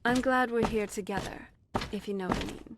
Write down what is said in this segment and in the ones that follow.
I'm glad we're here together, if you know what I mean.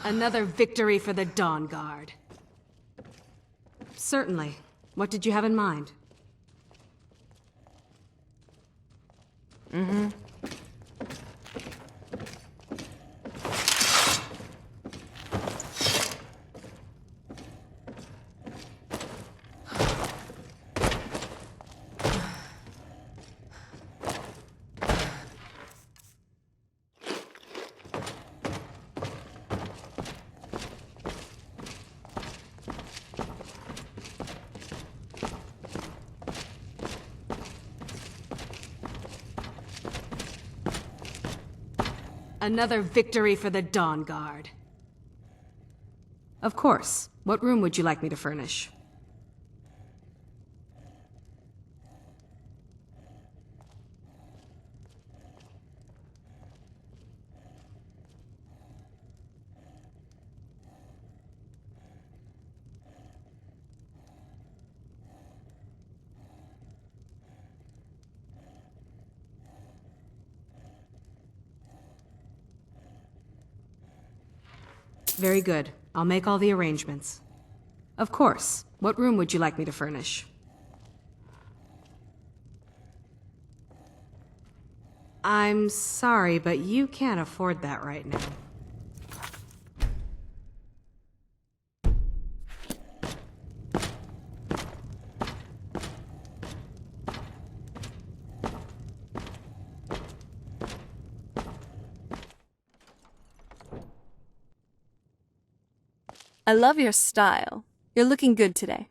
Another victory for the Dawn Guard. Certainly. What did you have in mind? Another victory for the Dawn Guard. Of course. What room would you like me to furnish? Very good. I'll make all the arrangements. Of course. What room would you like me to furnish? I'm sorry, but you can't afford that right now. I love your style. You're looking good today.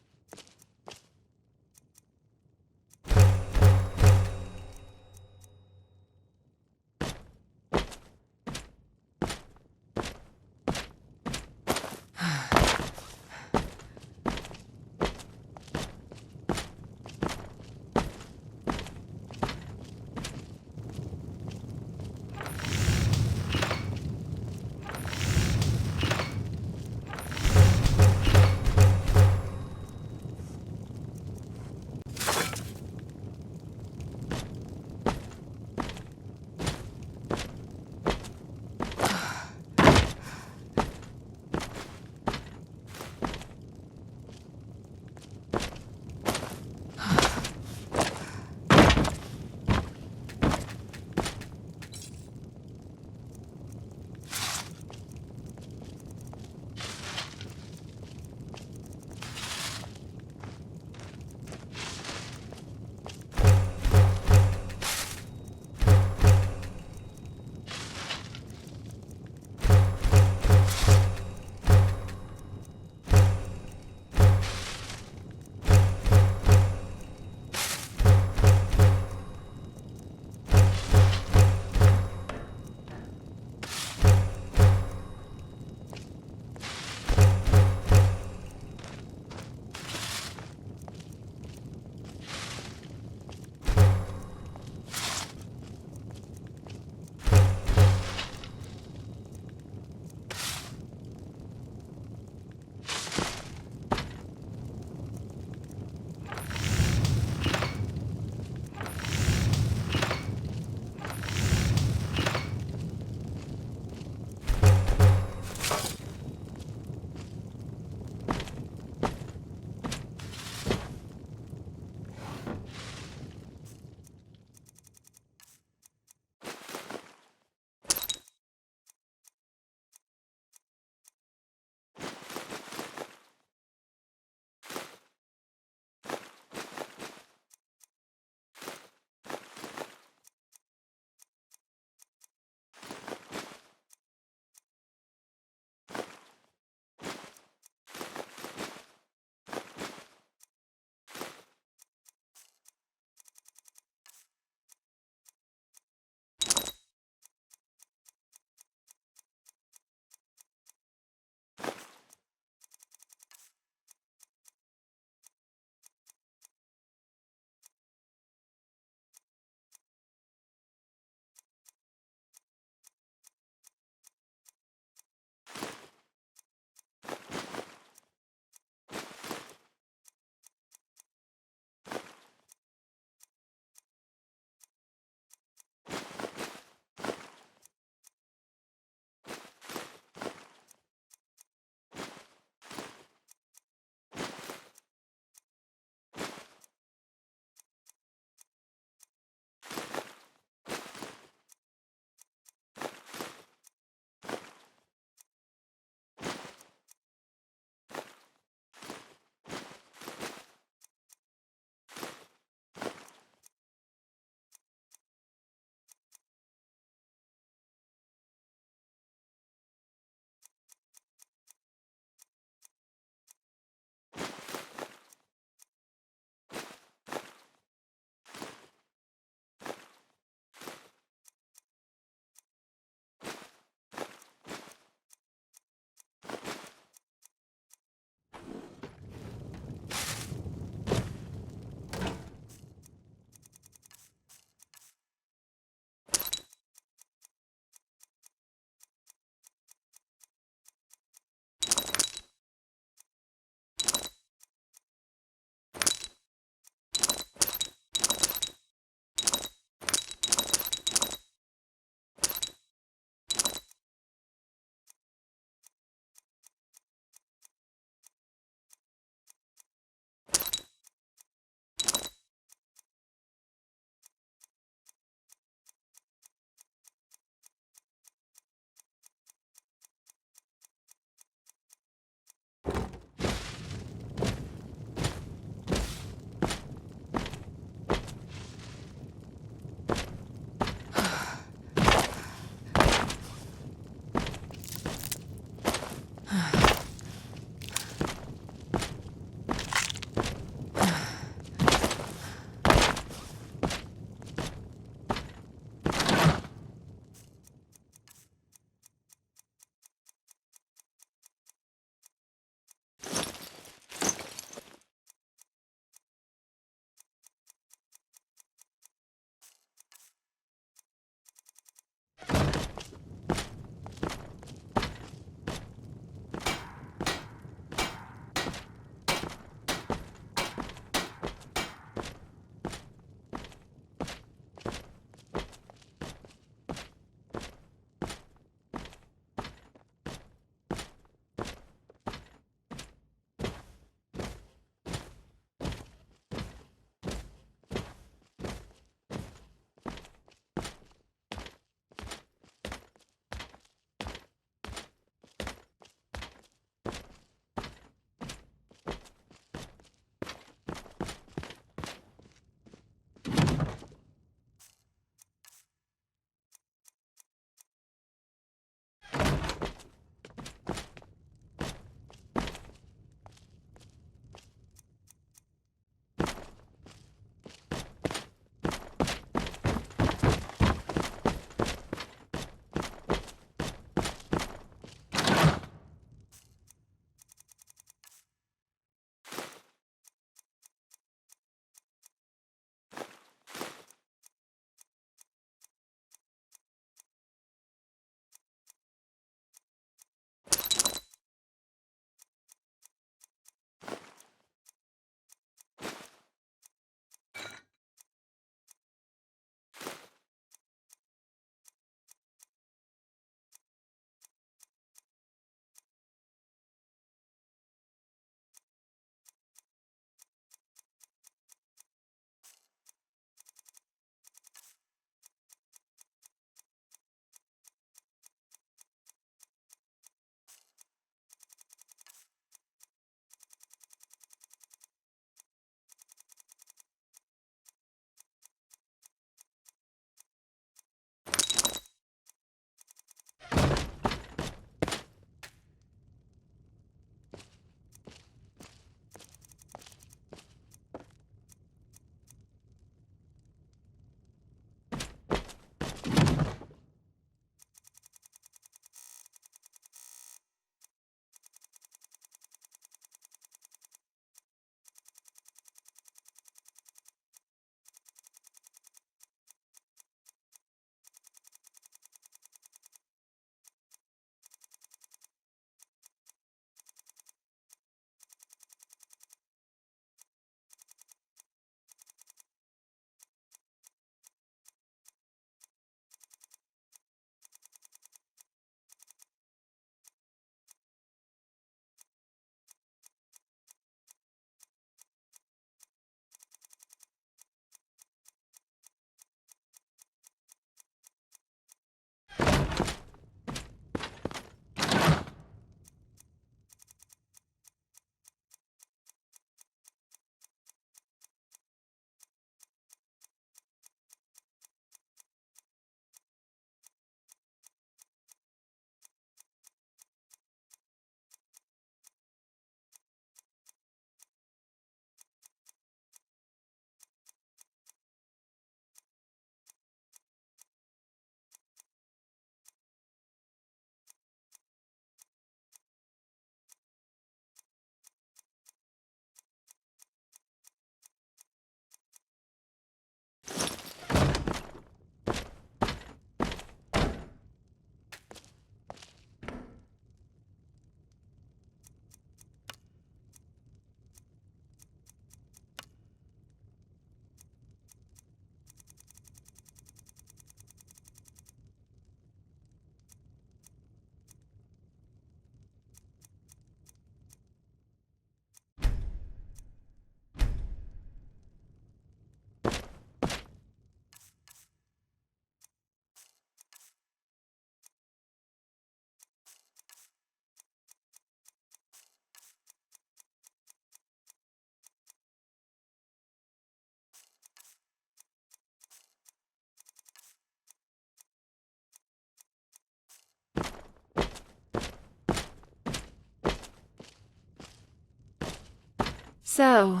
So,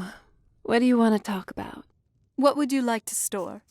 what do you want to talk about? What would you like to store?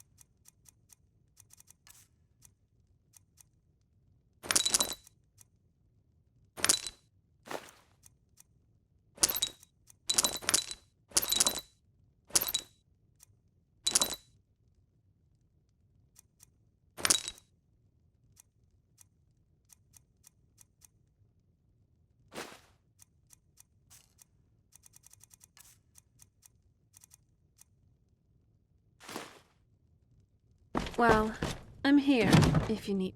Well, I'm here if you need.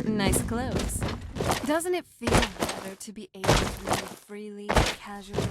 Nice clothes. Doesn't it feel better to be able to move freely and casually?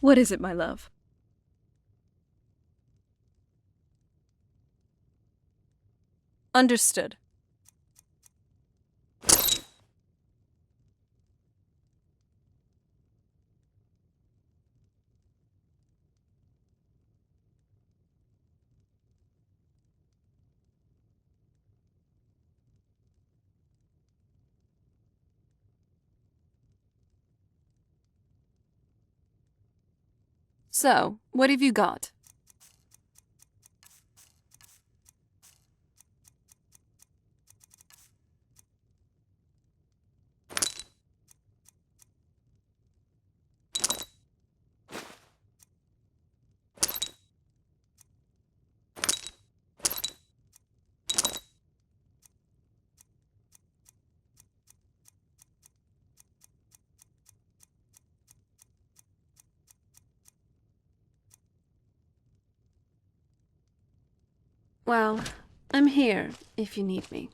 What is it, my love? Understood. So, what have you got? Well, I'm here if you need me.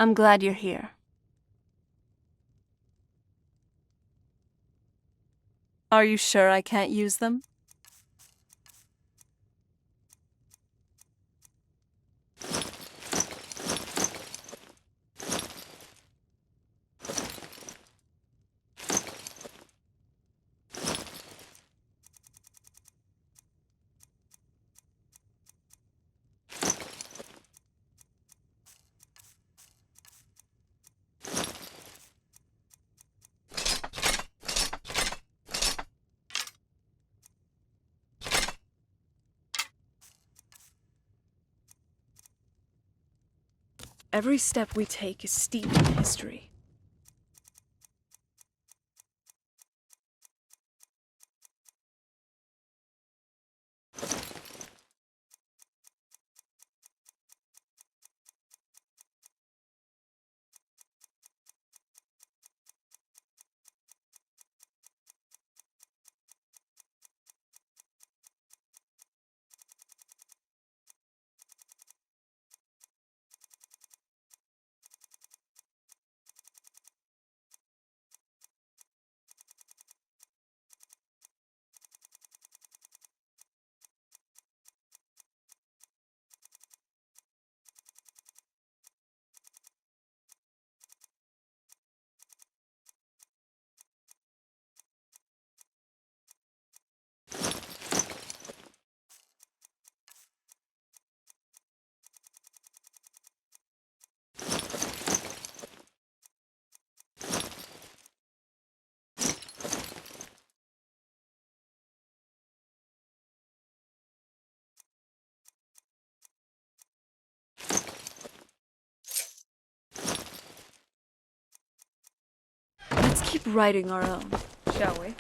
I'm glad you're here. Are you sure I can't use them? Every step we take is steeped in history. keep writing our own, shall we?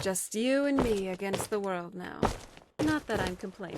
Just you and me against the world now. Not that I'm complaining.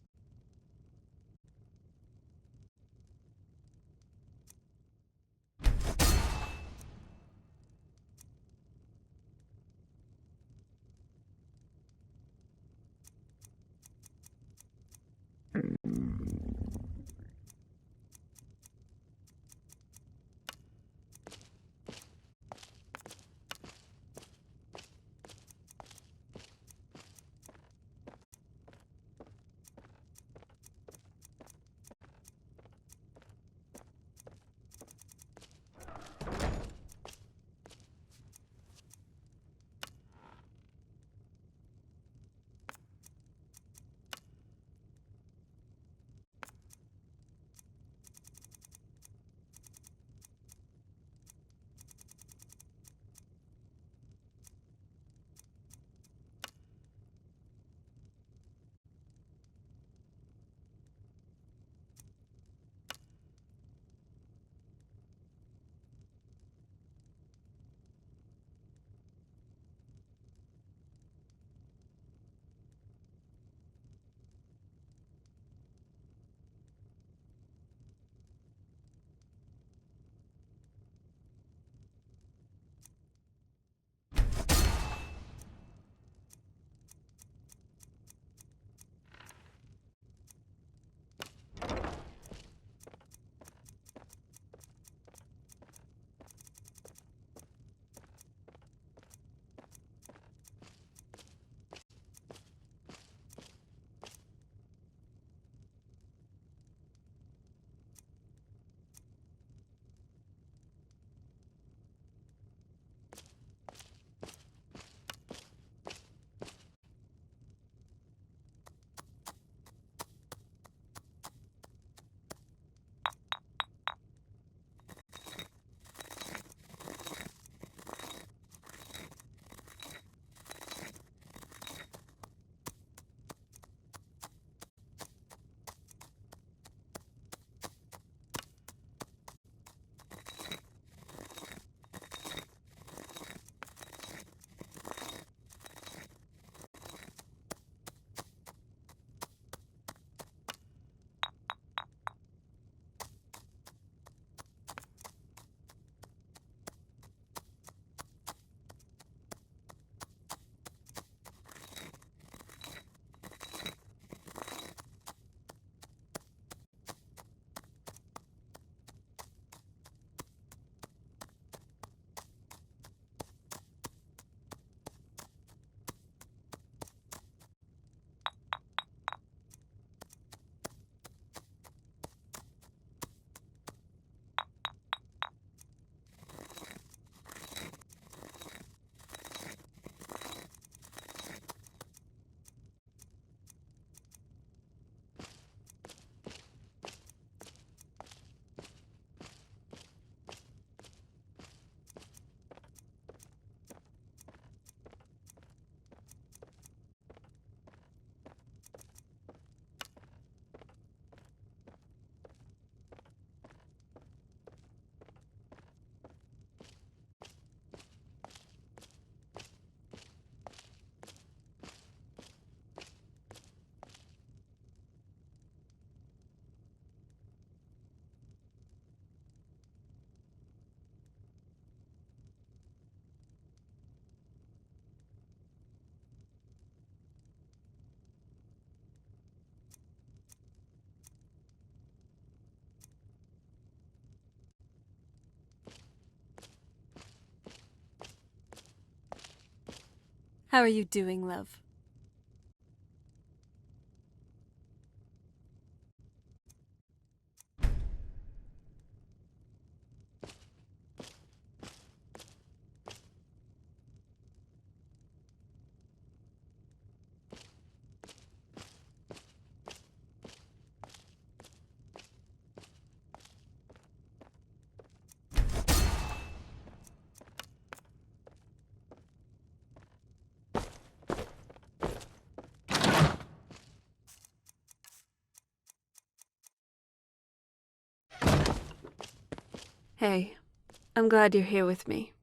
How are you doing, love? Hey, I'm glad you're here with me.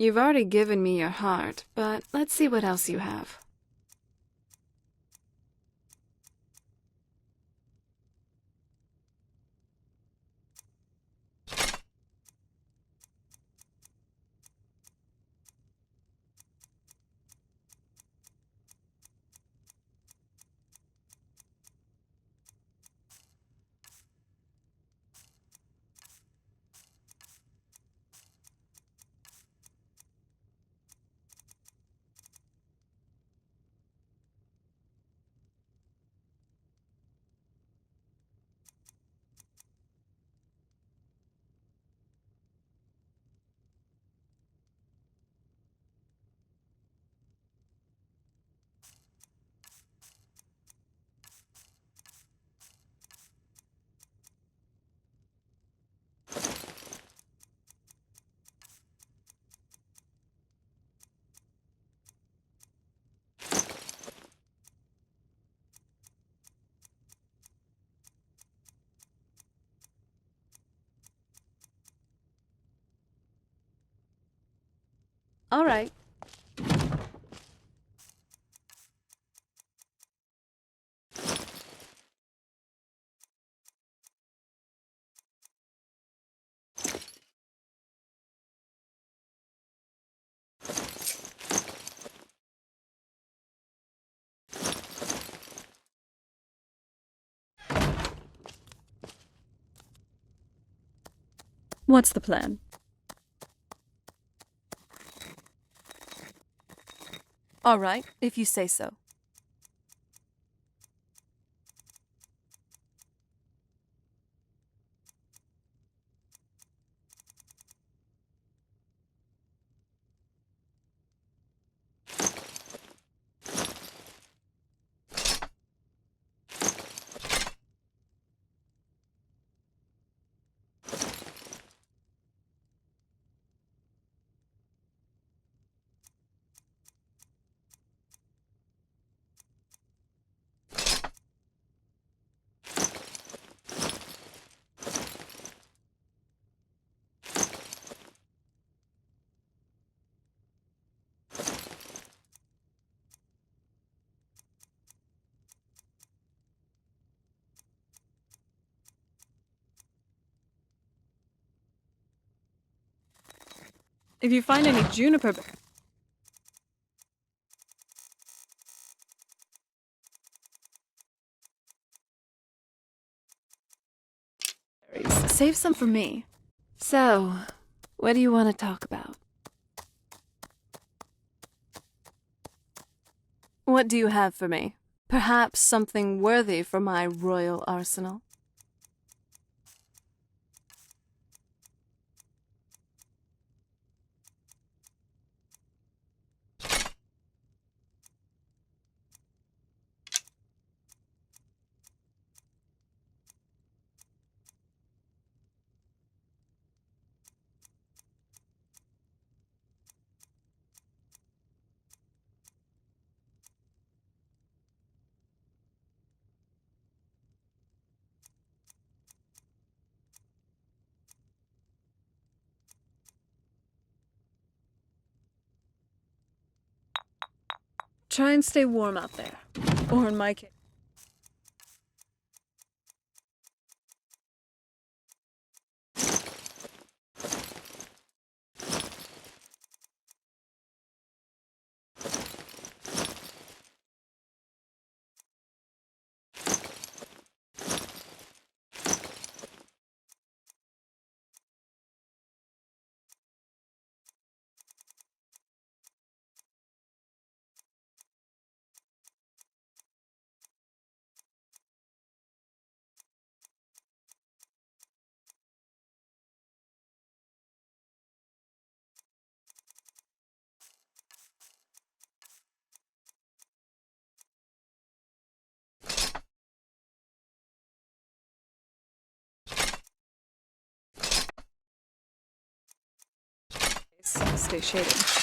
You've already given me your heart, but let's see what else you have. All right. What's the plan? All right, if you say so. If you find any juniper berries, save some for me. So, what do you want to talk about? What do you have for me? Perhaps something worthy for my royal arsenal? Try and stay warm out there. Or in my case. nicely shaded.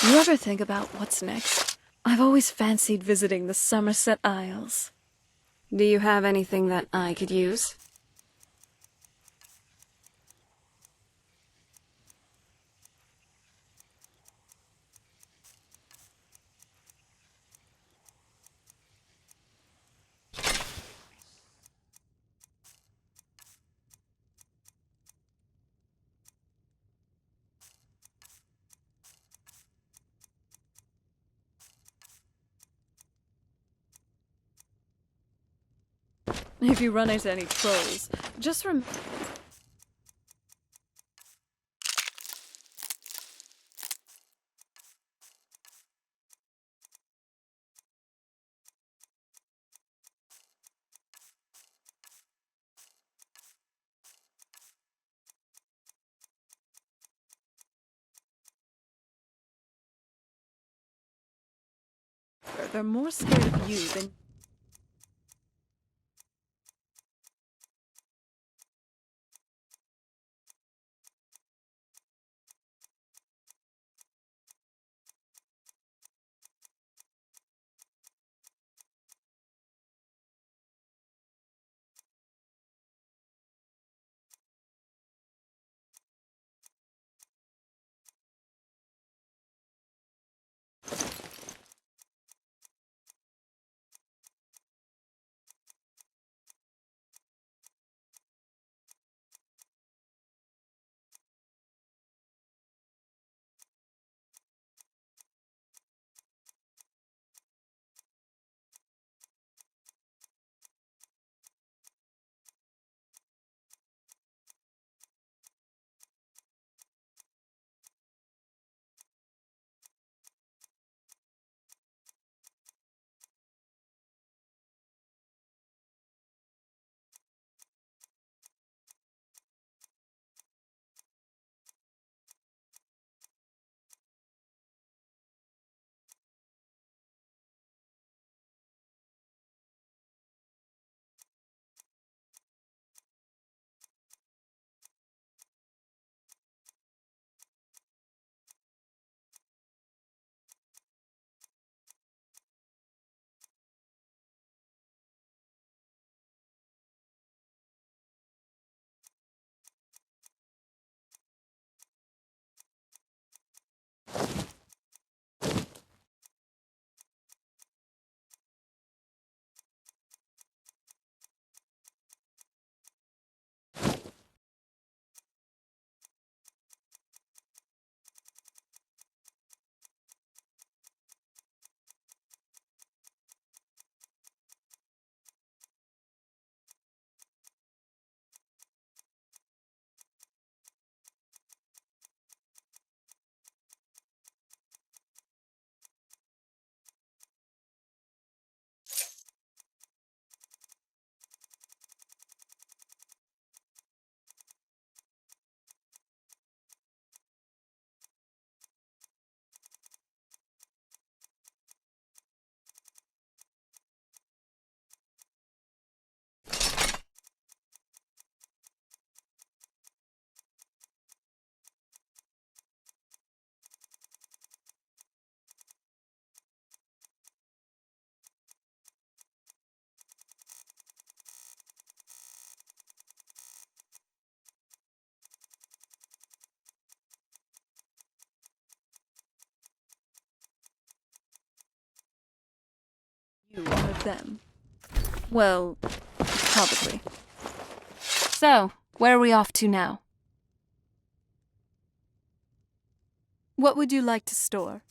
You ever think about what's next? I've always fancied visiting the Somerset Isles. Do you have anything that I could use? If you run into any trolls, just remember. They're more scared of you than... You one of them. Well, probably. So, where are we off to now? What would you like to store?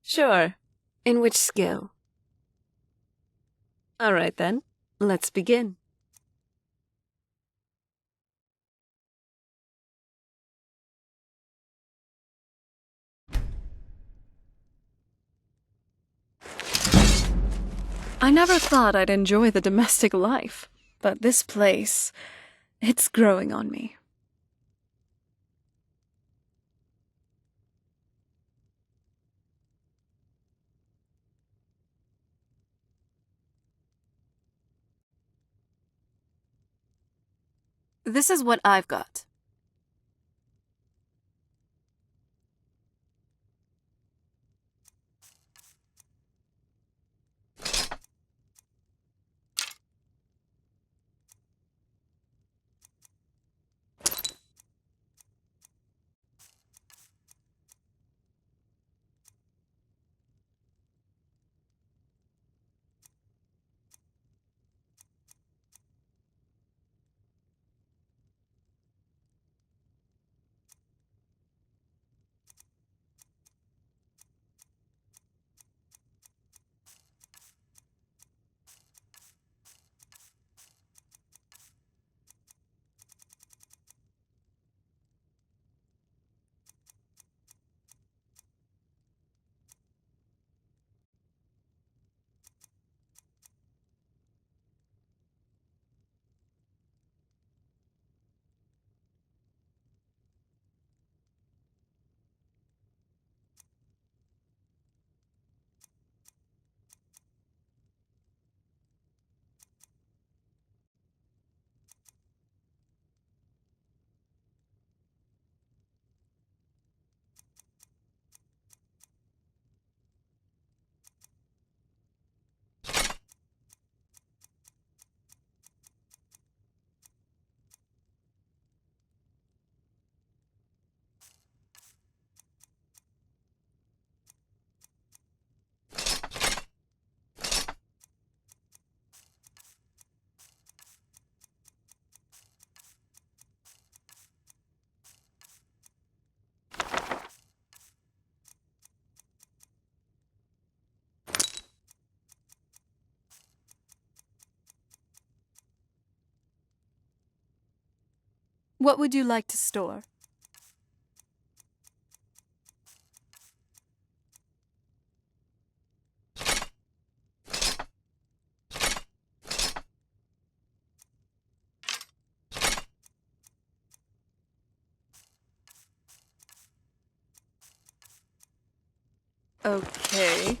Sure. In which skill? All right then, let's begin. I never thought I'd enjoy the domestic life, but this place, it's growing on me. This is what I've got. What would you like to store? Okay.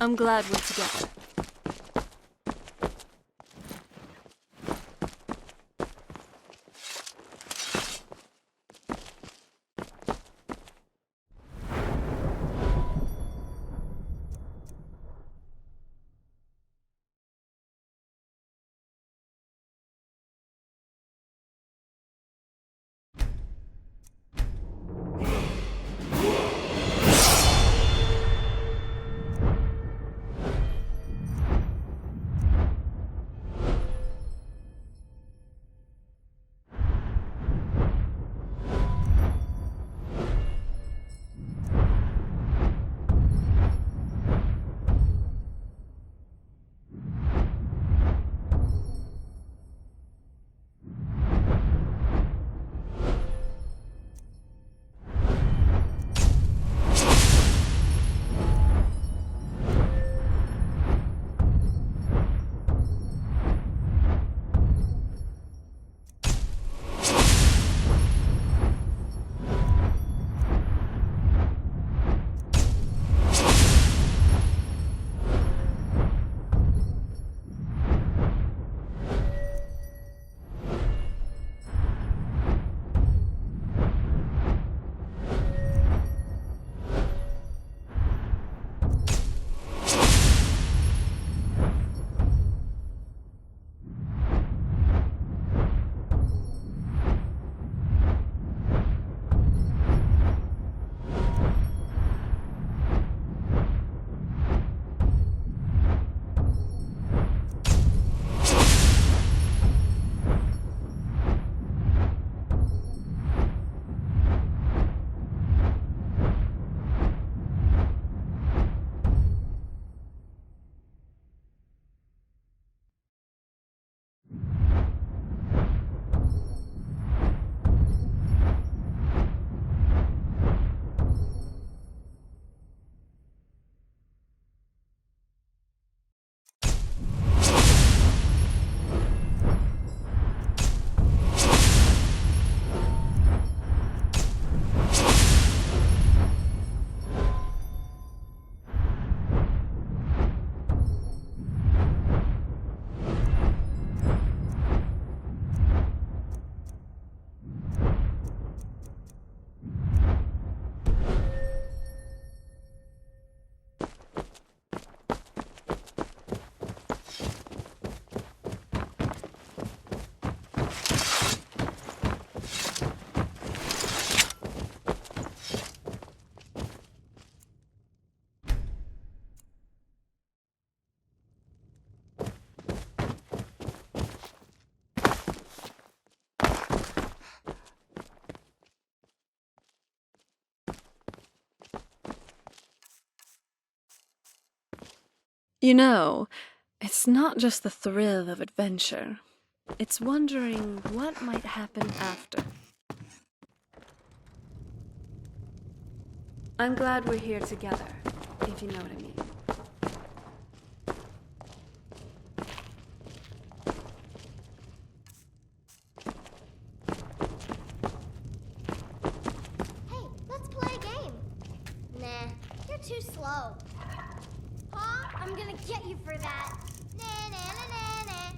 I'm glad we're together. You know, it's not just the thrill of adventure. It's wondering what might happen after. I'm glad we're here together, if you know what I mean. Hey, let's play a game. Nah, you're too slow. Huh? I'm gonna get you for that. Nah, nah, nah, nah, nah.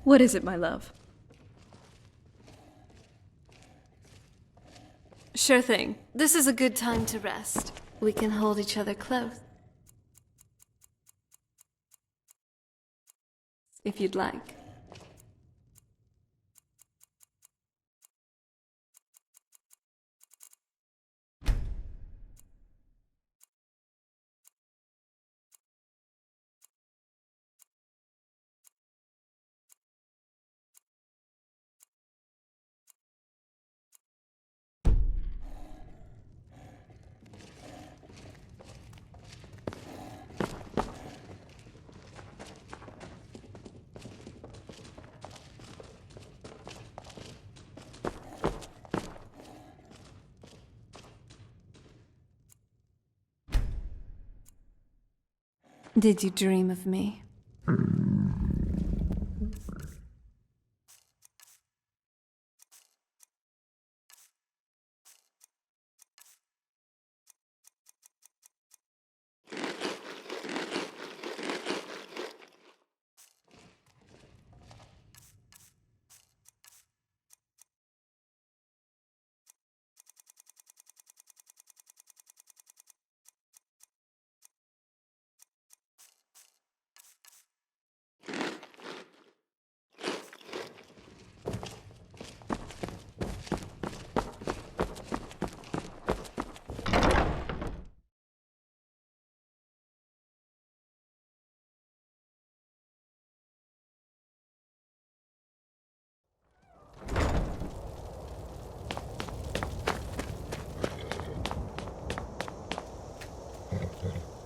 What is it, my love? Sure thing. This is a good time to rest. We can hold each other close. If you'd like. Did you dream of me?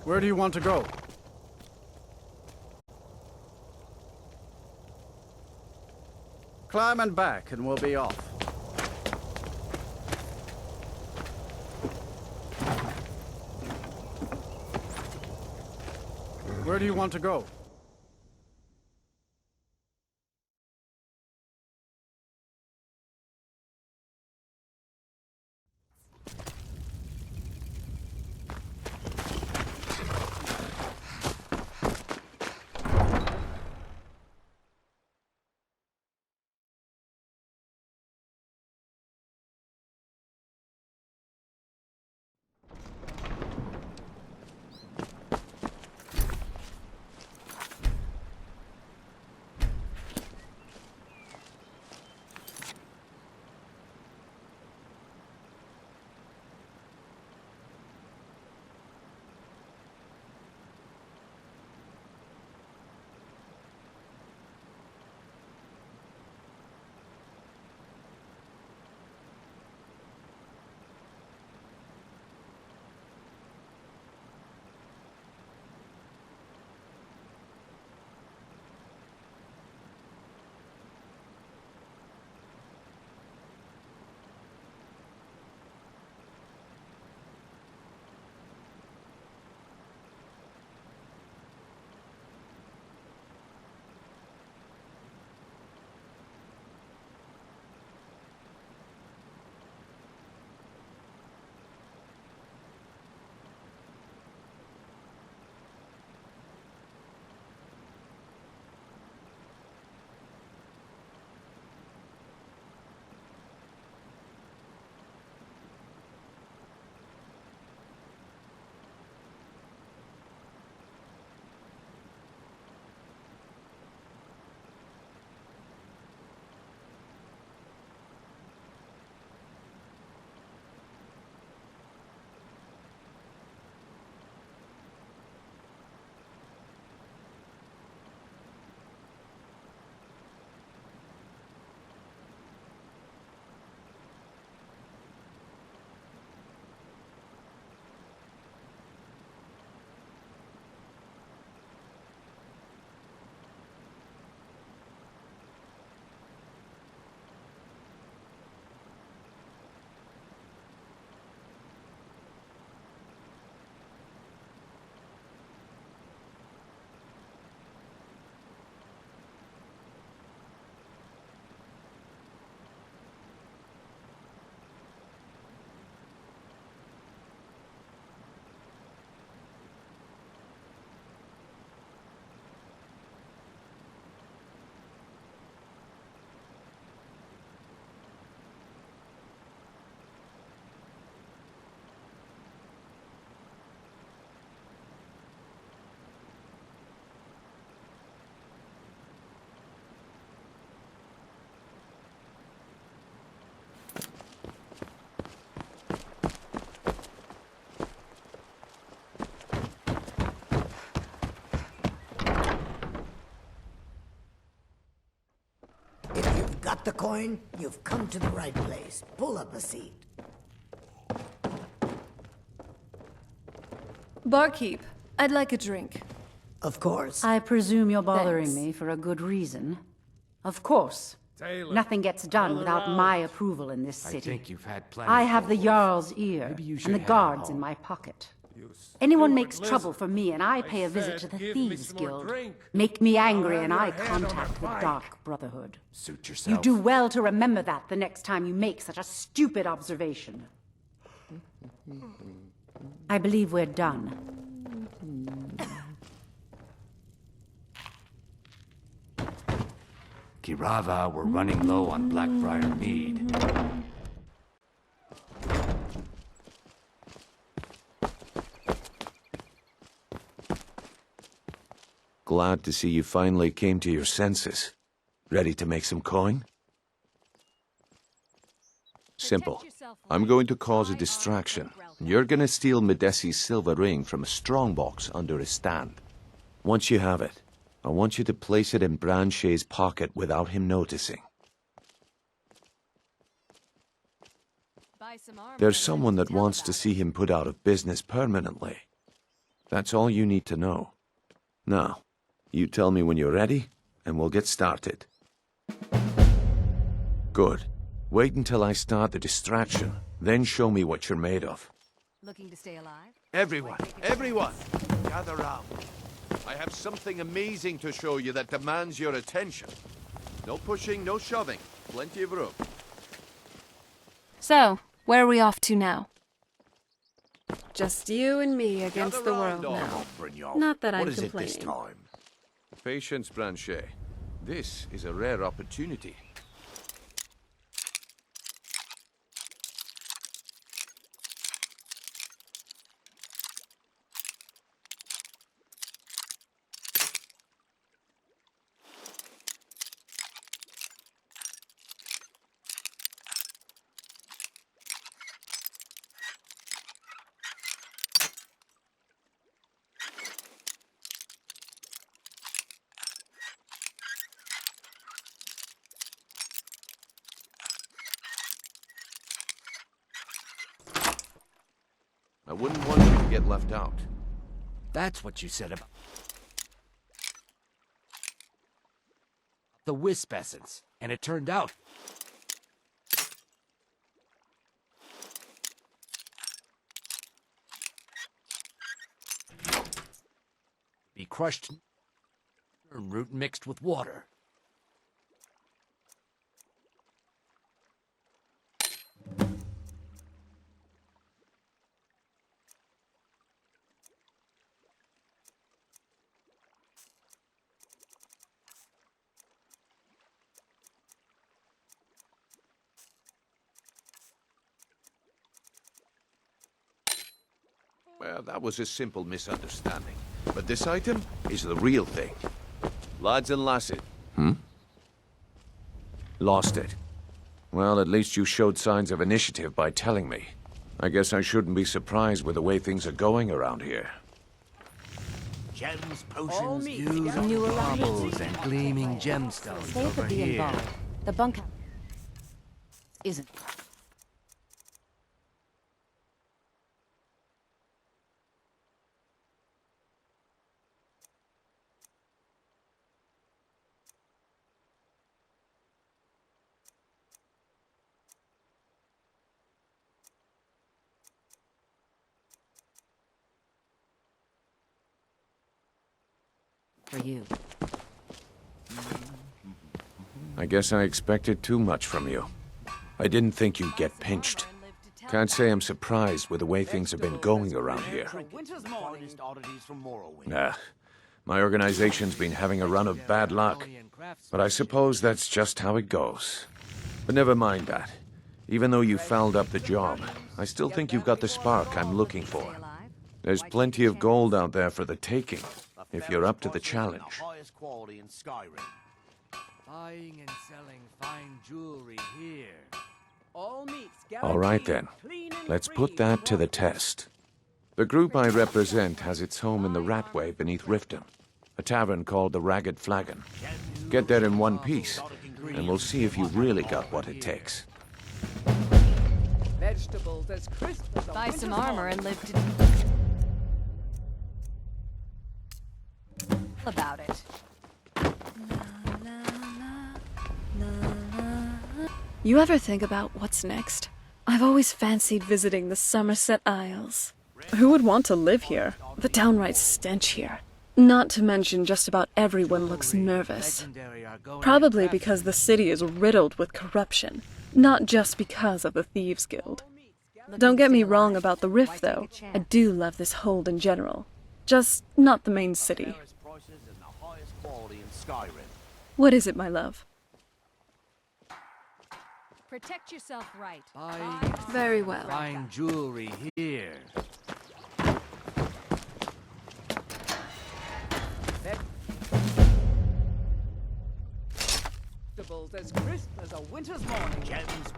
Where do you want to go? Climb and back, and we'll be off. Where do you want to go? the coin? You've come to the right place. Pull up a seat. Barkeep, I'd like a drink. Of course. I presume you're bothering Thanks. me for a good reason. Of course. Taylor, Nothing gets done another without round. my approval in this I city. think you've had plenty. I have the trouble. Jarl's ear Maybe you should and the head guards home. in my pocket. You Anyone stupid makes trouble lizard. for me and I pay a visit said to the give me Thieves some more Guild. drink. Make me angry I'll and have I your hand on contact the the bike. Dark Brotherhood. Suit You yourself. do well to remember that the next time you make such a stupid observation. I believe we're done. Kirava, we're running low on Blackbriar mead. Glad to see you finally came to your senses. Ready to make some coin? Simple. I'm going to cause a distraction. You're gonna steal Medesi's silver ring from a strongbox under his stand. Once you have it, I want you to place it in Branche's pocket without him noticing. There's someone that wants to see him put out of business permanently. That's all you need to know. Now, you tell me when you're ready, and we'll get started. Good. Wait until I start the distraction, then show me what you're made of. Looking to stay alive? Everyone, gather round. I have something amazing to show you that demands your attention. No pushing, no shoving. Plenty of room. So, where are we off to now? Just you and me against the world now. Not that I'm complaining. Patience, Blanchet. This is a rare opportunity. I wouldn't want you to get left out. That's what you said about the wisp essence, and it turned out. Be crushed root mixed with water. Well, that was a simple misunderstanding. But this item is the real thing. Lads and lasses. Lost it. Well, at least you showed signs of initiative by telling me. I guess I shouldn't be surprised with the way things are going around here. Gems, potions, views of marbles and gleaming gemstones over here. The bunkhouse isn't. For you. I guess I expected too much from you. I didn't think you'd get pinched. Can't say I'm surprised with the way things have been going around here. Nah, my organization's been having a run of bad luck. But I suppose that's just how it goes. But never mind that. Even though you fouled up the job, I still think you've got the spark I'm looking for. There's plenty of gold out there for the taking, if you're up to the challenge. Highest quality in Skyrim. Buying and selling fine jewelry here. All right then, let's put that to the test. The group I represent has its home in the Ratway beneath Riften, a tavern called the Ragged Flagon. Get there in one piece, and we'll see if you really got what it takes. Vegetables as crisp as a Buy some winter's armor morning. and live to about it. You ever think about what's next? I've always fancied visiting the Somerset Isles. Who would want to live here? The downright stench here. Not to mention just about everyone looks nervous. Probably because the city is riddled with corruption. Not just because of the Thieves Guild. Don't get me wrong about the Rift, though. I do love this hold in general. Just not the main city. Fairest prices and the highest quality in Skyrim. What is it, my love? Protect yourself right. Very well. Fine jewelry here. Vegetables as crisp as a winter's morning. Gems.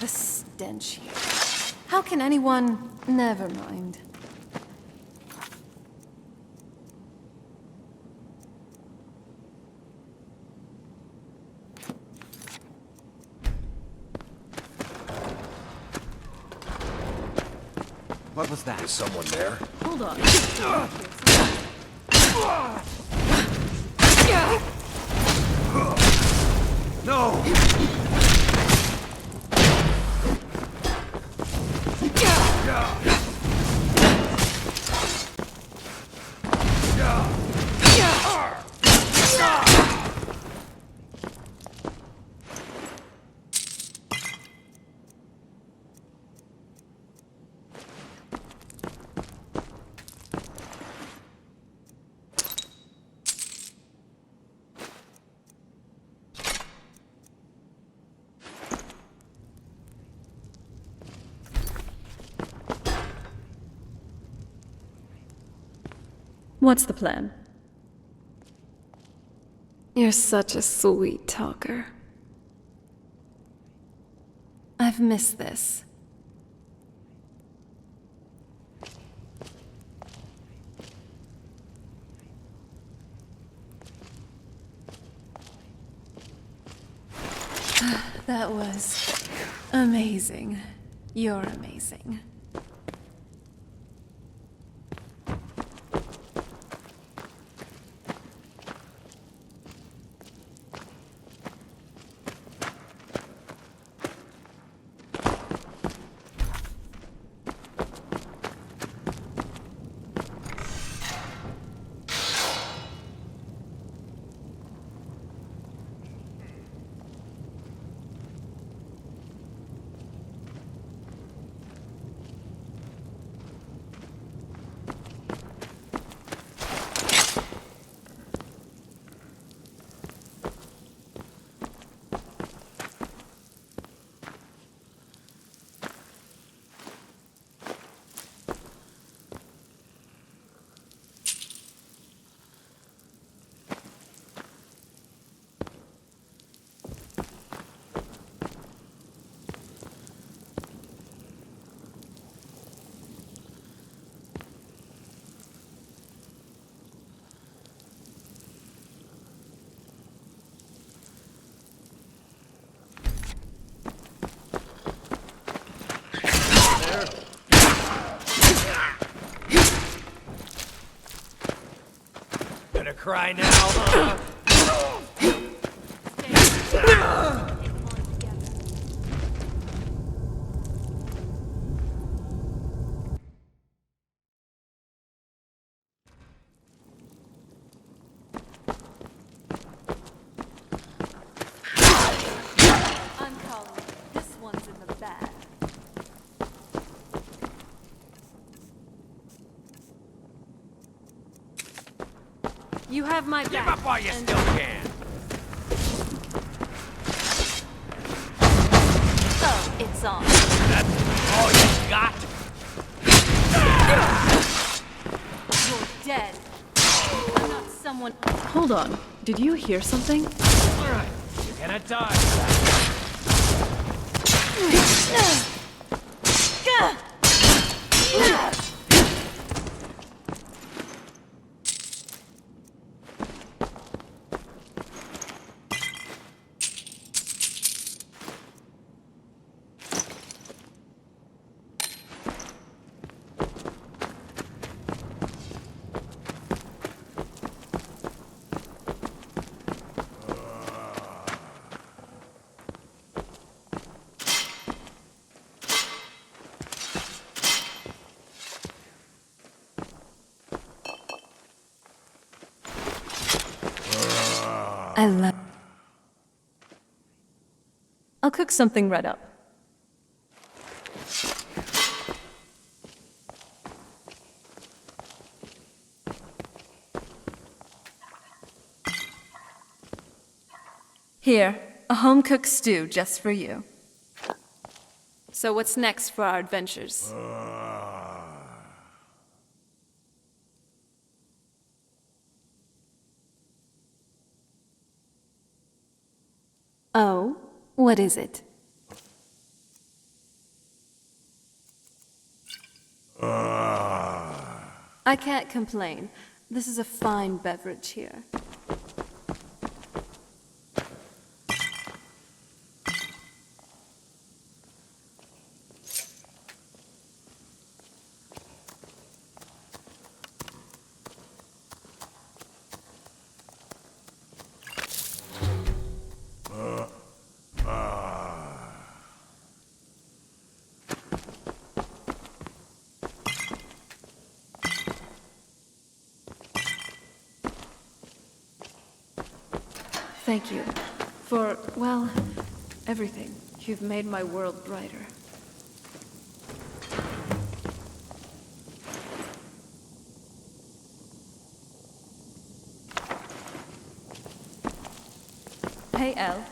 The stench here. How can anyone... Never mind. What was that? Is someone there? Hold on. No! What's the plan? You're such a sweet talker. I've missed this. That was amazing. You're amazing. Gonna cry now. I'm calling it. This one's in the bag. You have my back. Give up while you still can. Oh, it's on. That's all you got. You're dead. I'm not someone... Hold on. Did you hear something? All right, you're gonna die. I love... I'll cook something right up. Here, a home-cooked stew just for you. So what's next for our adventures? Oh, what is it? I can't complain. This is a fine beverage here. Thank you for, well, everything. You've made my world brighter. Hey, Elle.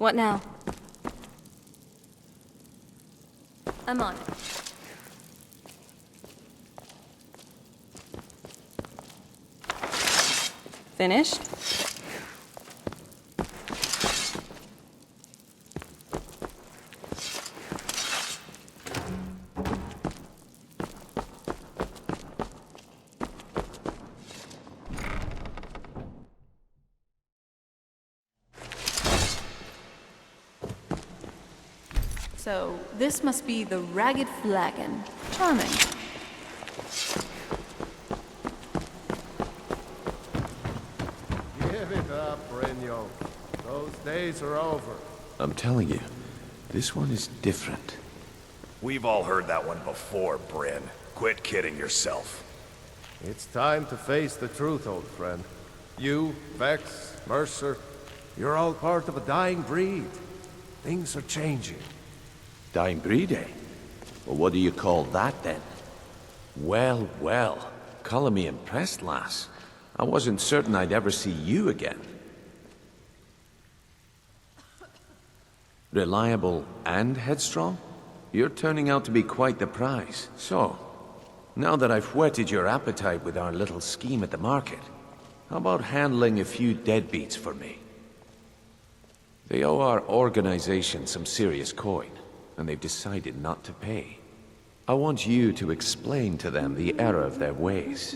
What now? I'm on it. Finished? So, this must be the Ragged Flagon. Charming. Give it up, Brynjo. Those days are over. I'm telling you, this one is different. We've all heard that one before, Bryn. Quit kidding yourself. It's time to face the truth, old friend. You, Vex, Mercer, you're all part of a dying breed. Things are changing. Dying breed, eh? Well, what do you call that, then? Well, well. Color me impressed, lass. I wasn't certain I'd ever see you again. Reliable and headstrong? You're turning out to be quite the prize. So, now that I've whetted your appetite with our little scheme at the market, how about handling a few deadbeats for me? They owe our organization some serious coin, and they've decided not to pay. I want you to explain to them the error of their ways.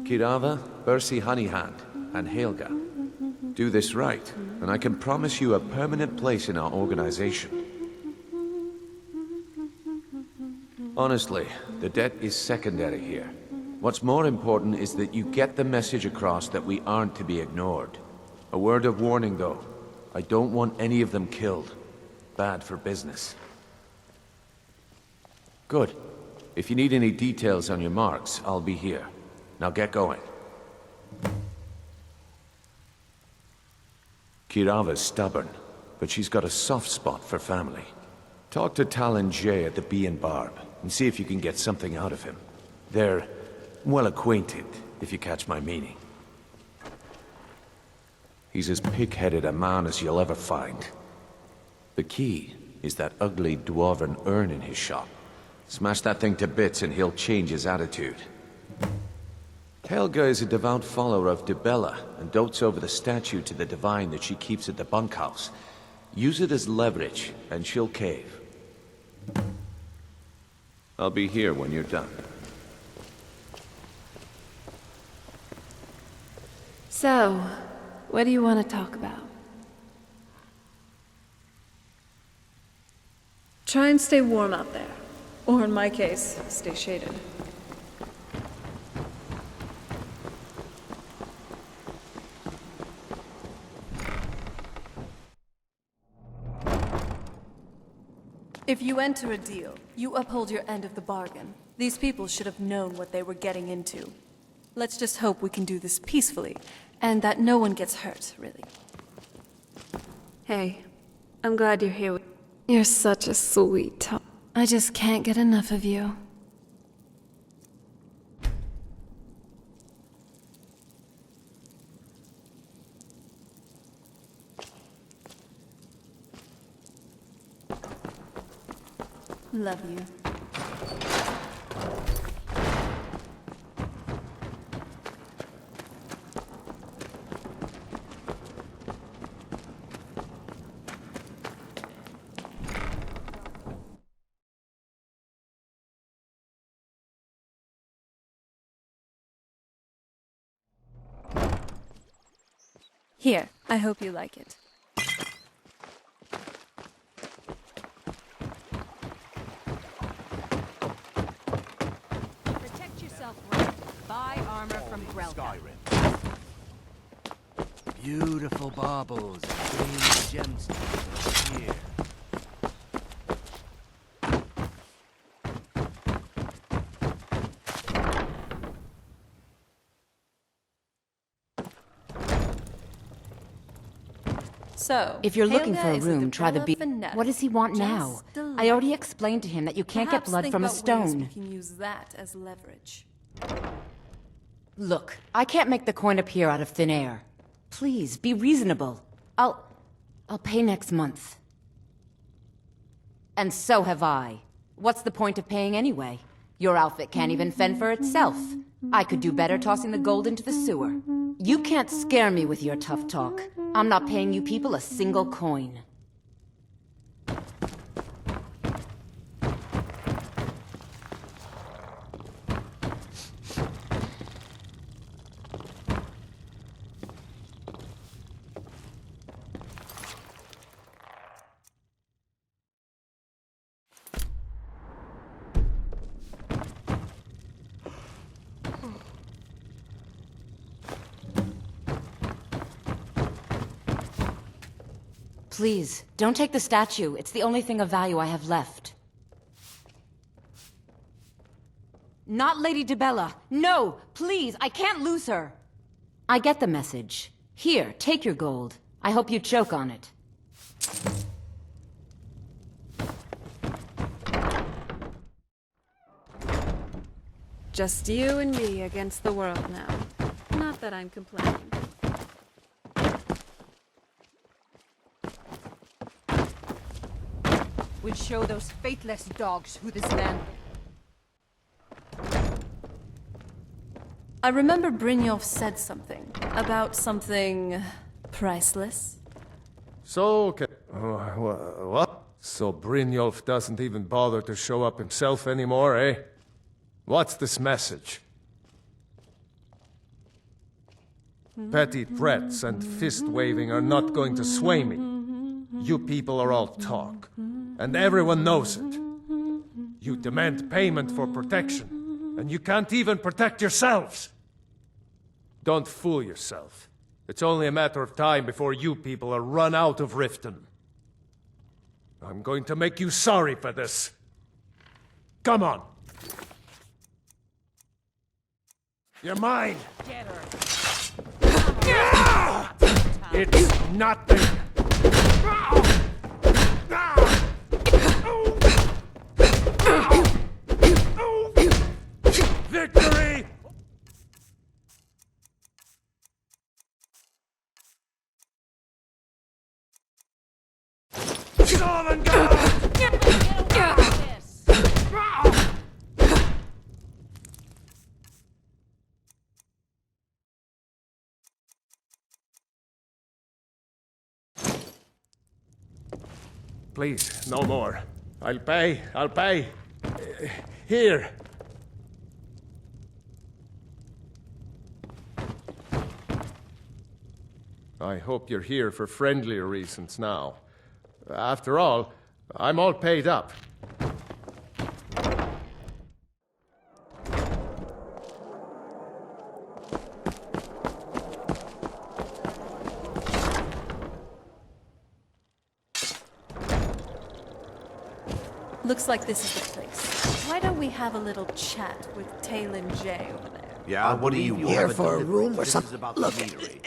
Kirava, Bersi Honeyhand, and Helga. Do this right, and I can promise you a permanent place in our organization. Honestly, the debt is secondary here. What's more important is that you get the message across that we aren't to be ignored. A word of warning, though. I don't want any of them killed. Bad for business. Good. If you need any details on your marks, I'll be here. Now get going. Kirava's stubborn, but she's got a soft spot for family. Talk to Talon Jay at the Bee and Barb, and see if you can get something out of him. They're well acquainted, if you catch my meaning. He's as pig-headed a man as you'll ever find. The key is that ugly dwarven urn in his shop. Smash that thing to bits and he'll change his attitude. Helga is a devout follower of Dibella and dotes over the statue to the divine that she keeps at the bunkhouse. Use it as leverage and she'll cave. I'll be here when you're done. So, what do you want to talk about? Try and stay warm out there. Or in my case, stay shaded. If you enter a deal, you uphold your end of the bargain. These people should have known what they were getting into. Let's just hope we can do this peacefully, and that no one gets hurt, really. Hey, I'm glad you're here. You're such a sweet top. I just can't get enough of you. Love you. Here, I hope you like it. Protect yourself, Red. Buy armor from Grelka. Skyrim. Beautiful baubles and green gemstones here. So, If you're looking for a Helga is room, try the Dibella bee. fanatic. What does he want now? Just a I already little. explained to him that you can't Perhaps get blood think from a about ways stone. we can use that as leverage. Look, I can't make the coin appear out of thin air. Please, be reasonable. I'll pay next month. And so have I. What's the point of paying anyway? Your outfit can't even fend for itself. I could do better tossing the gold into the sewer. You can't scare me with your tough talk. I'm not paying you people a single coin. Please, don't take the statue. It's the only thing of value I have left. Not Lady Dibella. No, please, I can't lose her. I get the message. Here, take your gold. I hope you choke on it. Just you and me against the world now. Not that I'm complaining. We'll show those faithless dogs who this man... I remember Brynjolf said something about something priceless. So, what? So Brynjolf doesn't even bother to show up himself anymore, eh? What's this message? Petty threats and fist-waving are not going to sway me. You people are all talk, and everyone knows it. You demand payment for protection, and you can't even protect yourselves. Don't fool yourself. It's only a matter of time before you people are run out of Riften. I'm going to make you sorry for this. Come on. You're mine. Get her. It's nothing. Victory! Please, no more. I'll pay. Here. I hope you're here for friendlier reasons now. After all, I'm all paid up. Looks like this is the place. Why don't we have a little chat with Talon J over there? Yeah, what do you want? Here for a room or something? Look,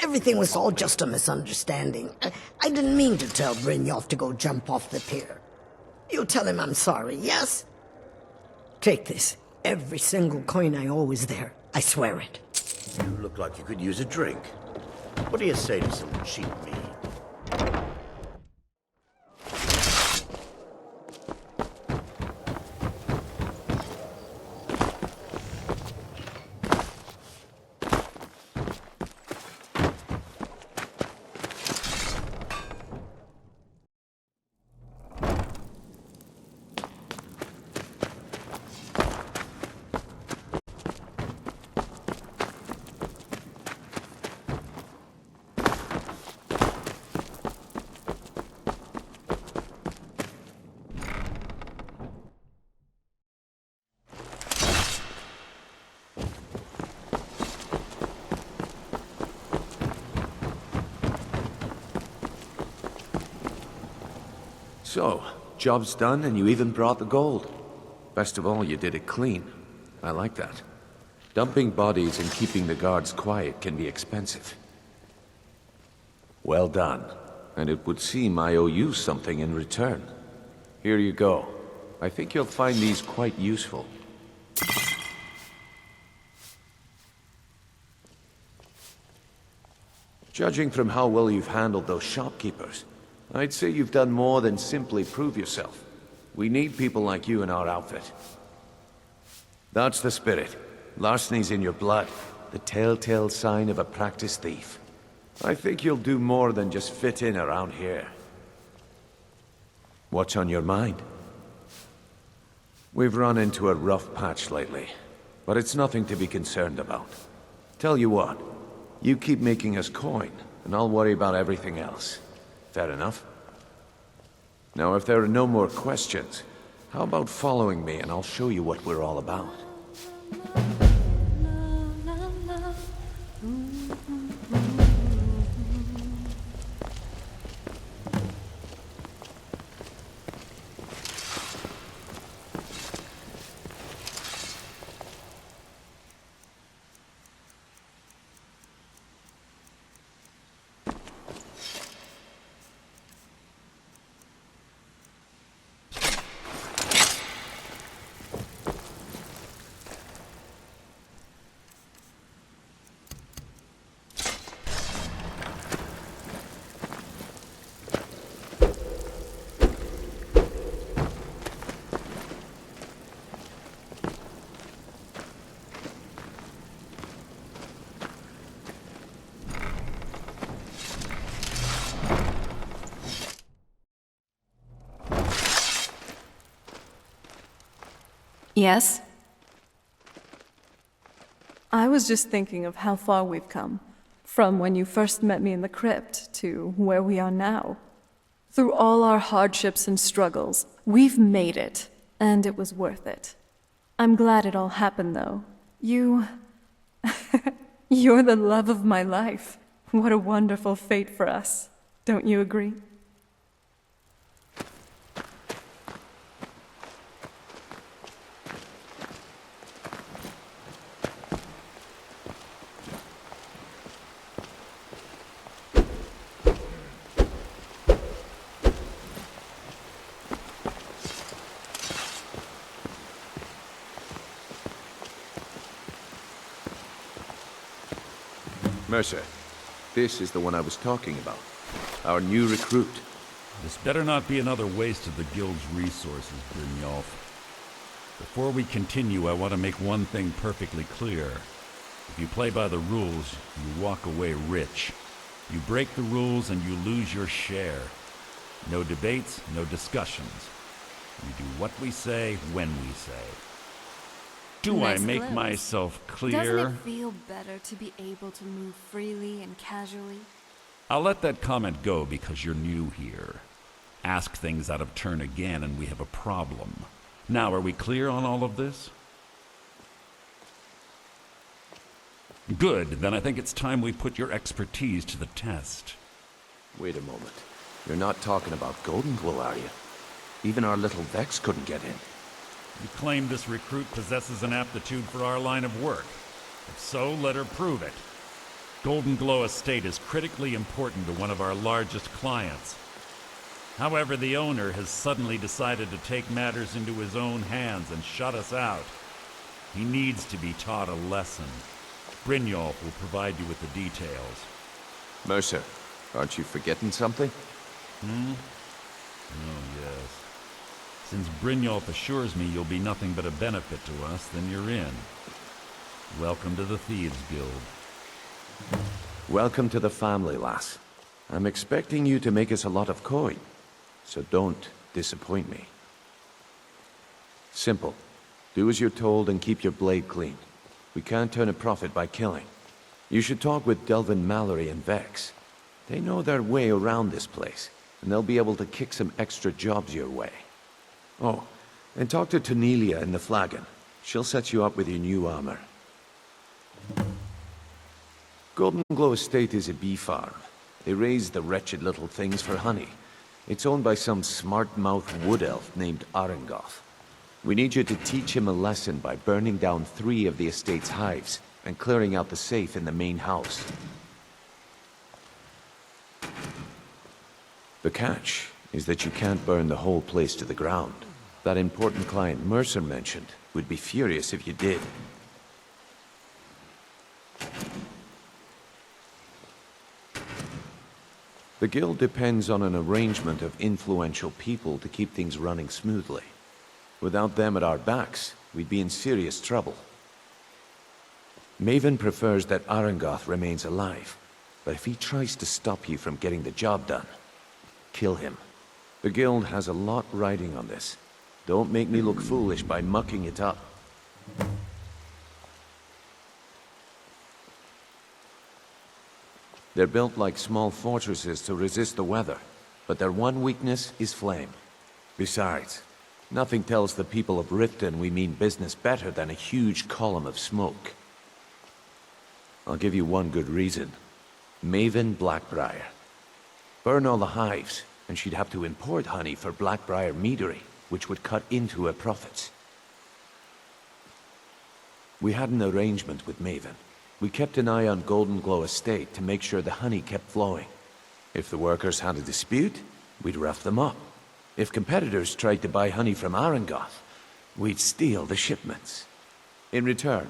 everything was all just a misunderstanding. I didn't mean to tell Brynjolf to go jump off the pier. You tell him I'm sorry, yes? Take this. Every single coin I owe is there. I swear it. You look like you could use a drink. What do you say to some cheap meat? So, job's done and you even brought the gold. Best of all, you did it clean. I like that. Dumping bodies and keeping the guards quiet can be expensive. Well done. And it would seem I owe you something in return. Here you go. I think you'll find these quite useful. Judging from how well you've handled those shopkeepers, I'd say you've done more than simply prove yourself. We need people like you in our outfit. That's the spirit. Larceny's in your blood, the telltale sign of a practiced thief. I think you'll do more than just fit in around here. What's on your mind? We've run into a rough patch lately, but it's nothing to be concerned about. Tell you what, you keep making us coin, and I'll worry about everything else. Fair enough? Now, if there are no more questions, how about following me and I'll show you what we're all about? Yes? I was just thinking of how far we've come. From when you first met me in the crypt to where we are now. Through all our hardships and struggles, we've made it, and it was worth it. I'm glad it all happened, though. You're the love of my life. What a wonderful fate for us. Don't you agree? Mercer, this is the one I was talking about. Our new recruit. This better not be another waste of the Guild's resources, Brynjolf. Before we continue, I want to make one thing perfectly clear. If you play by the rules, you walk away rich. You break the rules and you lose your share. No debates, no discussions. You do what we say, when we say. Do I Nice make clothes. myself clear? Doesn't it feel better to be able to move freely and casually? I'll let that comment go because you're new here. Ask things out of turn again and we have a problem. Now, are we clear on all of this? Good, then I think it's time we put your expertise to the test. Wait a moment. You're not talking about Golden Glow, are you? Even our little Vex couldn't get in. You claim this recruit possesses an aptitude for our line of work. If so, let her prove it. Golden Glow Estate is critically important to one of our largest clients. However, the owner has suddenly decided to take matters into his own hands and shut us out. He needs to be taught a lesson. Brynjolf will provide you with the details. Mercer, aren't you forgetting something? Oh, yes. Since Brynjolf assures me you'll be nothing but a benefit to us, then you're in. Welcome to the Thieves Guild. Welcome to the family, lass. I'm expecting you to make us a lot of coin, so don't disappoint me. Simple. Do as you're told and keep your blade clean. We can't turn a profit by killing. You should talk with Delvin Mallory and Vex. They know their way around this place, and they'll be able to kick some extra jobs your way. Oh, and talk to Tanelia in the Flagon. She'll set you up with your new armor. Golden Glow Estate is a bee farm. They raise the wretched little things for honey. It's owned by some smart-mouthed wood elf named Arengoth. We need you to teach him a lesson by burning down 3 of the estate's hives and clearing out the safe in the main house. The catch is that you can't burn the whole place to the ground. That important client Mercer mentioned would be furious if you did. The guild depends on an arrangement of influential people to keep things running smoothly. Without them at our backs, we'd be in serious trouble. Maven prefers that Arengoth remains alive, but if he tries to stop you from getting the job done, kill him. The guild has a lot riding on this. Don't make me look foolish by mucking it up. They're built like small fortresses to resist the weather, but their one weakness is flame. Besides, nothing tells the people of Riften we mean business better than a huge column of smoke. I'll give you one good reason. Maven Blackbriar. Burn all the hives, and she'd have to import honey for Blackbriar meadery, which would cut into her profits. We had an arrangement with Maven. We kept an eye on Golden Glow Estate to make sure the honey kept flowing. If the workers had a dispute, we'd rough them up. If competitors tried to buy honey from Arengoth, we'd steal the shipments. In return,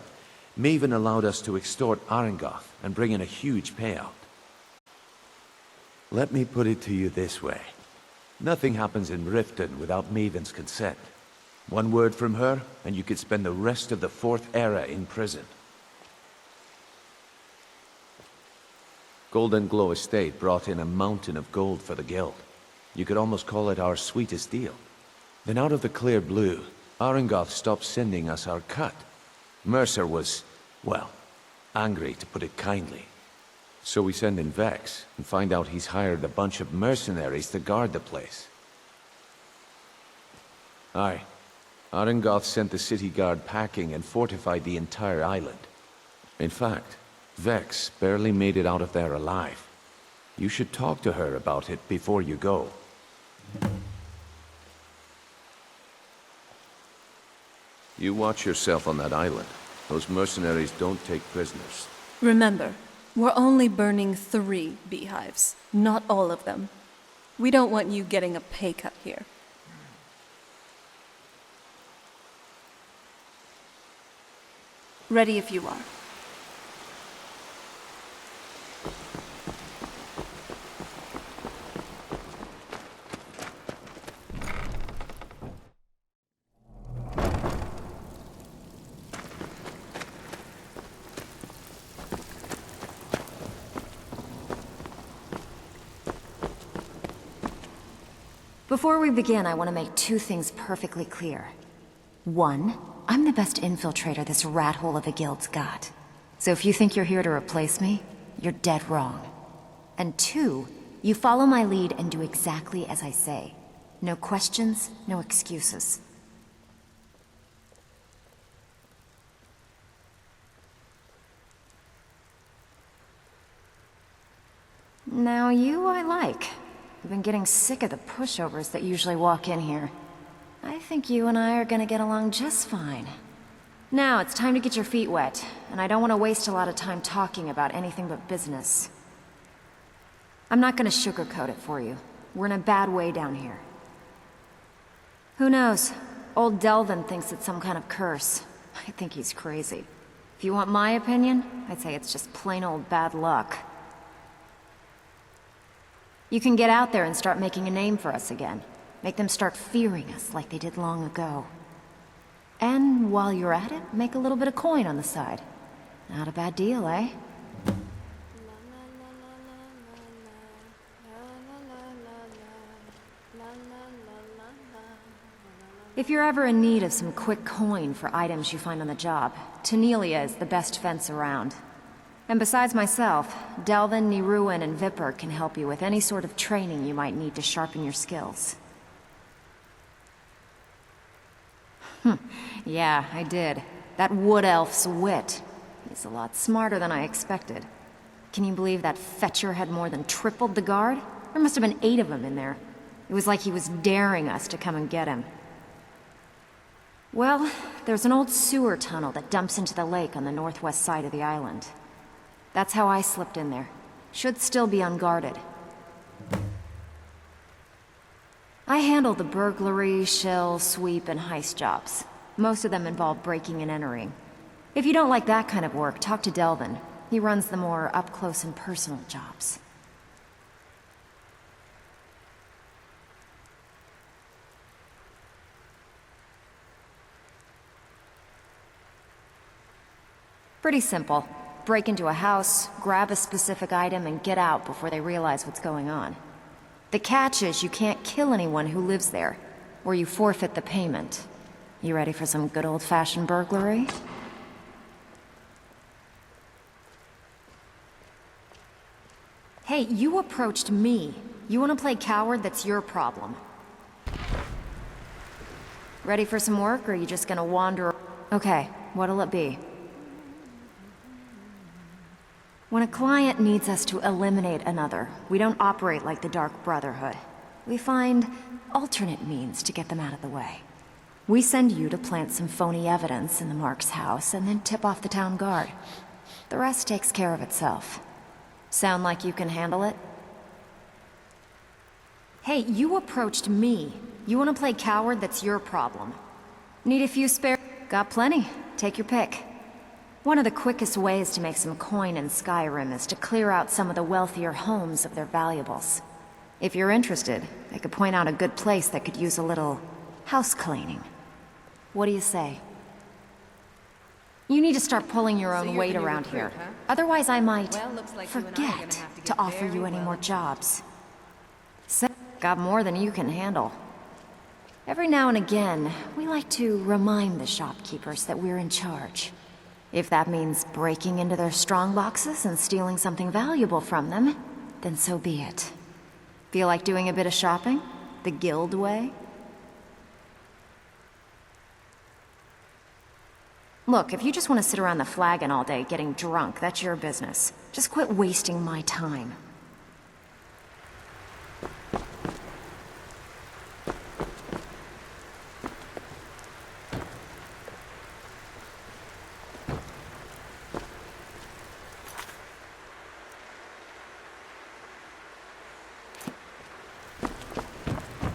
Maven allowed us to extort Arengoth and bring in a huge payout. Let me put it to you this way. Nothing happens in Riften without Maven's consent. One word from her, and you could spend the rest of the 4th era in prison. Golden Glow Estate brought in a mountain of gold for the guild. You could almost call it our sweetest deal. Then out of the clear blue, Arengoth stopped sending us our cut. Mercer was, well, angry to put it kindly. So we send in Vex and find out he's hired a bunch of mercenaries to guard the place. Aye. Arengoth sent the city guard packing and fortified the entire island. In fact, Vex barely made it out of there alive. You should talk to her about it before you go. You watch yourself on that island. Those mercenaries don't take prisoners. Remember, we're only burning 3 beehives, not all of them. We don't want you getting a pay cut here. Ready if you are. Before we begin, I want to make two things perfectly clear. One, I'm the best infiltrator this rat hole of a guild's got. So if you think you're here to replace me, you're dead wrong. And two, you follow my lead and do exactly as I say. No questions, no excuses. Now you I like. I've been getting sick of the pushovers that usually walk in here. I think you and I are gonna get along just fine. Now it's time to get your feet wet, and I don't want to waste a lot of time talking about anything but business. I'm not gonna sugarcoat it for you. We're in a bad way down here. Who knows? Old Delvin thinks it's some kind of curse. I think he's crazy. If you want my opinion, I'd say it's just plain old bad luck. You can get out there and start making a name for us again. Make them start fearing us like they did long ago. And while you're at it, make a little bit of coin on the side. Not a bad deal, eh? If you're ever in need of some quick coin for items you find on the job, Tanelia is the best fence around. And besides myself, Delvin, Niruin, and Vipper can help you with any sort of training you might need to sharpen your skills. Yeah, I did. That wood elf's wit. He's a lot smarter than I expected. Can you believe that fetcher had more than tripled the guard? There must have been 8 of them in there. It was like he was daring us to come and get him. Well, there's an old sewer tunnel that dumps into the lake on the northwest side of the island. That's how I slipped in there. Should still be unguarded. I handle the burglary, shell, sweep, and heist jobs. Most of them involve breaking and entering. If you don't like that kind of work, talk to Delvin. He runs the more up-close and personal jobs. Pretty simple. Break into a house, grab a specific item, and get out before they realize what's going on. The catch is you can't kill anyone who lives there, or you forfeit the payment. You ready for some good old-fashioned burglary? Hey, you approached me. You want to play coward? That's your problem. Ready for some work, or are you just gonna wander? Okay, what'll it be? When a client needs us to eliminate another, we don't operate like the Dark Brotherhood. We find alternate means to get them out of the way. We send you to plant some phony evidence in the Mark's house and then tip off the town guard. The rest takes care of itself. Sound like you can handle it? Hey, you approached me. You want to play coward? That's your problem. Need a few spare? Got plenty. Take your pick. One of the quickest ways to make some coin in Skyrim is to clear out some of the wealthier homes of their valuables. If you're interested, I could point out a good place that could use a little house cleaning. What do you say? You need to start pulling your own weight around here. Huh? Otherwise I might Like forget to offer you any more jobs. So, got more than you can handle. Every now and again, we like to remind the shopkeepers that we're in charge. If that means breaking into their strong boxes and stealing something valuable from them, then so be it. Feel like doing a bit of shopping? The guild way? Look, if you just want to sit around the flagon all day getting drunk, that's your business. Just quit wasting my time.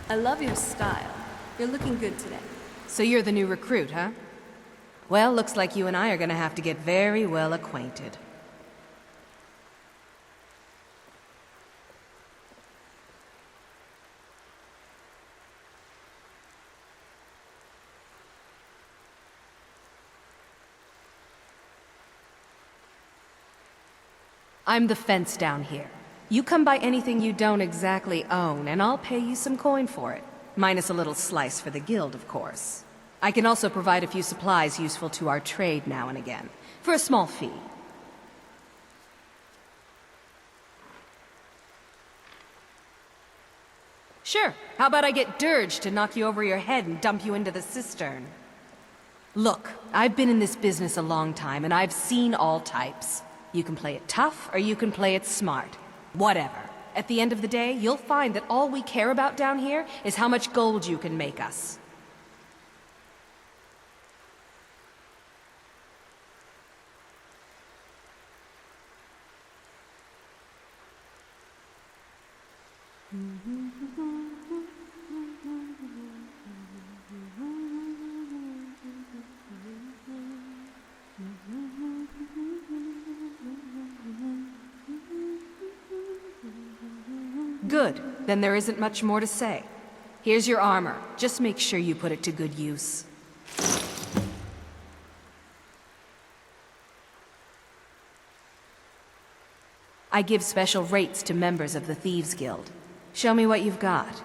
I love your style. You're looking good today. So you're the new recruit, huh? Well, looks like you and I are gonna have to get very well acquainted. I'm the fence down here. You come by anything you don't exactly own, and I'll pay you some coin for it. Minus a little slice for the guild, of course. I can also provide a few supplies useful to our trade now and again, for a small fee. Sure. How about I get Dirge to knock you over your head and dump you into the cistern? Look, I've been in this business a long time, and I've seen all types. You can play it tough, or you can play it smart. Whatever. At the end of the day, you'll find that all we care about down here is how much gold you can make us. Good. Then there isn't much more to say. Here's your armor. Just make sure you put it to good use. I give special rates to members of the Thieves Guild. Show me what you've got.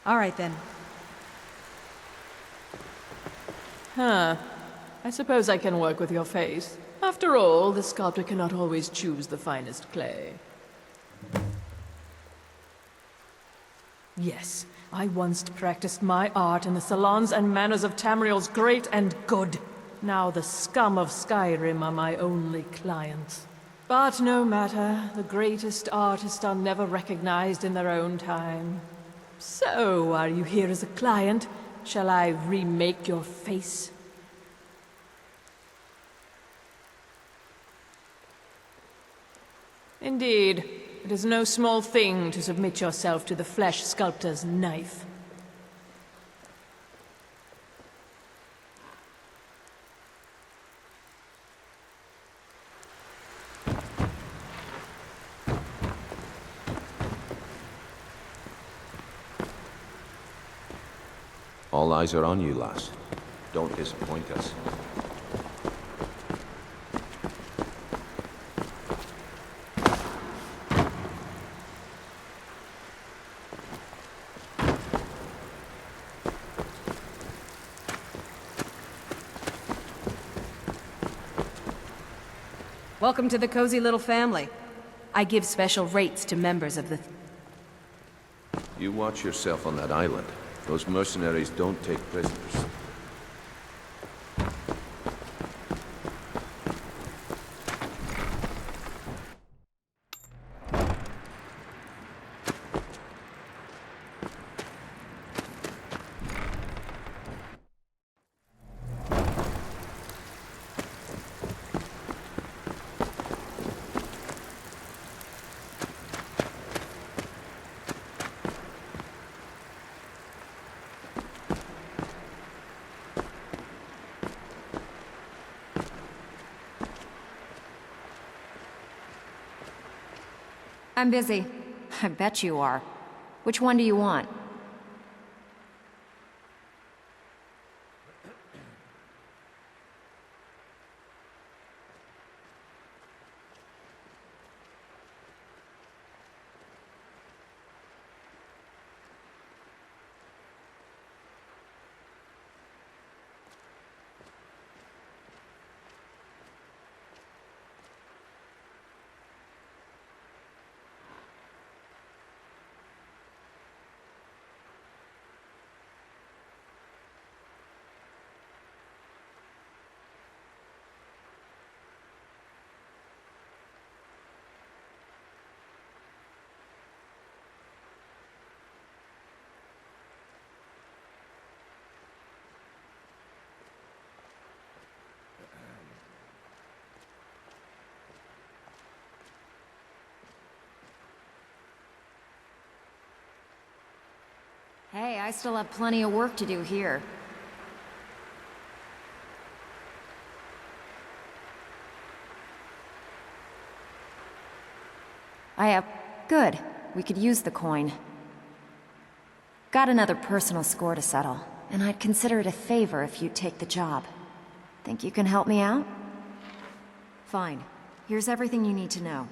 All right, then. Huh. I suppose I can work with your face. After all, the sculptor cannot always choose the finest clay. Yes, I once practiced my art in the salons and manners of Tamriel's great and good. Now the scum of Skyrim are my only clients. But no matter, the greatest artists are never recognized in their own time. So, are you here as a client? Shall I remake your face? Indeed, it is no small thing to submit yourself to the flesh sculptor's knife. All eyes are on you, lass. Don't disappoint us. Welcome to the cozy little family. I give special rates to members of the... You watch yourself on that island. Those mercenaries don't take prisoners. I'm busy. I bet you are. Which one do you want? Hey, I still have plenty of work to do here. Good. We could use the coin. Got another personal score to settle, and I'd consider it a favor if you'd take the job. Think you can help me out? Fine. Here's everything you need to know.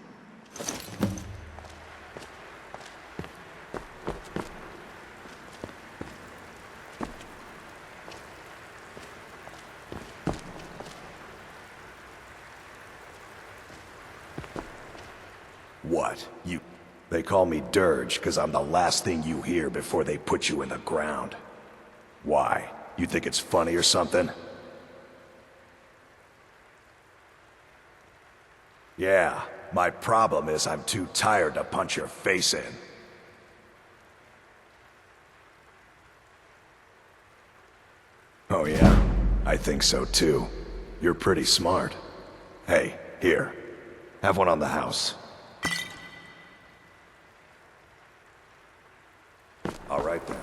What? They call me Dirge because I'm the last thing you hear before they put you in the ground. Why? You think it's funny or something? Yeah, my problem is I'm too tired to punch your face in. Oh yeah? I think so too. You're pretty smart. Hey, here. Have one on the house. All right then.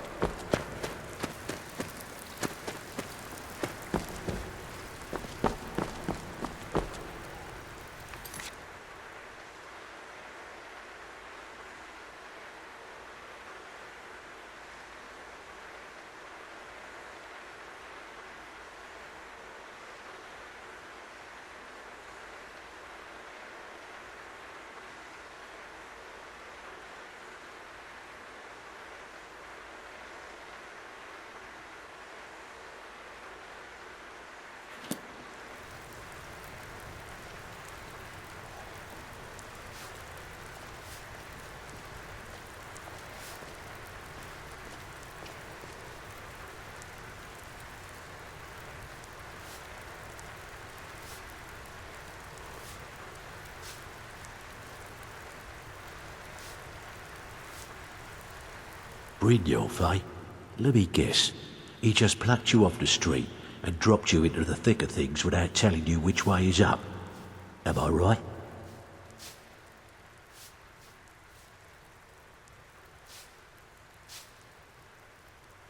Brynjolf, eh? Let me guess. He just plucked you off the street and dropped you into the thick of things without telling you which way is up. Am I right?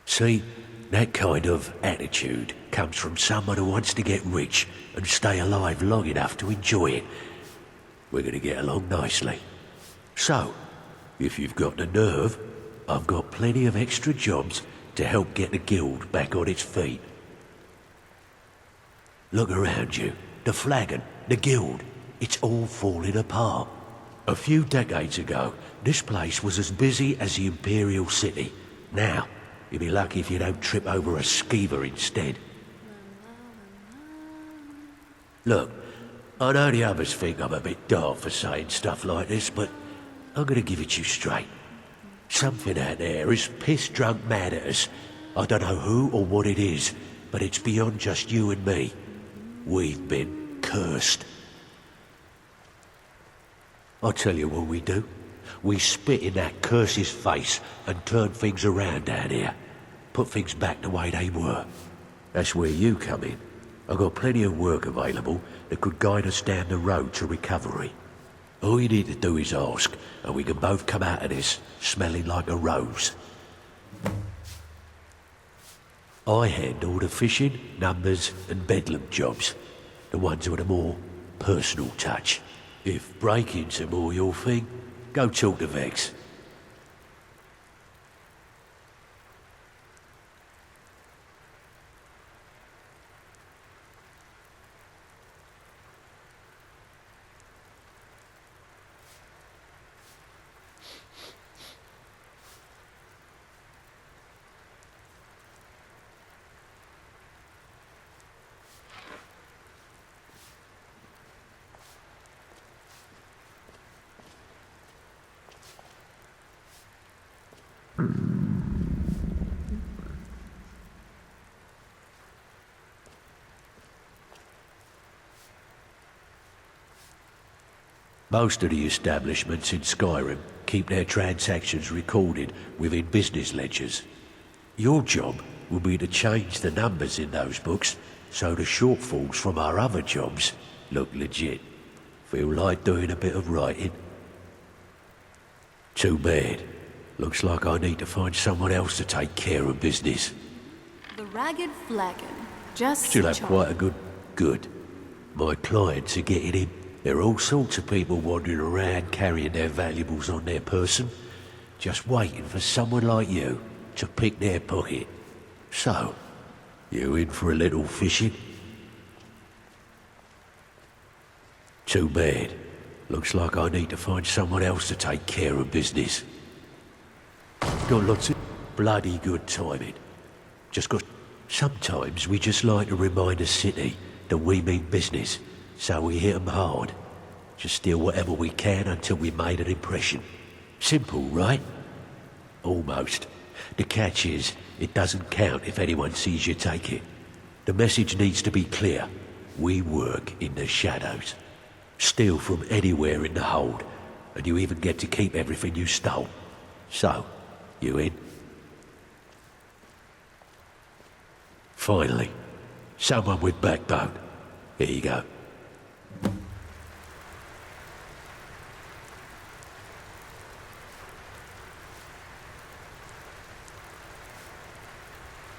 See, that kind of attitude comes from someone who wants to get rich and stay alive long enough to enjoy it. We're gonna get along nicely. So, if you've got the nerve, I've got plenty of extra jobs to help get the guild back on its feet. Look around you. The flagon, the guild, it's all falling apart. A few decades ago, this place was as busy as the Imperial City. Now, you'll be lucky if you don't trip over a skeever instead. Look, I know the others think I'm a bit daft for saying stuff like this, but I'm gonna give it to you straight. Something out there is piss-drunk mad at us. I don't know who or what it is, but it's beyond just you and me. We've been cursed. I'll tell you what we do. We spit in that curse's face and turn things around down here. Put things back the way they were. That's where you come in. I've got plenty of work available that could guide us down the road to recovery. All you need to do is ask, and we can both come out of this smelling like a rose. I handle the fishing, numbers, and bedlam jobs. The ones with a more personal touch. If breaking's a more your thing, go talk to Vex. Most of the establishments in Skyrim keep their transactions recorded within business ledgers. Your job will be to change the numbers in those books so the shortfalls from our other jobs look legit. Feel like doing a bit of writing? Too bad. Looks like I need to find someone else to take care of business. The Ragged Flagon. Just Still have charming. quite a good. My clients are getting in. There are all sorts of people wandering around carrying their valuables on their person, just waiting for someone like you to pick their pocket. So, you in for a little fishing? Too bad. Looks like I need to find someone else to take care of business. Got lots of bloody good timing. Just got... Sometimes we just like to remind the city that we mean business, so we hit 'em hard. Just steal whatever we can until we made an impression. Simple, right? Almost. The catch is, it doesn't count if anyone sees you take it. The message needs to be clear. We work in the shadows. Steal from anywhere in the hold, and you even get to keep everything you stole. So, you in? Finally, someone with backbone. Here you go.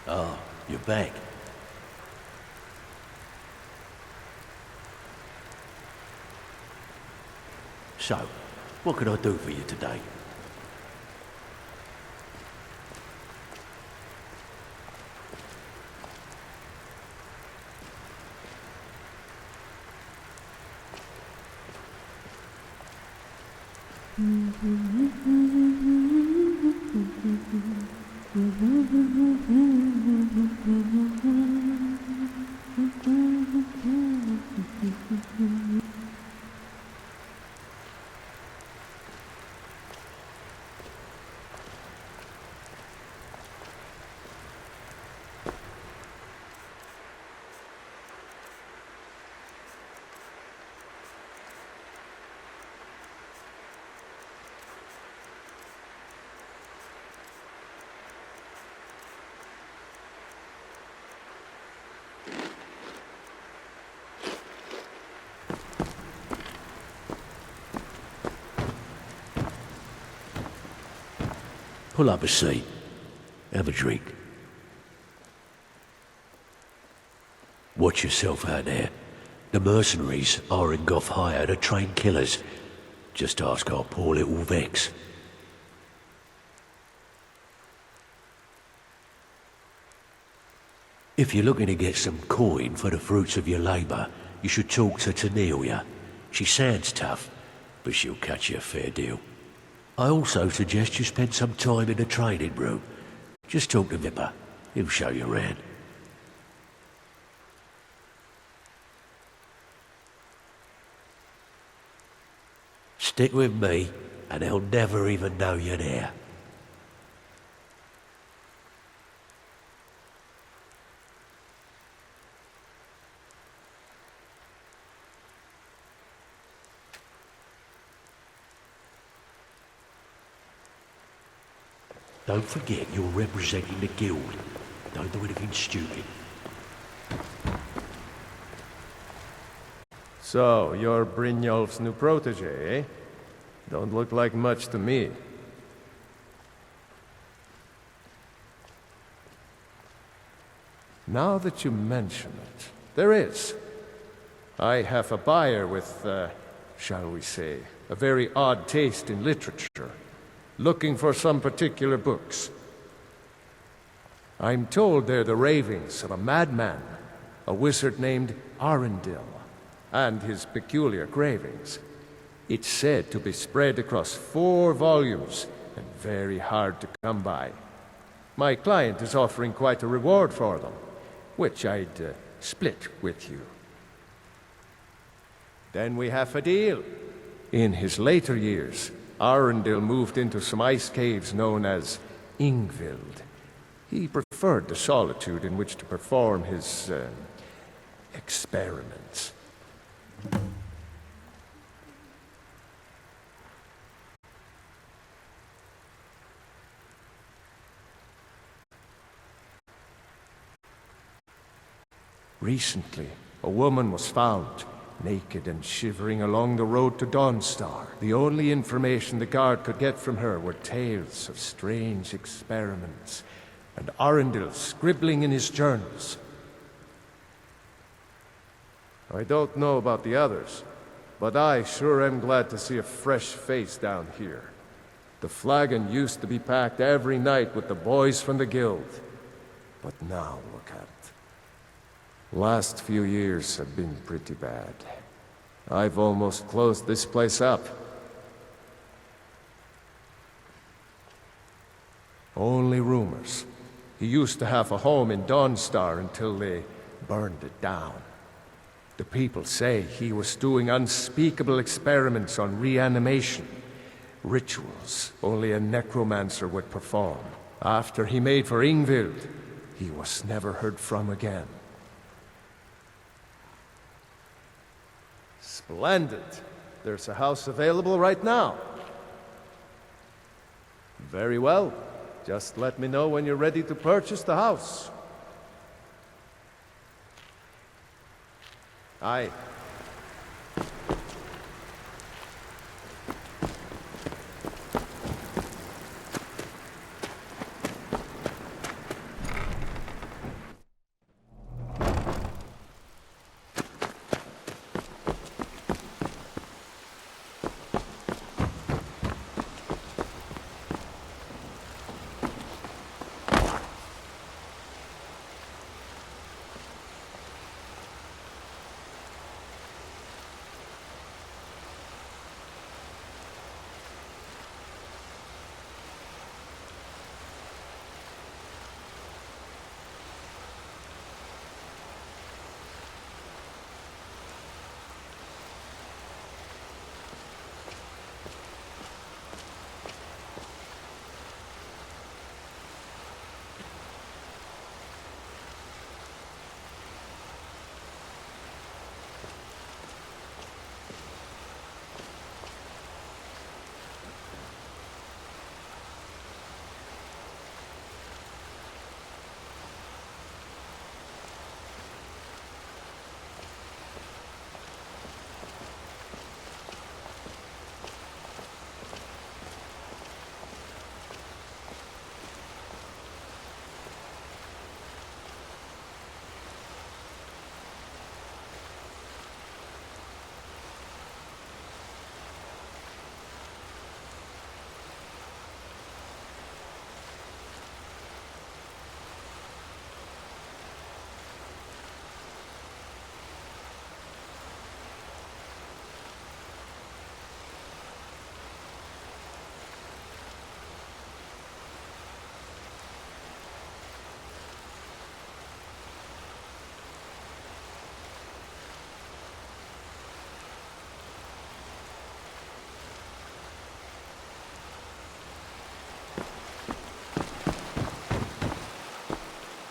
Oh, you're back. So, what can I do for you today? Pull up a seat. Have a drink. Watch yourself out there. The mercenaries aren't off hire to train killers. Just ask our poor little Vex. If you're looking to get some coin for the fruits of your labour, you should talk to Tanelia. She sounds tough, but she'll cut you a fair deal. I also suggest you spend some time in the training room. Just talk to Vipper. He'll show you around. Stick with me, and they'll never even know you're there. Don't forget you're representing the guild. Don't do anything stupid. So, you're Brynjolf's new protege, eh? Don't look like much to me. Now that you mention it, there is. I have a buyer with, shall we say, a very odd taste in literature, looking for some particular books. I'm told they're the ravings of a madman, a wizard named Arundel, and his peculiar cravings. It's said to be spread across 4 volumes and very hard to come by. My client is offering quite a reward for them, which I'd split with you. Then we have a deal. In his later years, Arundel moved into some ice caves known as Ingvild. He preferred the solitude in which to perform his experiments. Recently, a woman was found naked and shivering along the road to Dawnstar. The only information the guard could get from her were tales of strange experiments, and Arundel scribbling in his journals. I don't know about the others, but I sure am glad to see a fresh face down here. The flagon used to be packed every night with the boys from the guild. But now look at it. Last few years have been pretty bad. I've almost closed this place up. Only rumors. He used to have a home in Dawnstar until they burned it down. The people say he was doing unspeakable experiments on reanimation. Rituals only a necromancer would perform. After he made for Ingvild, he was never heard from again. Splendid. There's a house available right now. Very well. Just let me know when you're ready to purchase the house. Aye.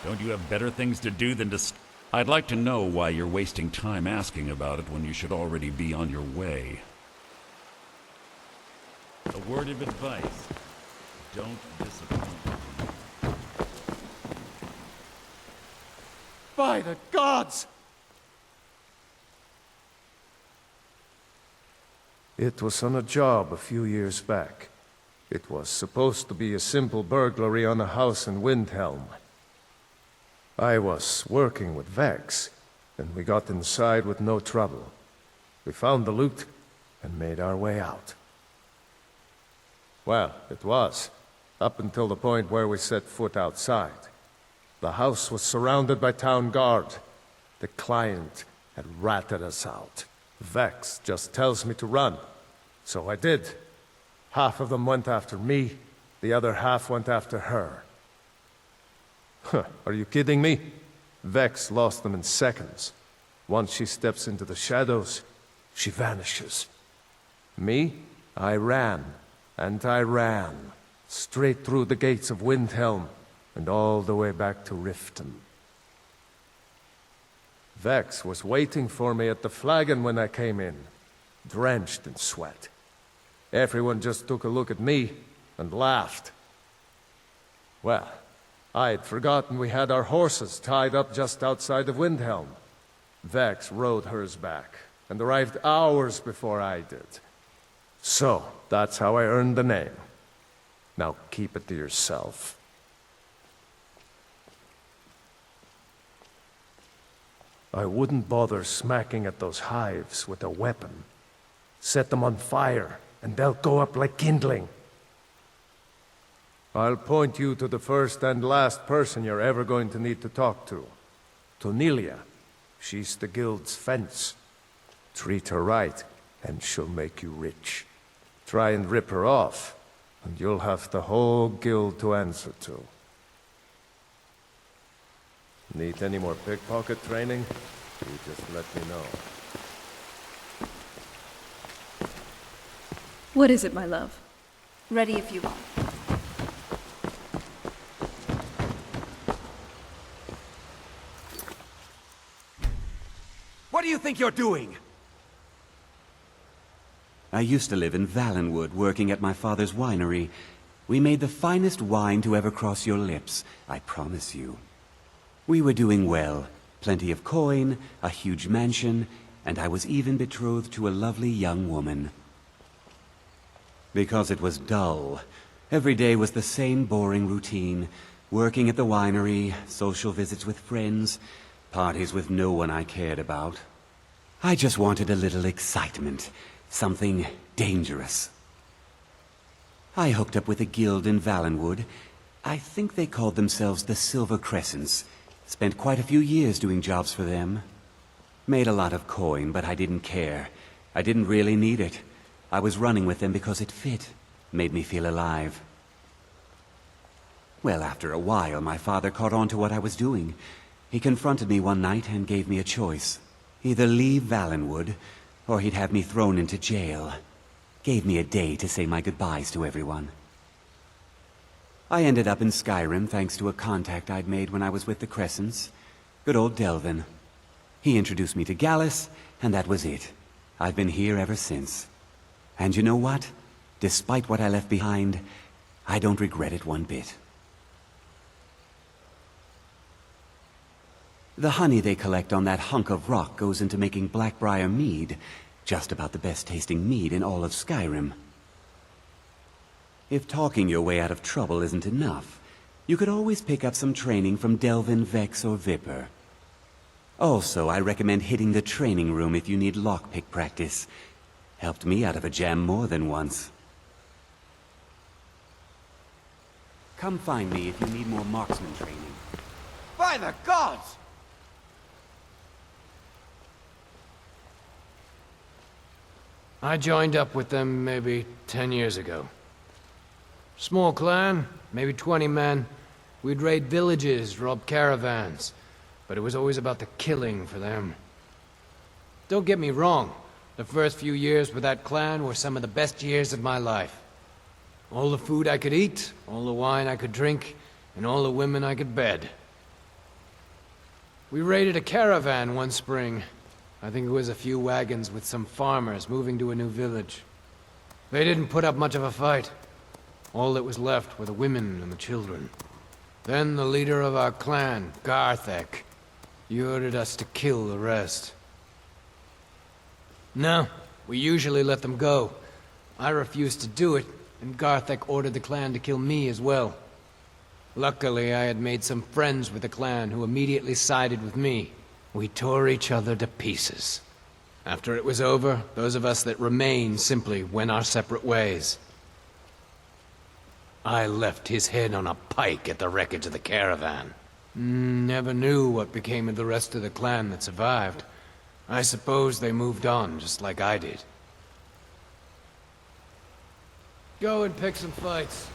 Don't you have better things to do than to... I'd like to know why you're wasting time asking about it when you should already be on your way. A word of advice. Don't disappoint. By the gods! It was on a job a few years back. It was supposed to be a simple burglary on a house in Windhelm. I was working with Vex, and we got inside with no trouble. We found the loot and made our way out. Well, it was, up until the point where we set foot outside. The house was surrounded by town guard. The client had ratted us out. Vex just tells me to run, so I did. Half of them went after me, the other half went after her. Huh, are you kidding me? Vex lost them in seconds. Once she steps into the shadows, she vanishes. Me? I ran, and I ran, straight through the gates of Windhelm, and all the way back to Riften. Vex was waiting for me at the flagon when I came in, drenched in sweat. Everyone just took a look at me and laughed. Well, I had forgotten we had our horses tied up just outside of Windhelm. Vex rode hers back, and arrived hours before I did. So, that's how I earned the name. Now keep it to yourself. I wouldn't bother smacking at those hives with a weapon. Set them on fire, and they'll go up like kindling. I'll point you to the first and last person you're ever going to need to talk to. Nelia. She's the guild's fence. Treat her right, and she'll make you rich. Try and rip her off, and you'll have the whole guild to answer to. Need any more pickpocket training? You just let me know. What is it, my love? Ready if you are. What do you think you're doing? I used to live in Valenwood, working at my father's winery. We made the finest wine to ever cross your lips, I promise you. We were doing well. Plenty of coin, a huge mansion, and I was even betrothed to a lovely young woman. Because it was dull. Every day was the same boring routine. Working at the winery, social visits with friends, parties with no one I cared about. I just wanted a little excitement. Something dangerous. I hooked up with a guild in Valenwood. I think they called themselves the Silver Crescents. Spent quite a few years doing jobs for them. Made a lot of coin, but I didn't care. I didn't really need it. I was running with them because it fit. Made me feel alive. Well, after a while, my father caught on to what I was doing. He confronted me one night and gave me a choice. Either leave Valenwood, or he'd have me thrown into jail. Gave me a day to say my goodbyes to everyone. I ended up in Skyrim thanks to a contact I'd made when I was with the Crescents. Good old Delvin. He introduced me to Gallus, and that was it. I've been here ever since. And you know what? Despite what I left behind, I don't regret it one bit. The honey they collect on that hunk of rock goes into making Blackbriar mead, just about the best tasting mead in all of Skyrim. If talking your way out of trouble isn't enough, you could always pick up some training from Delvin, Vex, or Viper. Also, I recommend hitting the training room if you need lockpick practice. Helped me out of a jam more than once. Come find me if you need more marksman training. By the gods! I joined up with them maybe 10 years ago. Small clan, maybe 20 men. We'd raid villages, rob caravans, but it was always about the killing for them. Don't get me wrong, the first few years with that clan were some of the best years of my life. All the food I could eat, all the wine I could drink, and all the women I could bed. We raided a caravan one spring. I think it was a few wagons with some farmers moving to a new village. They didn't put up much of a fight. All that was left were the women and the children. Then the leader of our clan, Garthek, he ordered us to kill the rest. No, we usually let them go. I refused to do it, and Garthek ordered the clan to kill me as well. Luckily, I had made some friends with the clan who immediately sided with me. We tore each other to pieces. After it was over, those of us that remained simply went our separate ways. I left his head on a pike at the wreckage of the caravan. Never knew what became of the rest of the clan that survived. I suppose they moved on, just like I did. Go and pick some fights.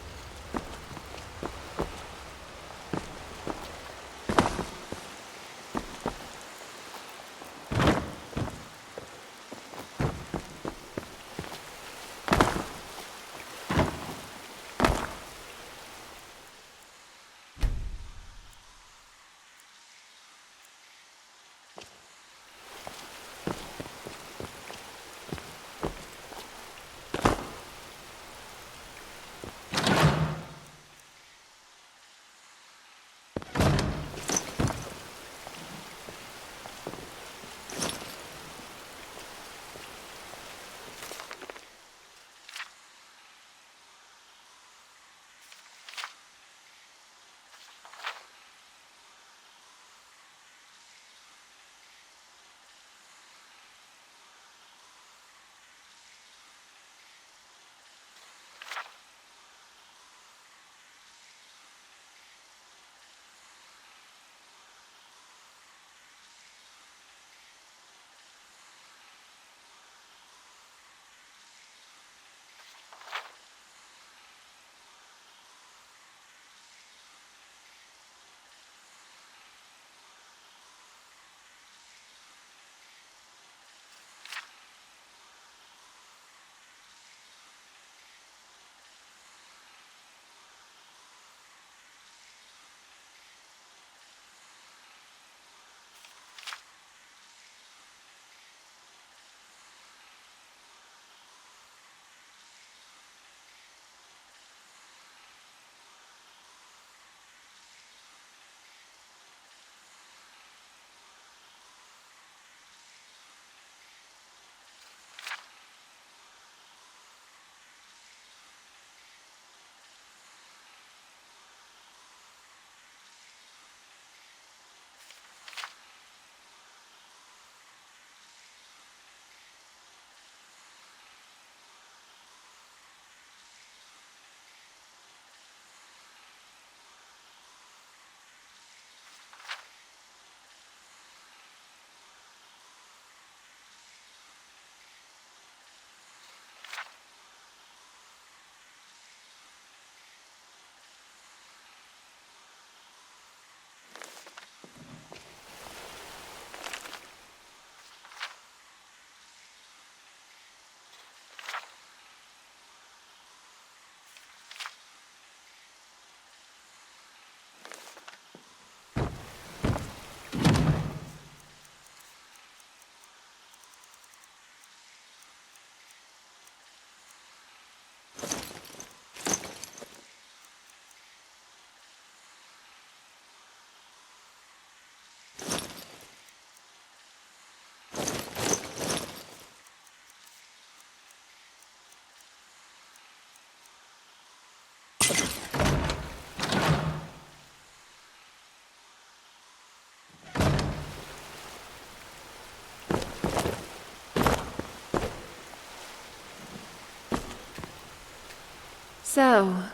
So,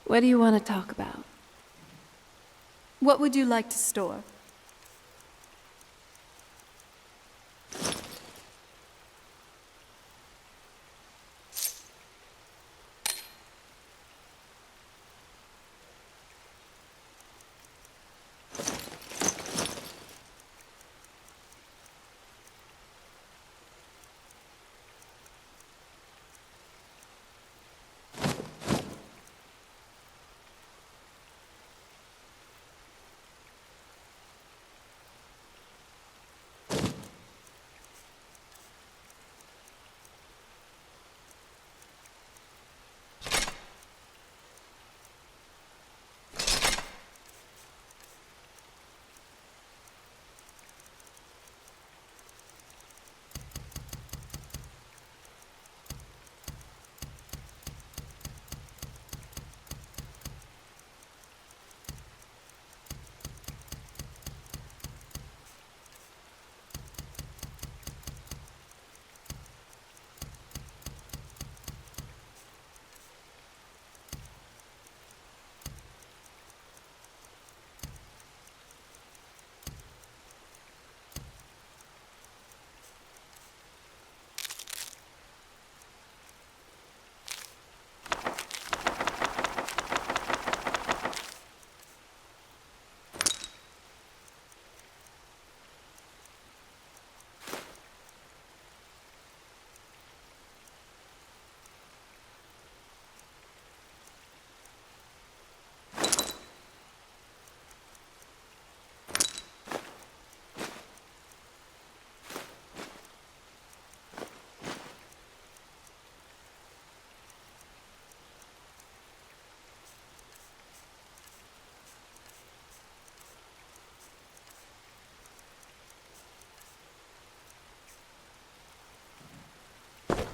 what do you want to talk about? What would you like to store?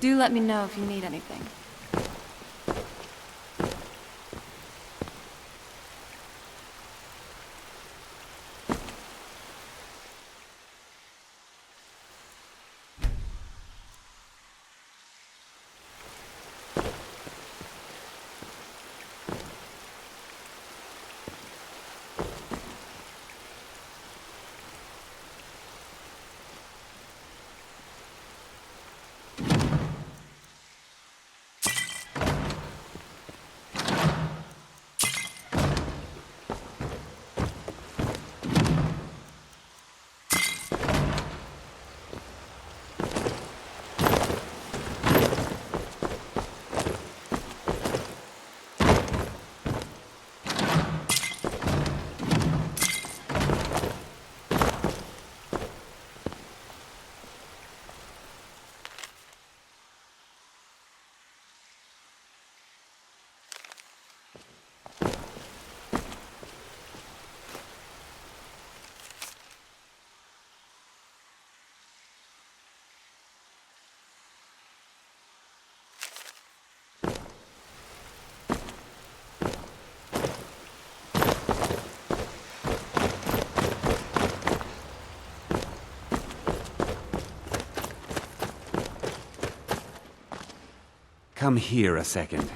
Do let me know if you need anything. Come here a second.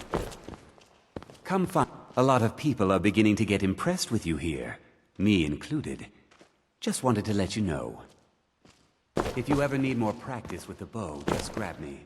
Come find. A lot of people are beginning to get impressed with you here, me included. Just wanted to let you know. If you ever need more practice with the bow, just grab me.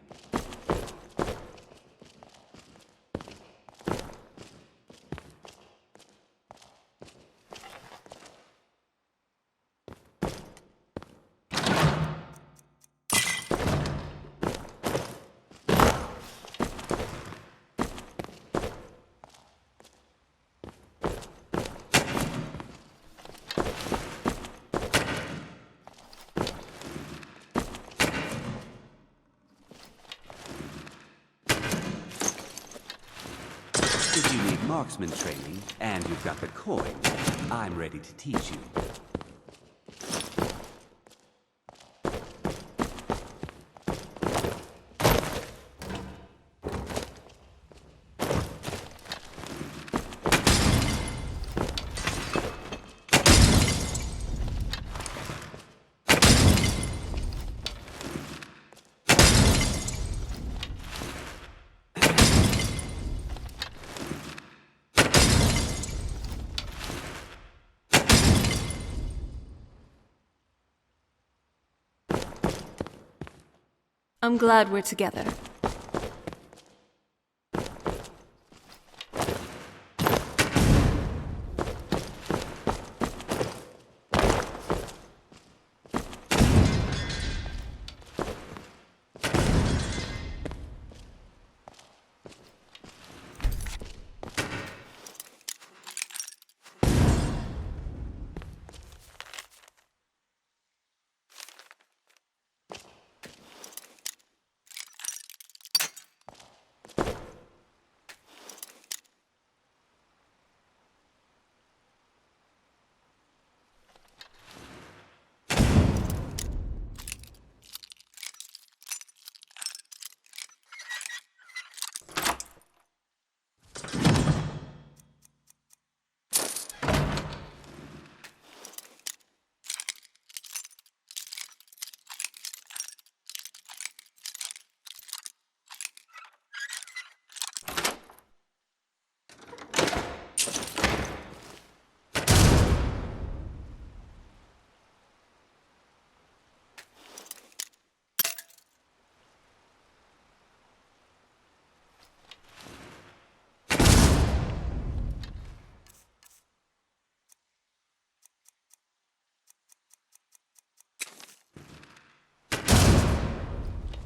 If you need marksman training, and you've got the coin, I'm ready to teach you. I'm glad we're together.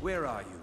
Where are you?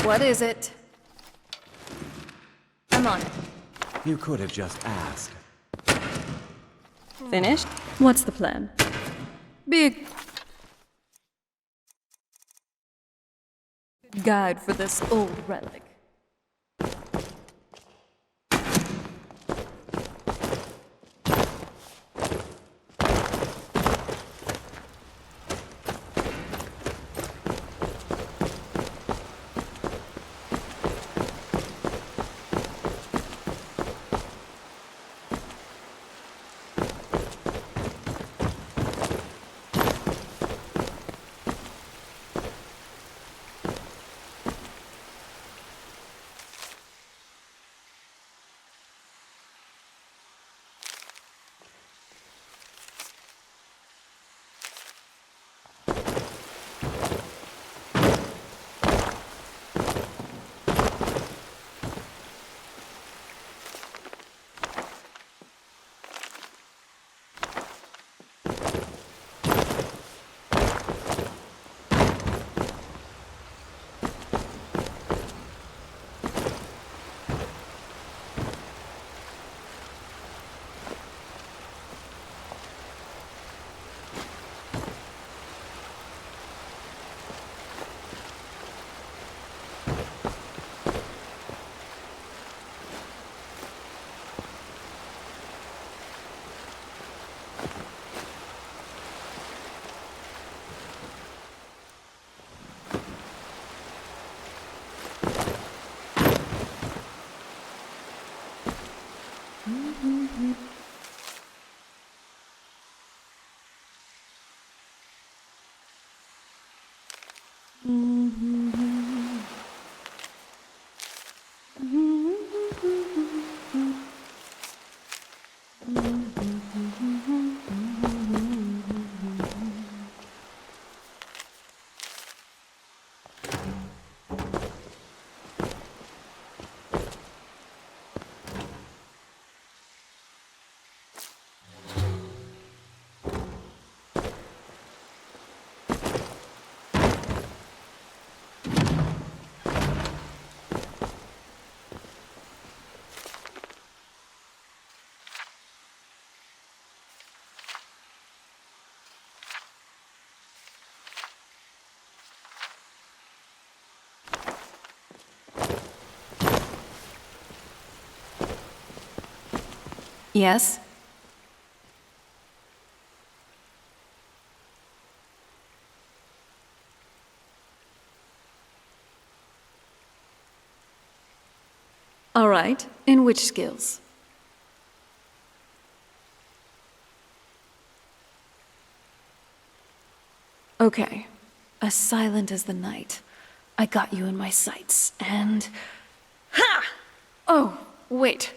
What is it? I'm on it. You could have just asked. Finished? What's the plan? Big guide for this old relic. Yes? All right. In which skills? Okay. As silent as the night. I got you in my sights, and... Ha! Oh, wait.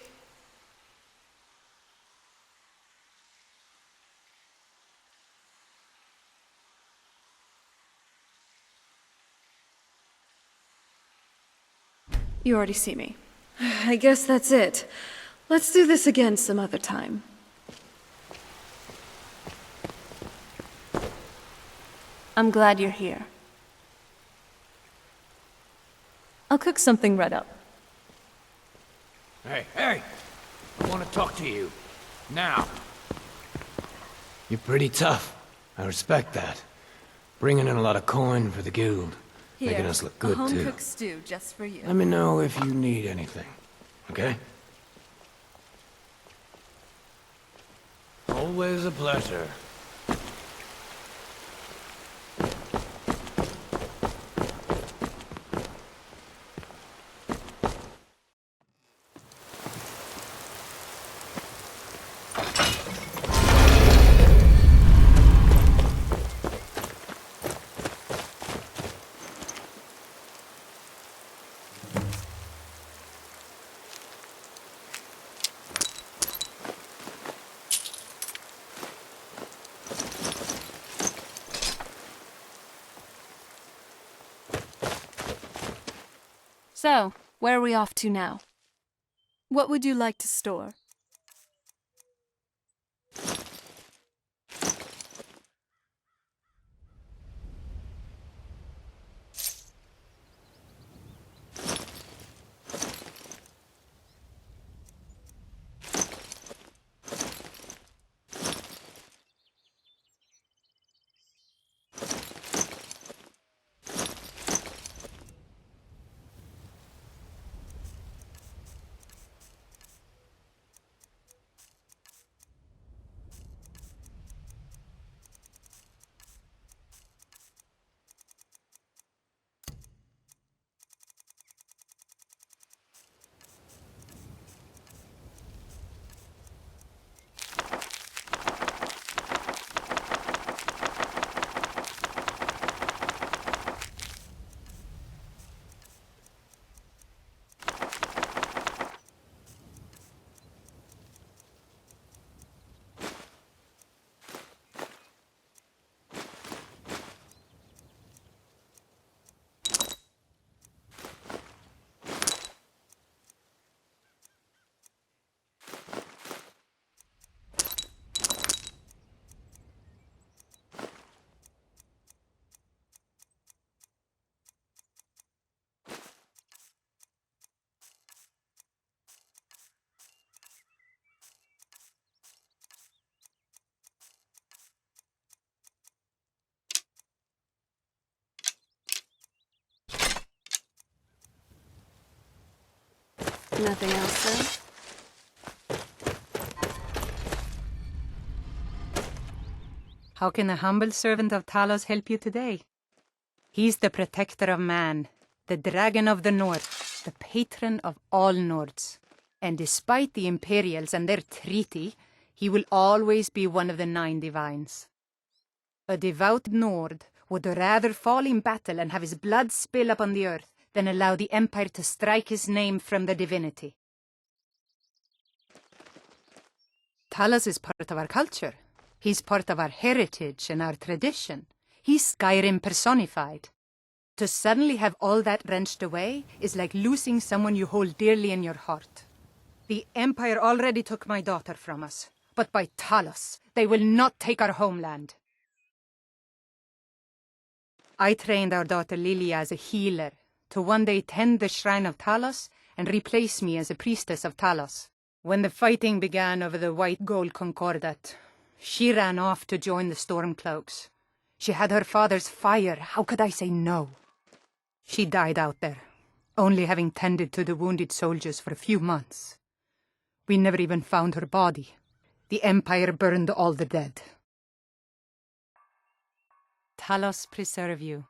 You already see me. I guess that's it. Let's do this again some other time. I'm glad you're here. I'll cook something right up. Hey, hey! I want to talk to you. Now. You're pretty tough. I respect that. Bringing in a lot of coin for the guild. Here, Making us look good, a too. home-cooked stew just for you. Let me know if you need anything. Okay? Always a pleasure. So, where are we off to now? What would you like to store? Nothing else, sir? How can a humble servant of Talos help you today? He's the protector of man, the dragon of the North, the patron of all Nords. And despite the Imperials and their treaty, he will always be one of the 9 divines. A devout Nord would rather fall in battle and have his blood spill upon the earth than allow the Empire to strike his name from the divinity. Talos is part of our culture. He's part of our heritage and our tradition. He's Skyrim personified. To suddenly have all that wrenched away is like losing someone you hold dearly in your heart. The Empire already took my daughter from us, but by Talos, they will not take our homeland. I trained our daughter Lilia as a healer, to one day tend the shrine of Talos and replace me as a priestess of Talos. When the fighting began over the white gold concordat, she ran off to join the Stormcloaks. She had her father's fire. How could I say no? She died out there, only having tended to the wounded soldiers for a few months. We never even found her body. The Empire burned all the dead. Talos preserve you.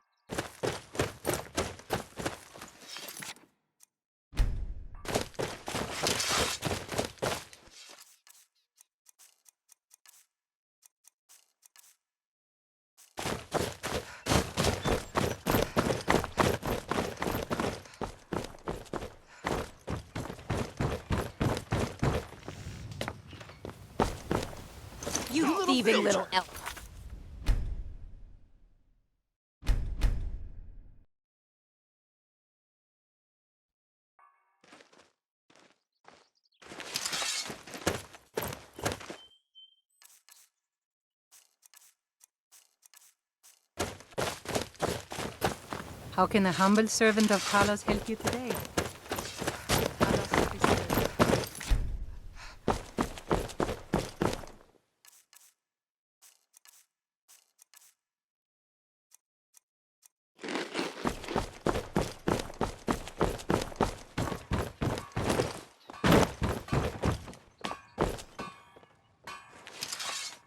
You thieving little elf. How can a humble servant of Talos help you today?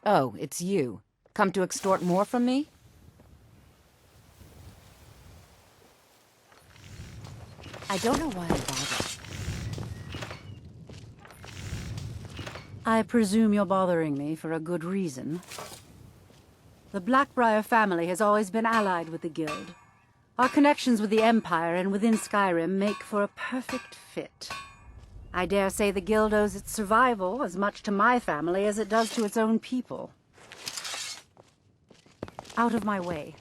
Oh, it's you. Come to extort more from me? I don't know why I bother. I presume you're bothering me for a good reason. The Blackbriar family has always been allied with the Guild. Our connections with the Empire and within Skyrim make for a perfect fit. I dare say the Guild owes its survival as much to my family as it does to its own people. Out of my way.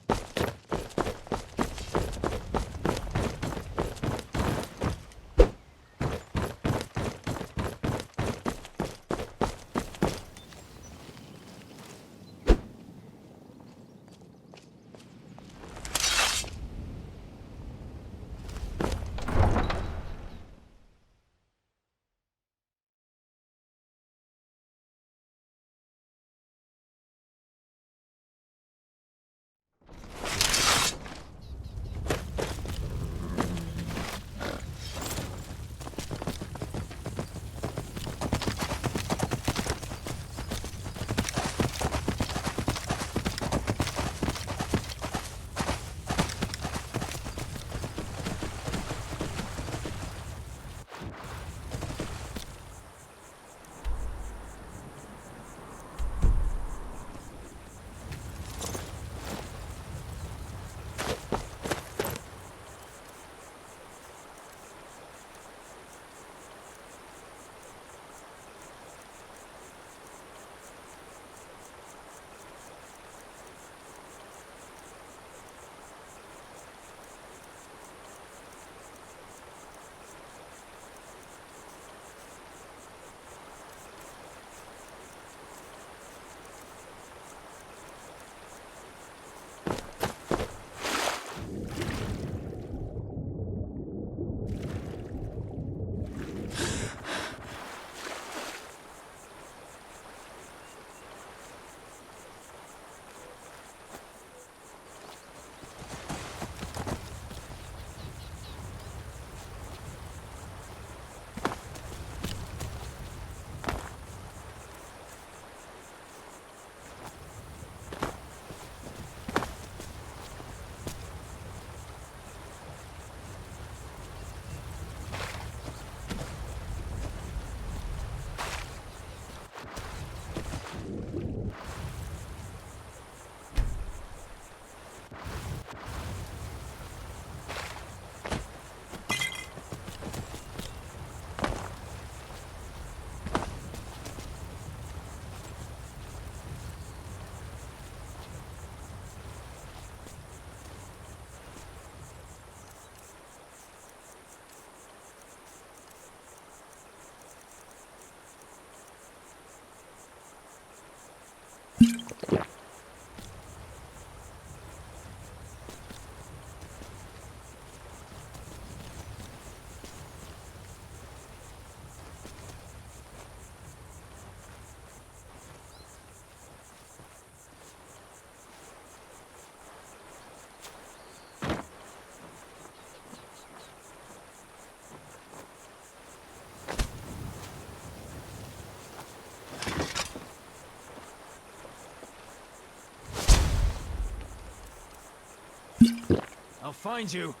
I'll find you.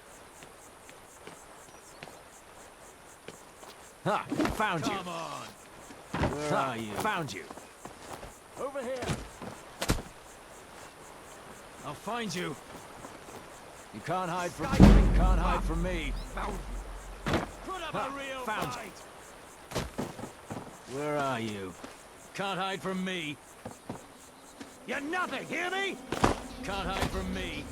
Ha! Found you. Come on. Where are you? Found you. Over here. I'll find you. You can't hide from me. Found you. Put up a real found fight. You. Where are you? Can't hide from me. You're nothing, hear me? Can't hide from me.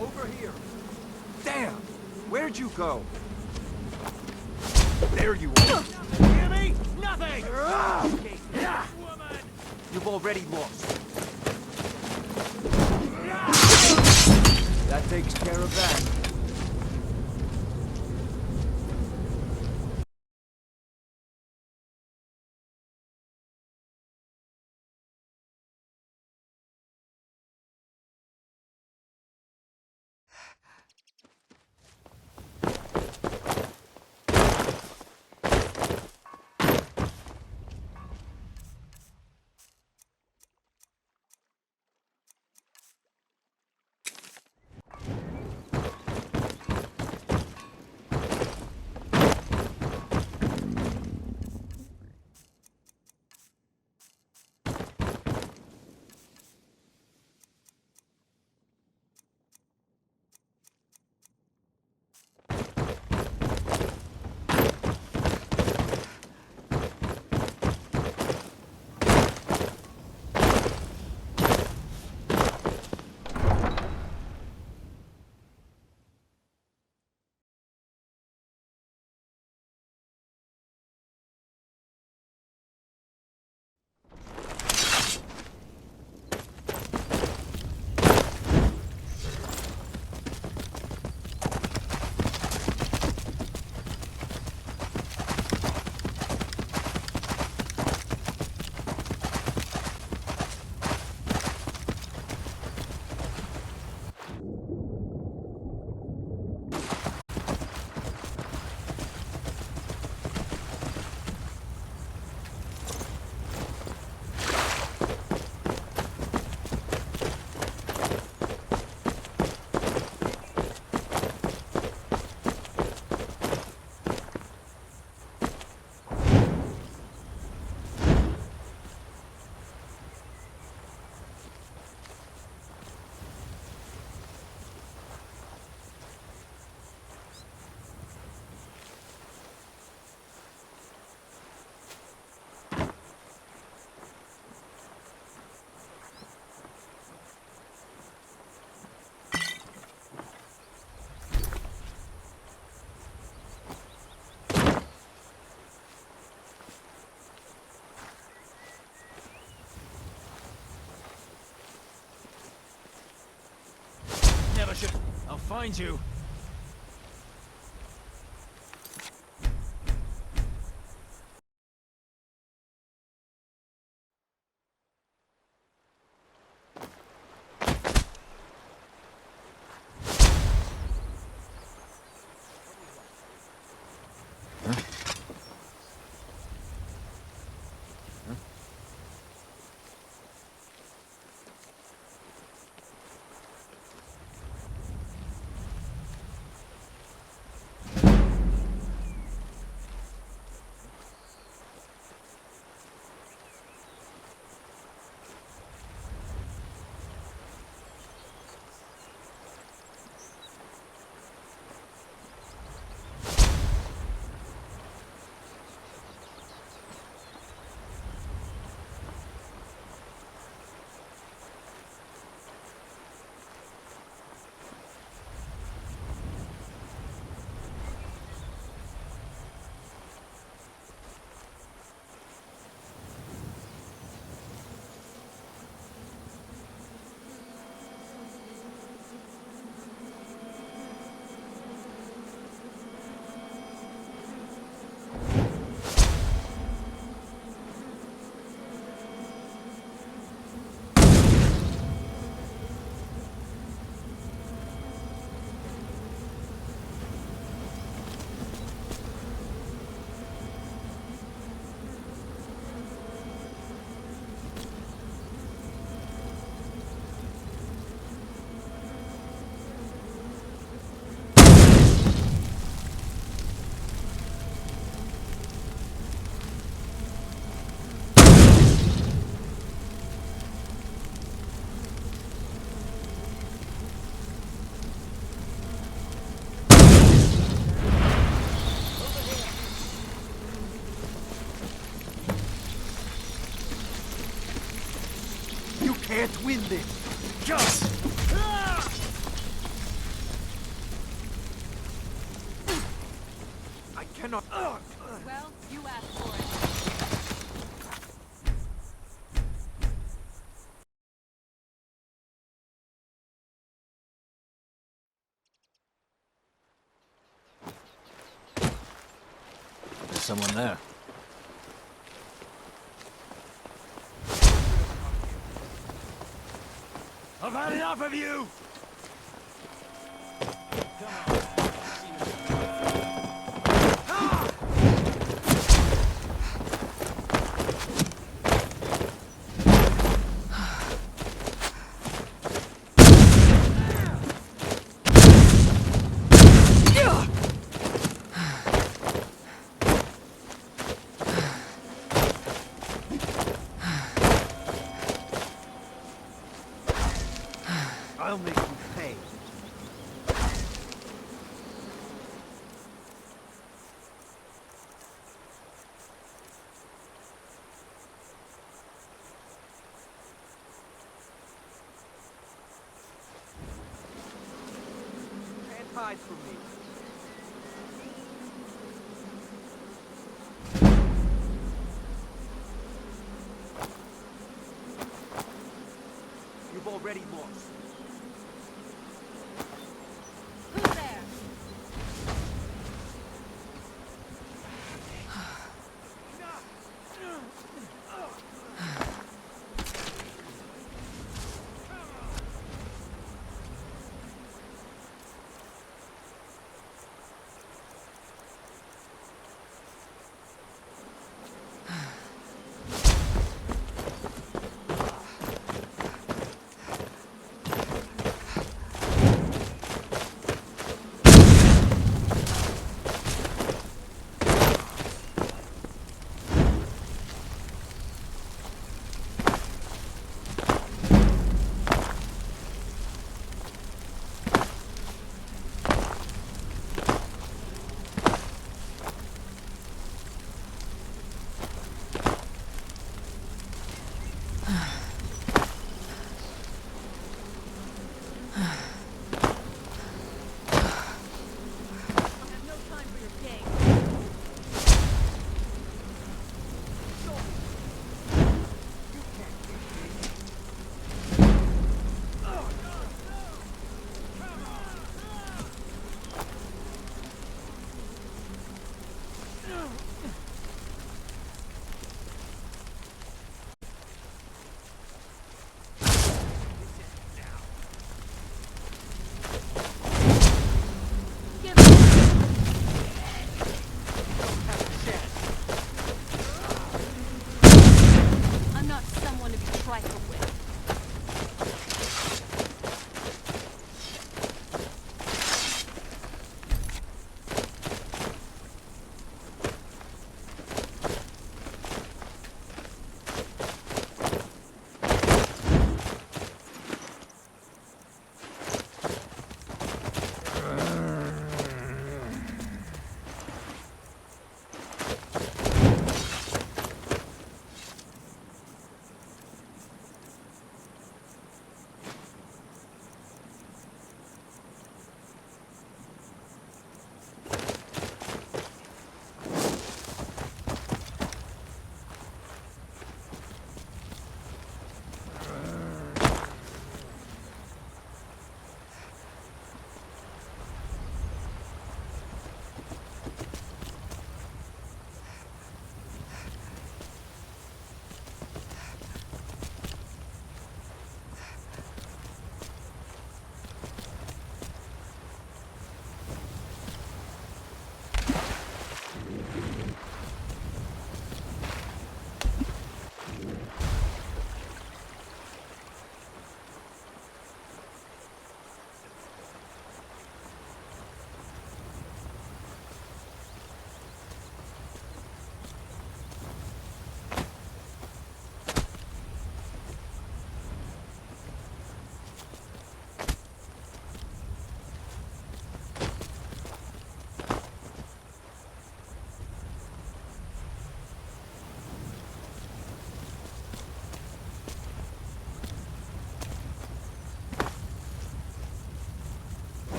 Over here. Damn! Where'd you go? There you are. Hear me? Nothing! You've already lost. That takes care of that. Never should. I'll find you. this. Just. I cannot. Well, you asked for it. There's someone there. I've had enough of you! I'll make you pay. Can't hide from me. You've already lost. Who's there?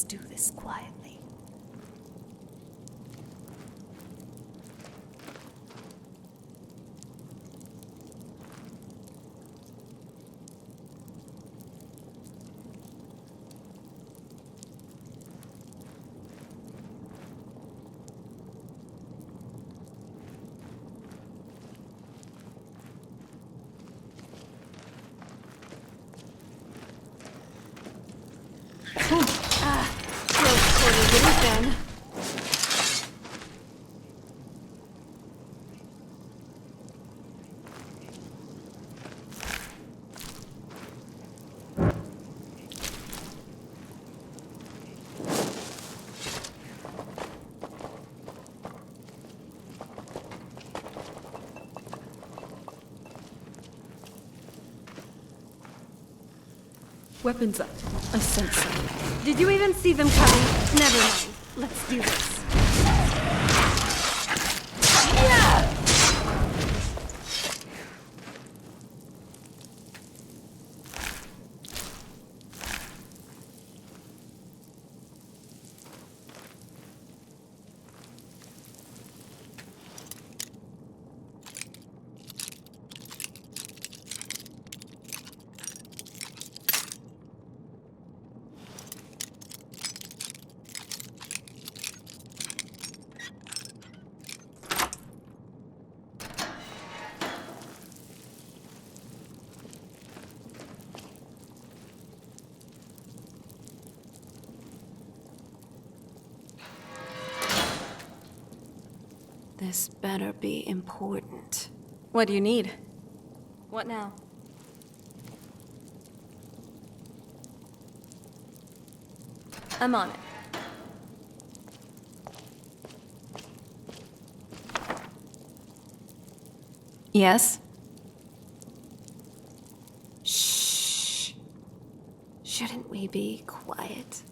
Let's do this quietly. Close quarters it is then. Weapons up. I sense something. Did you even see them coming? Never mind. Let's do this. This better be important. What do you need? What now? I'm on it. Yes? Shh. Shouldn't we be quiet?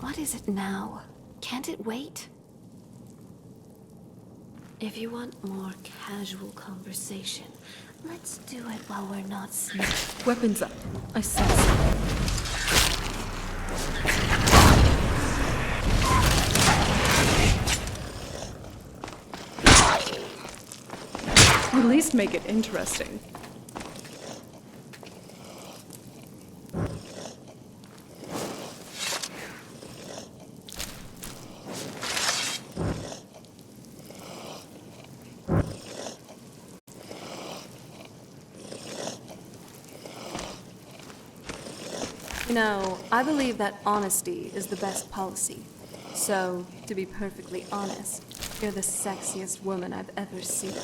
What is it now? Can't it wait? If you want more casual conversation, let's do it while we're not sneaking. Weapons up. I sense something. At least make it interesting. You know, I believe that honesty is the best policy. So, to be perfectly honest, you're the sexiest woman I've ever seen.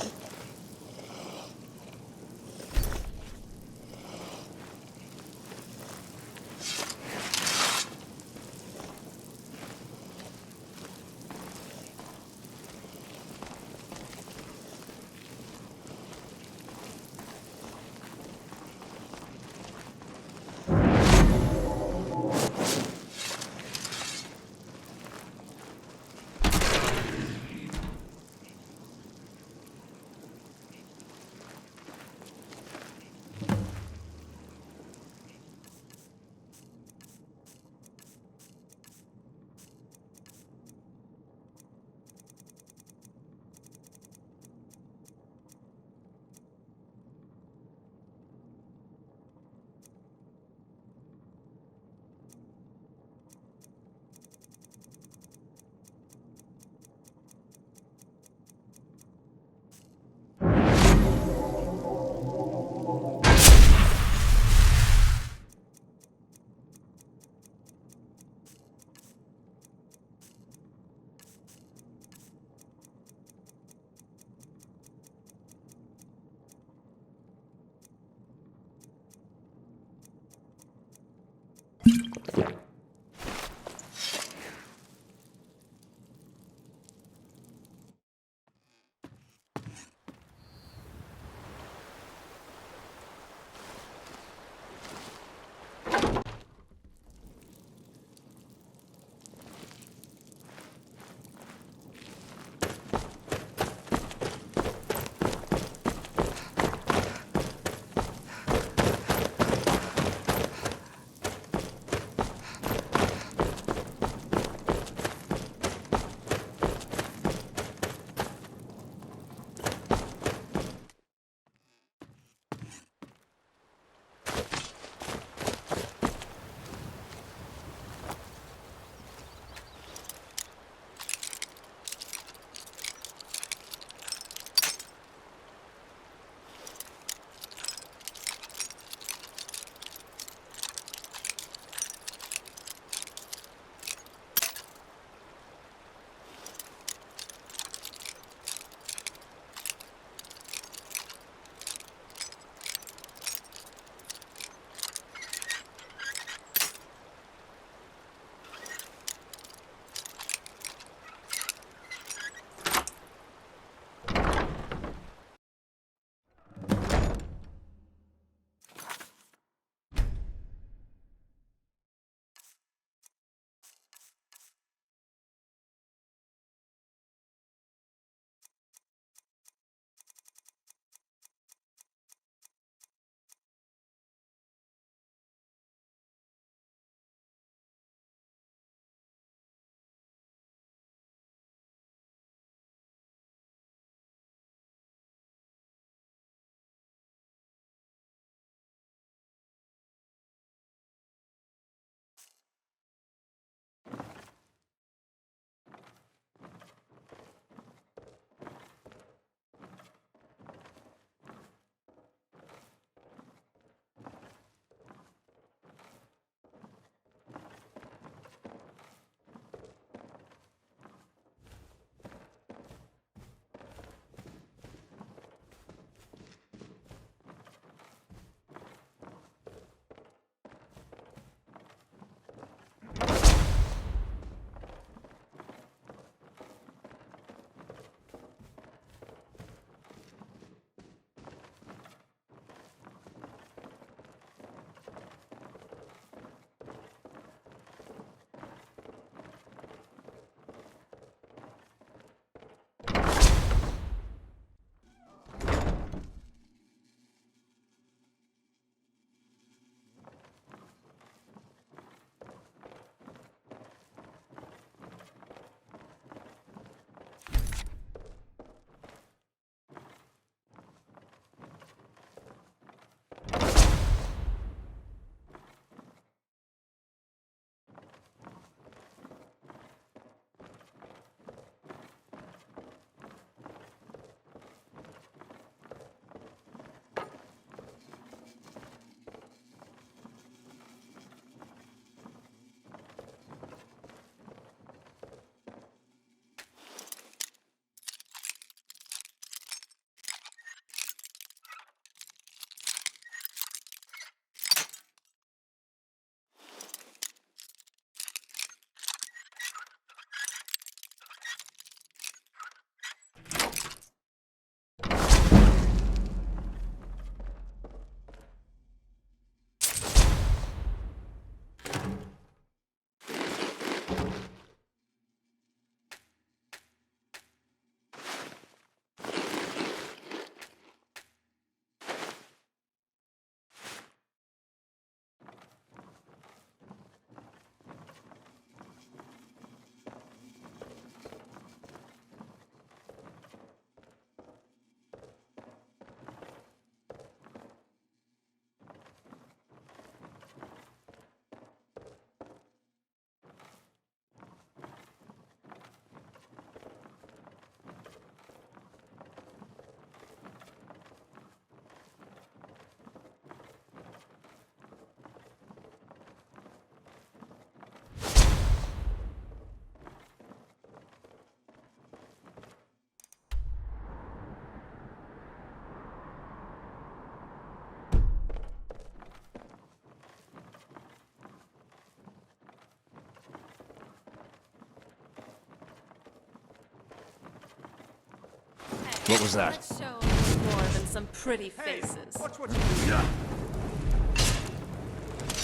What was that? Let's show 'em more than some pretty faces. Watch what you do.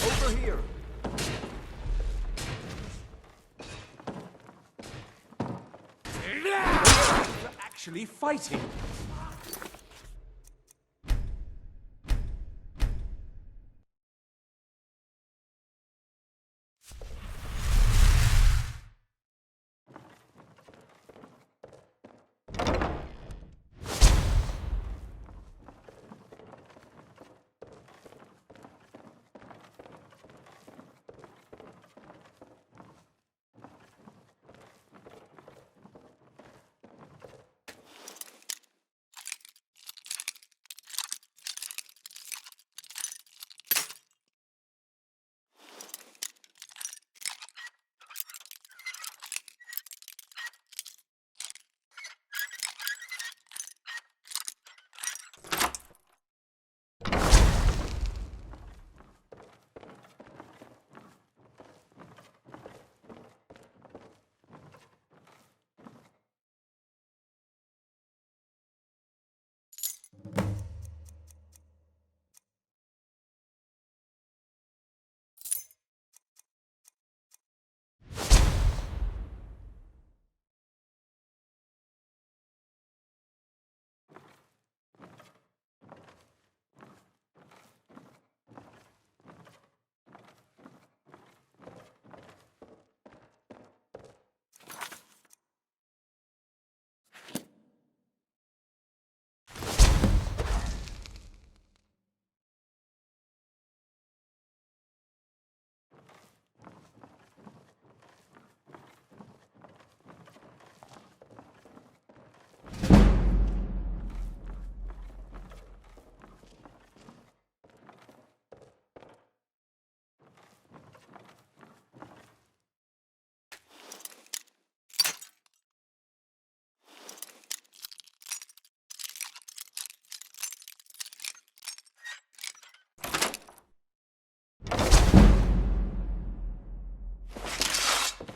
Over here. You're actually fighting.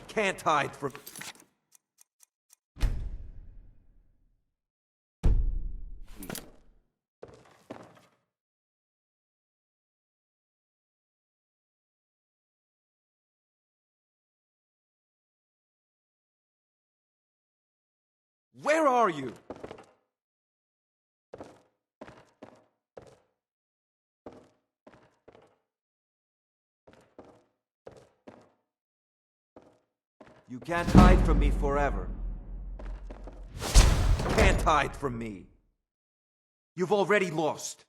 Can't hide from... Where are you? You can't hide from me forever. Can't hide from me. You've already lost.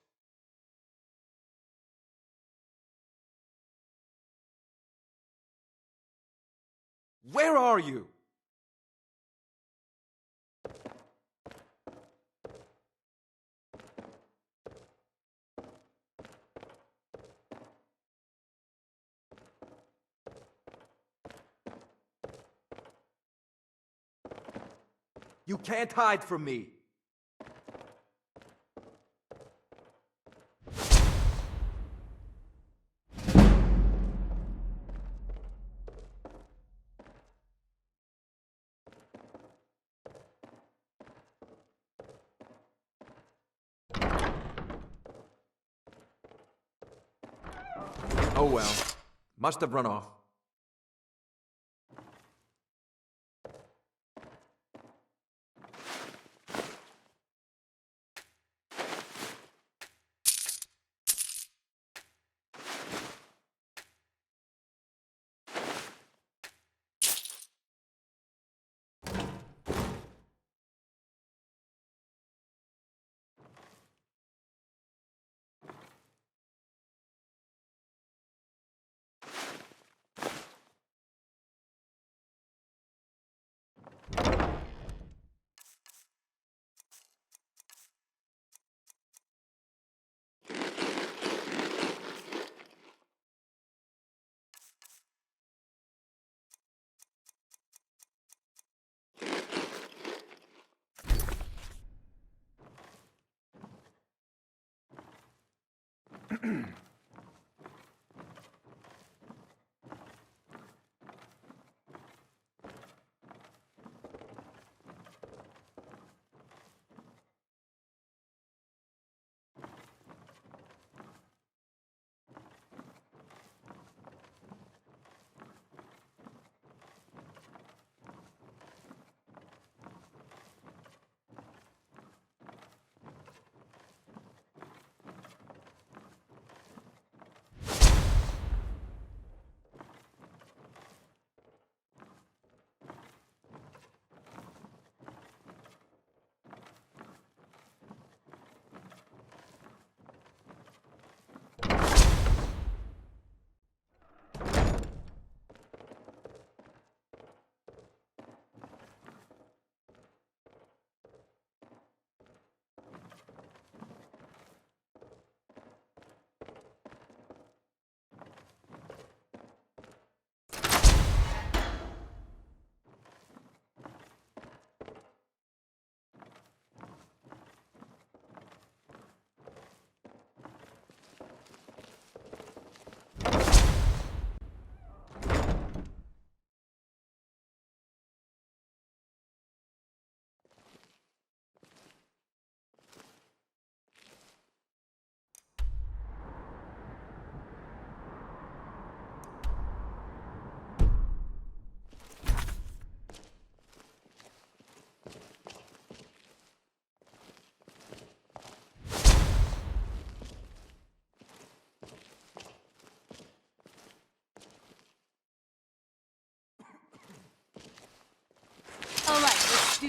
Where are you? You can't hide from me. Oh well. Must have run off.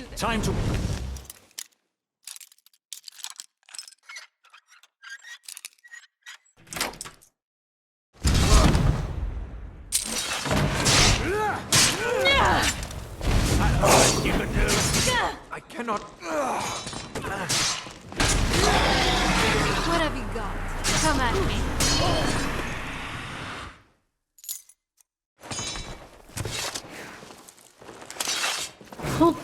do this. Time to... You can do. I cannot. What have you got? Come at me. Hold on.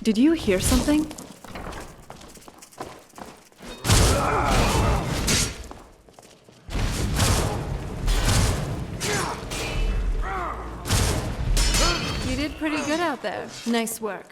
Did you hear something? You did pretty good out there. Nice work.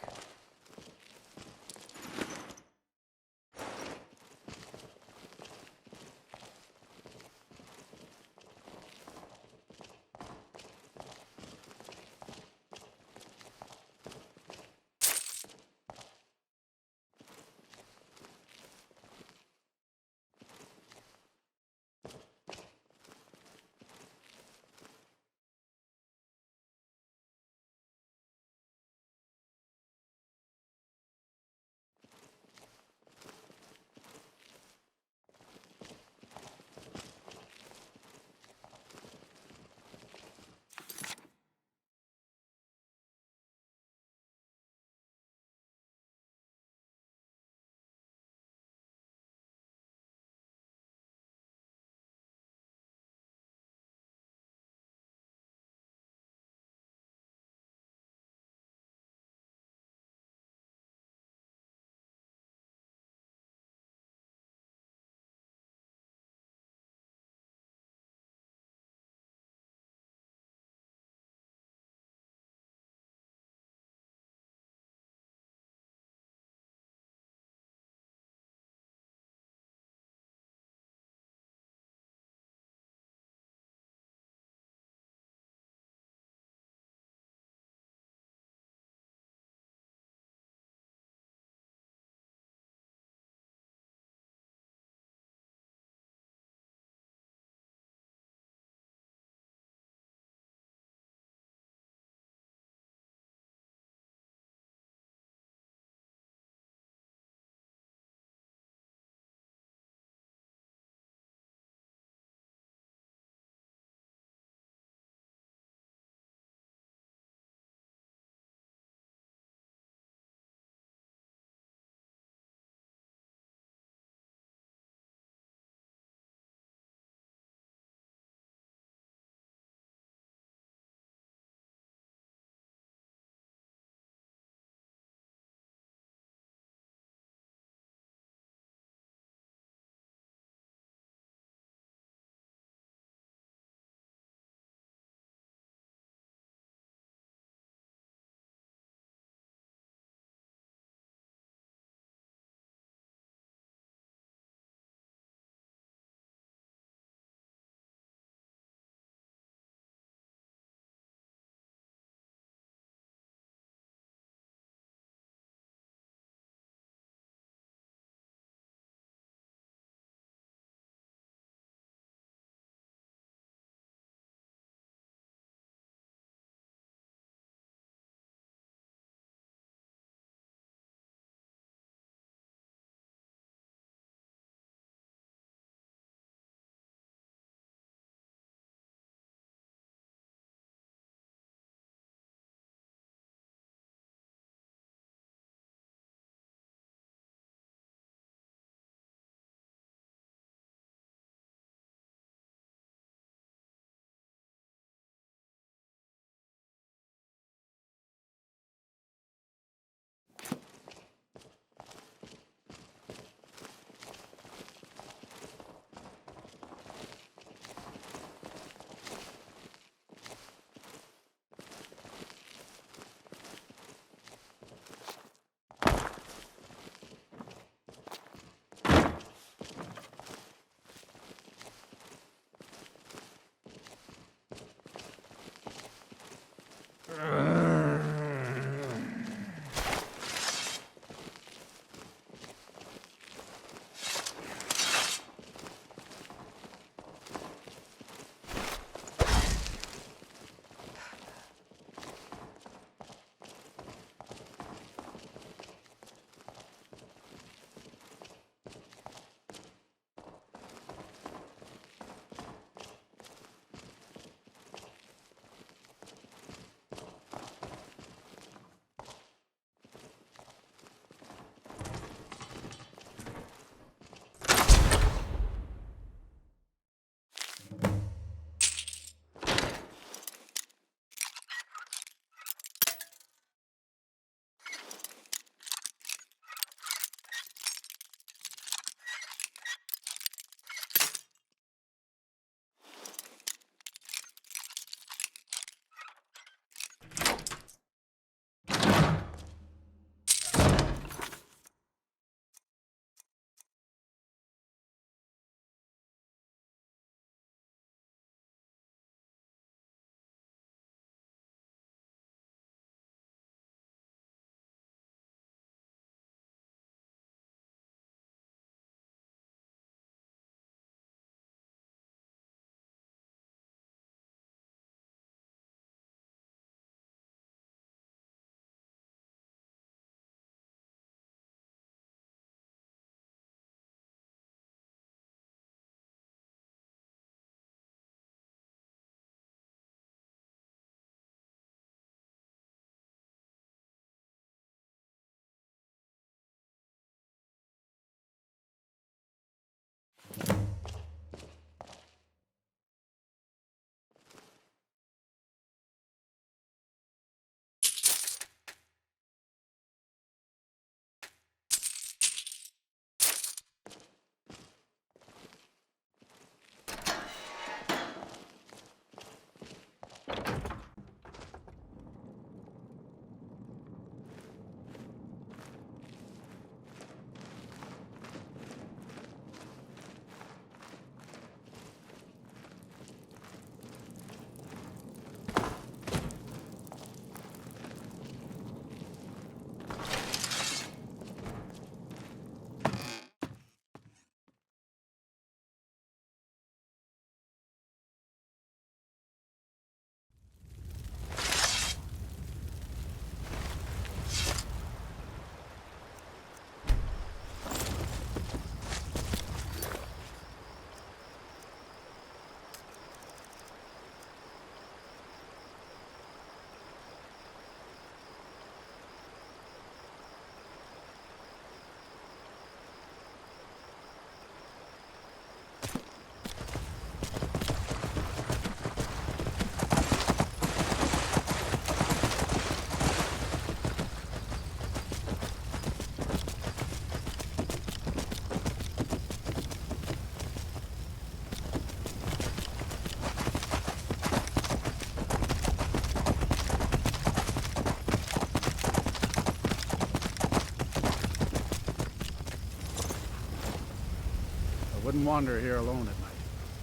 wouldn't wander here alone at night.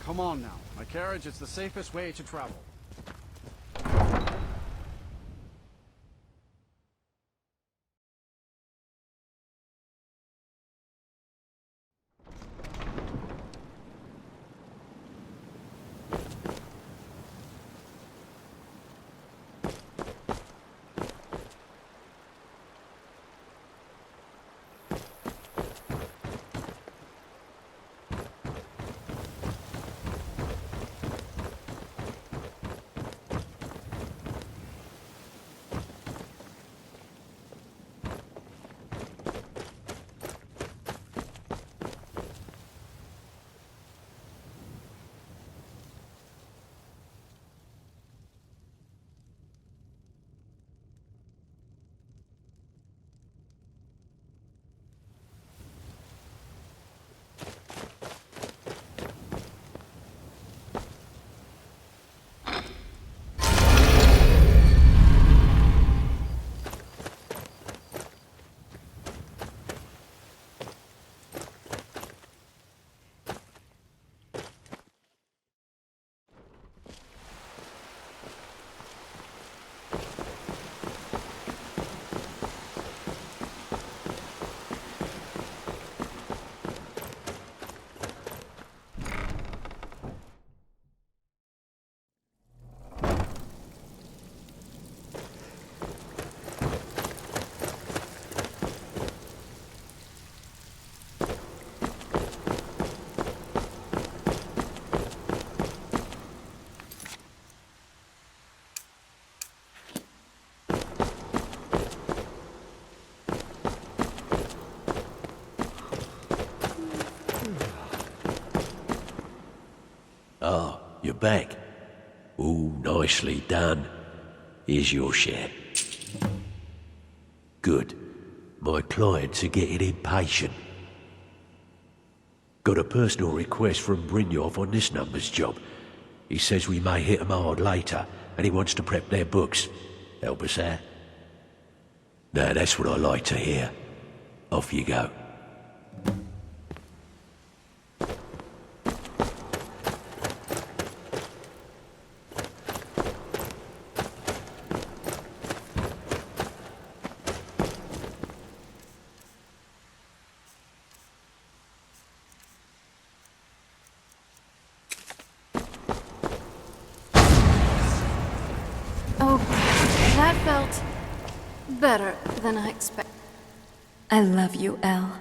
Come on now. My carriage is the safest way to travel. Ah, you're back. Ooh, nicely done. Here's your share. Good. My clients are getting impatient. Got a personal request from Brynjolf on this number's job. He says we may hit 'em hard later, and he wants to prep their books. Help us out? Now that's what I like to hear. Off you go. Oh, that felt better than I expected. I love you, Elle.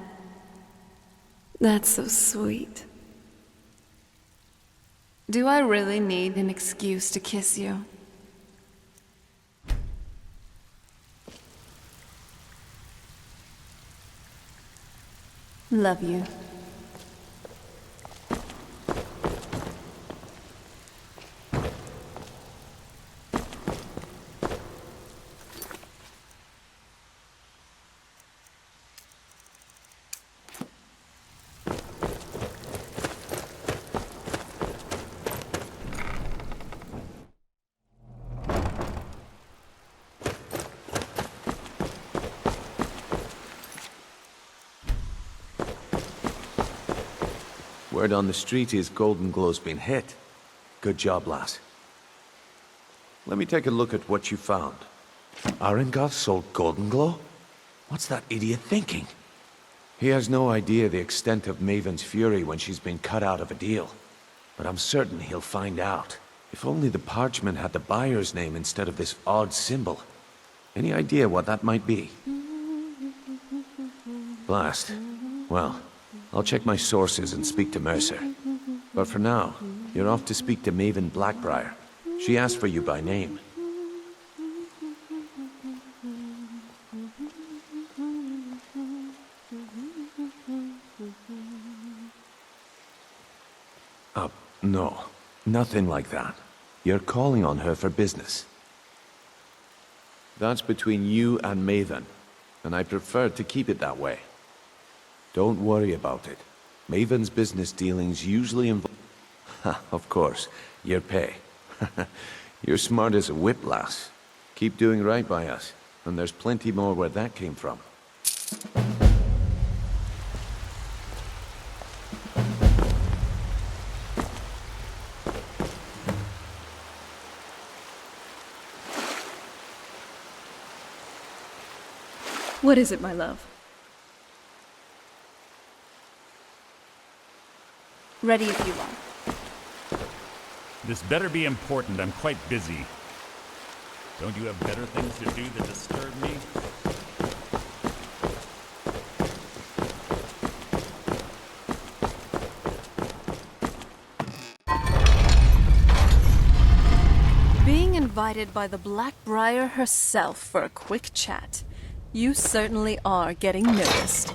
That's so sweet. Do I really need an excuse to kiss you? Love you. Word on the street is Golden Glow's been hit. Good job, lass. Let me take a look at what you found. Arengoth sold Golden Glow? What's that idiot thinking? He has no idea the extent of Maven's fury when she's been cut out of a deal. But I'm certain he'll find out. If only the parchment had the buyer's name instead of this odd symbol. Any idea what that might be? Blast. Well, I'll check my sources and speak to Mercer. But for now, you're off to speak to Maven Blackbriar. She asked for you by name. No. Nothing like that. You're calling on her for business. That's between you and Maven, and I prefer to keep it that way. Don't worry about it. Maven's business dealings usually involve... Of course, your pay. You're smart as a whip, lass. Keep doing right by us, and there's plenty more where that came from. What is it, my love? Ready if you are. This better be important. I'm quite busy. Don't you have better things to do than disturb me? Being invited by the Blackbriar herself for a quick chat. You certainly are getting noticed.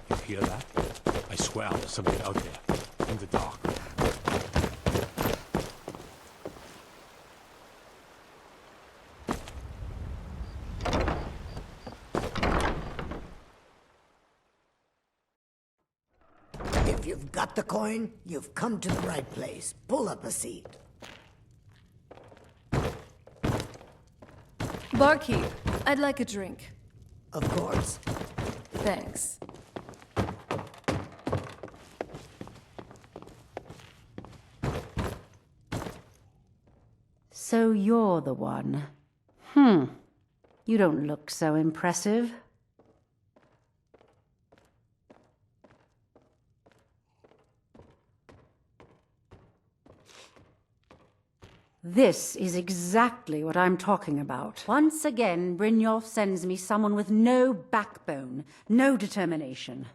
You hear that? I swear there's something out there, in the dark. If you've got the coin, you've come to the right place. Pull up a seat. Barkeep, I'd like a drink. Of course. Thanks. So you're the one. You don't look so impressive. This is exactly what I'm talking about. Once again, Brynjolf sends me someone with no backbone, no determination.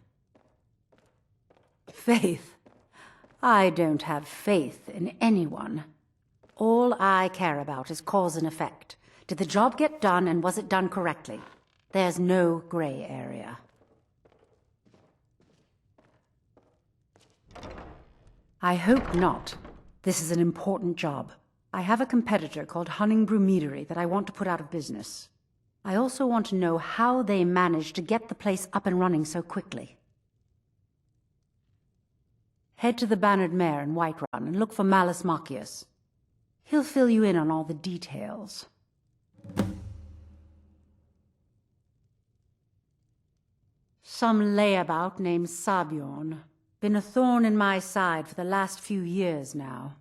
Faith. I don't have faith in anyone. All I care about is cause and effect. Did the job get done, and was it done correctly? There's no gray area. I hope not. This is an important job. I have a competitor called Hunningbrew Meadery that I want to put out of business. I also want to know how they managed to get the place up and running so quickly. Head to the Bannered Mare in Whiterun and look for Malus Machius. He'll fill you in on all the details. Some layabout named Sabjorn. Been a thorn in my side for the last few years now.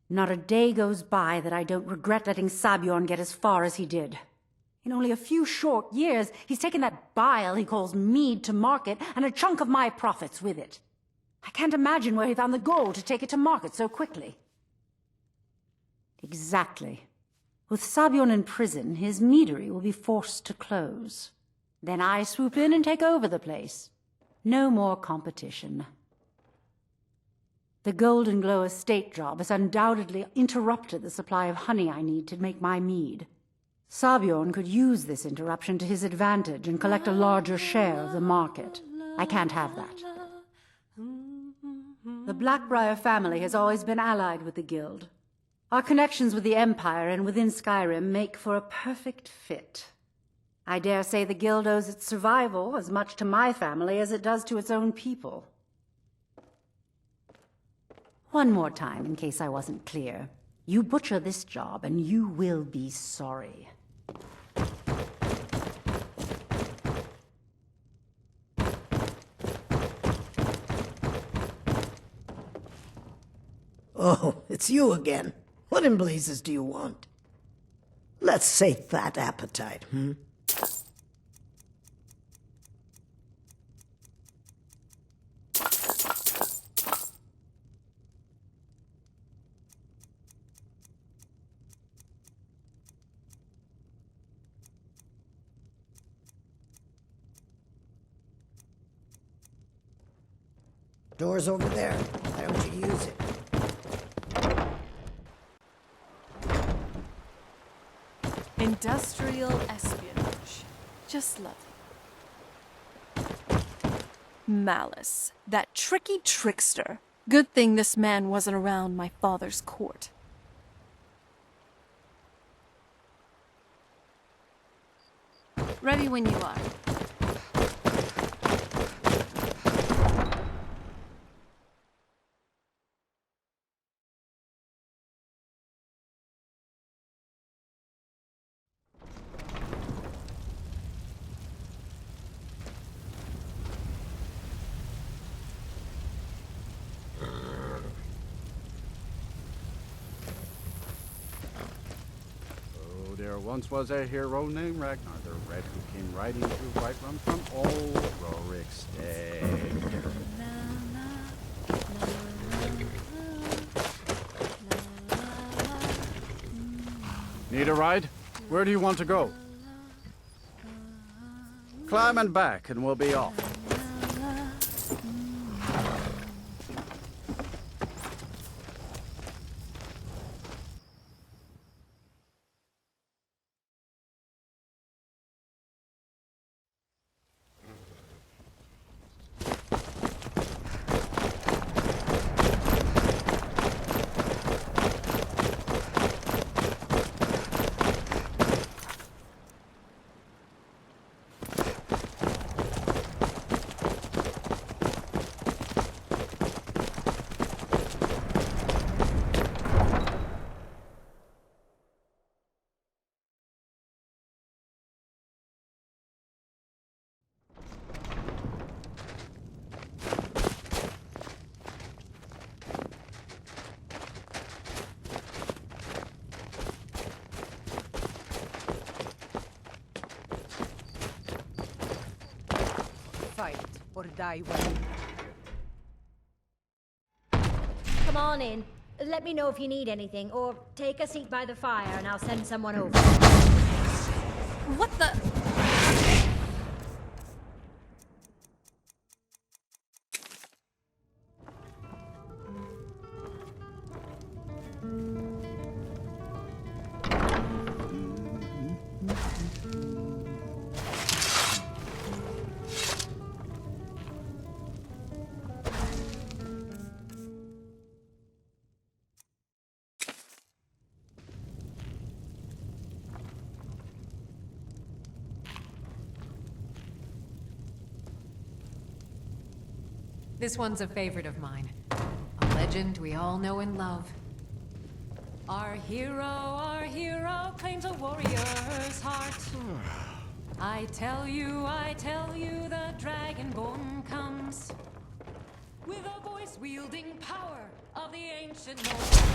Not a day goes by that I don't regret letting Sabjorn get as far as he did. In only a few short years, he's taken that bile he calls mead to market, and a chunk of my profits with it. I can't imagine where he found the gold to take it to market so quickly. Exactly. With Sabjorn in prison, his meadery will be forced to close. Then I swoop in and take over the place. No more competition. The Golden Glow estate job has undoubtedly interrupted the supply of honey I need to make my mead. Sabjorn could use this interruption to his advantage and collect a larger share of the market. I can't have that. The Blackbriar family has always been allied with the Guild. Our connections with the Empire and within Skyrim make for a perfect fit. I dare say the Guild owes its survival as much to my family as it does to its own people. One more time, in case I wasn't clear. You butcher this job, and you will be sorry. Oh, it's you again. What in blazes do you want? Let's sate that appetite, Door's over there. Why don't you use it? Industrial espionage. Just lovely. Malice. That tricky trickster. Good thing this man wasn't around my father's court. Ready when you are. Oh, there once was a hero named Ragnar the Red who came riding through Whiterun from old Rorikstead. Need a ride? Where do you want to go? Climb and back and we'll be off. Fight or die well. Come on in. Let me know if you need anything, or take a seat by the fire and I'll send someone over. What the? This one's a favorite of mine. A legend we all know and love. Our hero claims a warrior's heart. I tell you, the Dragonborn comes with a voice wielding power of the ancient North.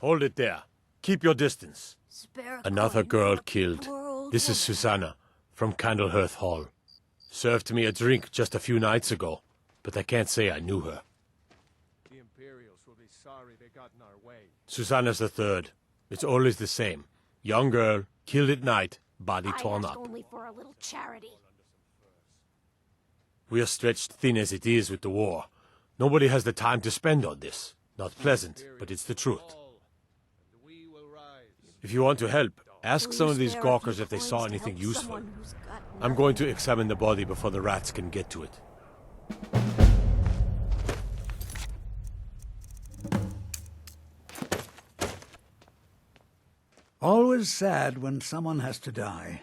Hold it there. Keep your distance. Another girl killed. This is Susanna, from Candlehearth Hall. Served me a drink just a few nights ago, but I can't say I knew her. The Imperials will be sorry they got in our way. Susanna's the third. It's always the same. Young girl, killed at night, body torn up. Only for a little charity. We are stretched thin as it is with the war. Nobody has the time to spend on this. Not pleasant, but it's the truth. If you want to help, ask some of these gawkers if they saw anything useful. I'm going to examine the body before the rats can get to it. Always sad when someone has to die.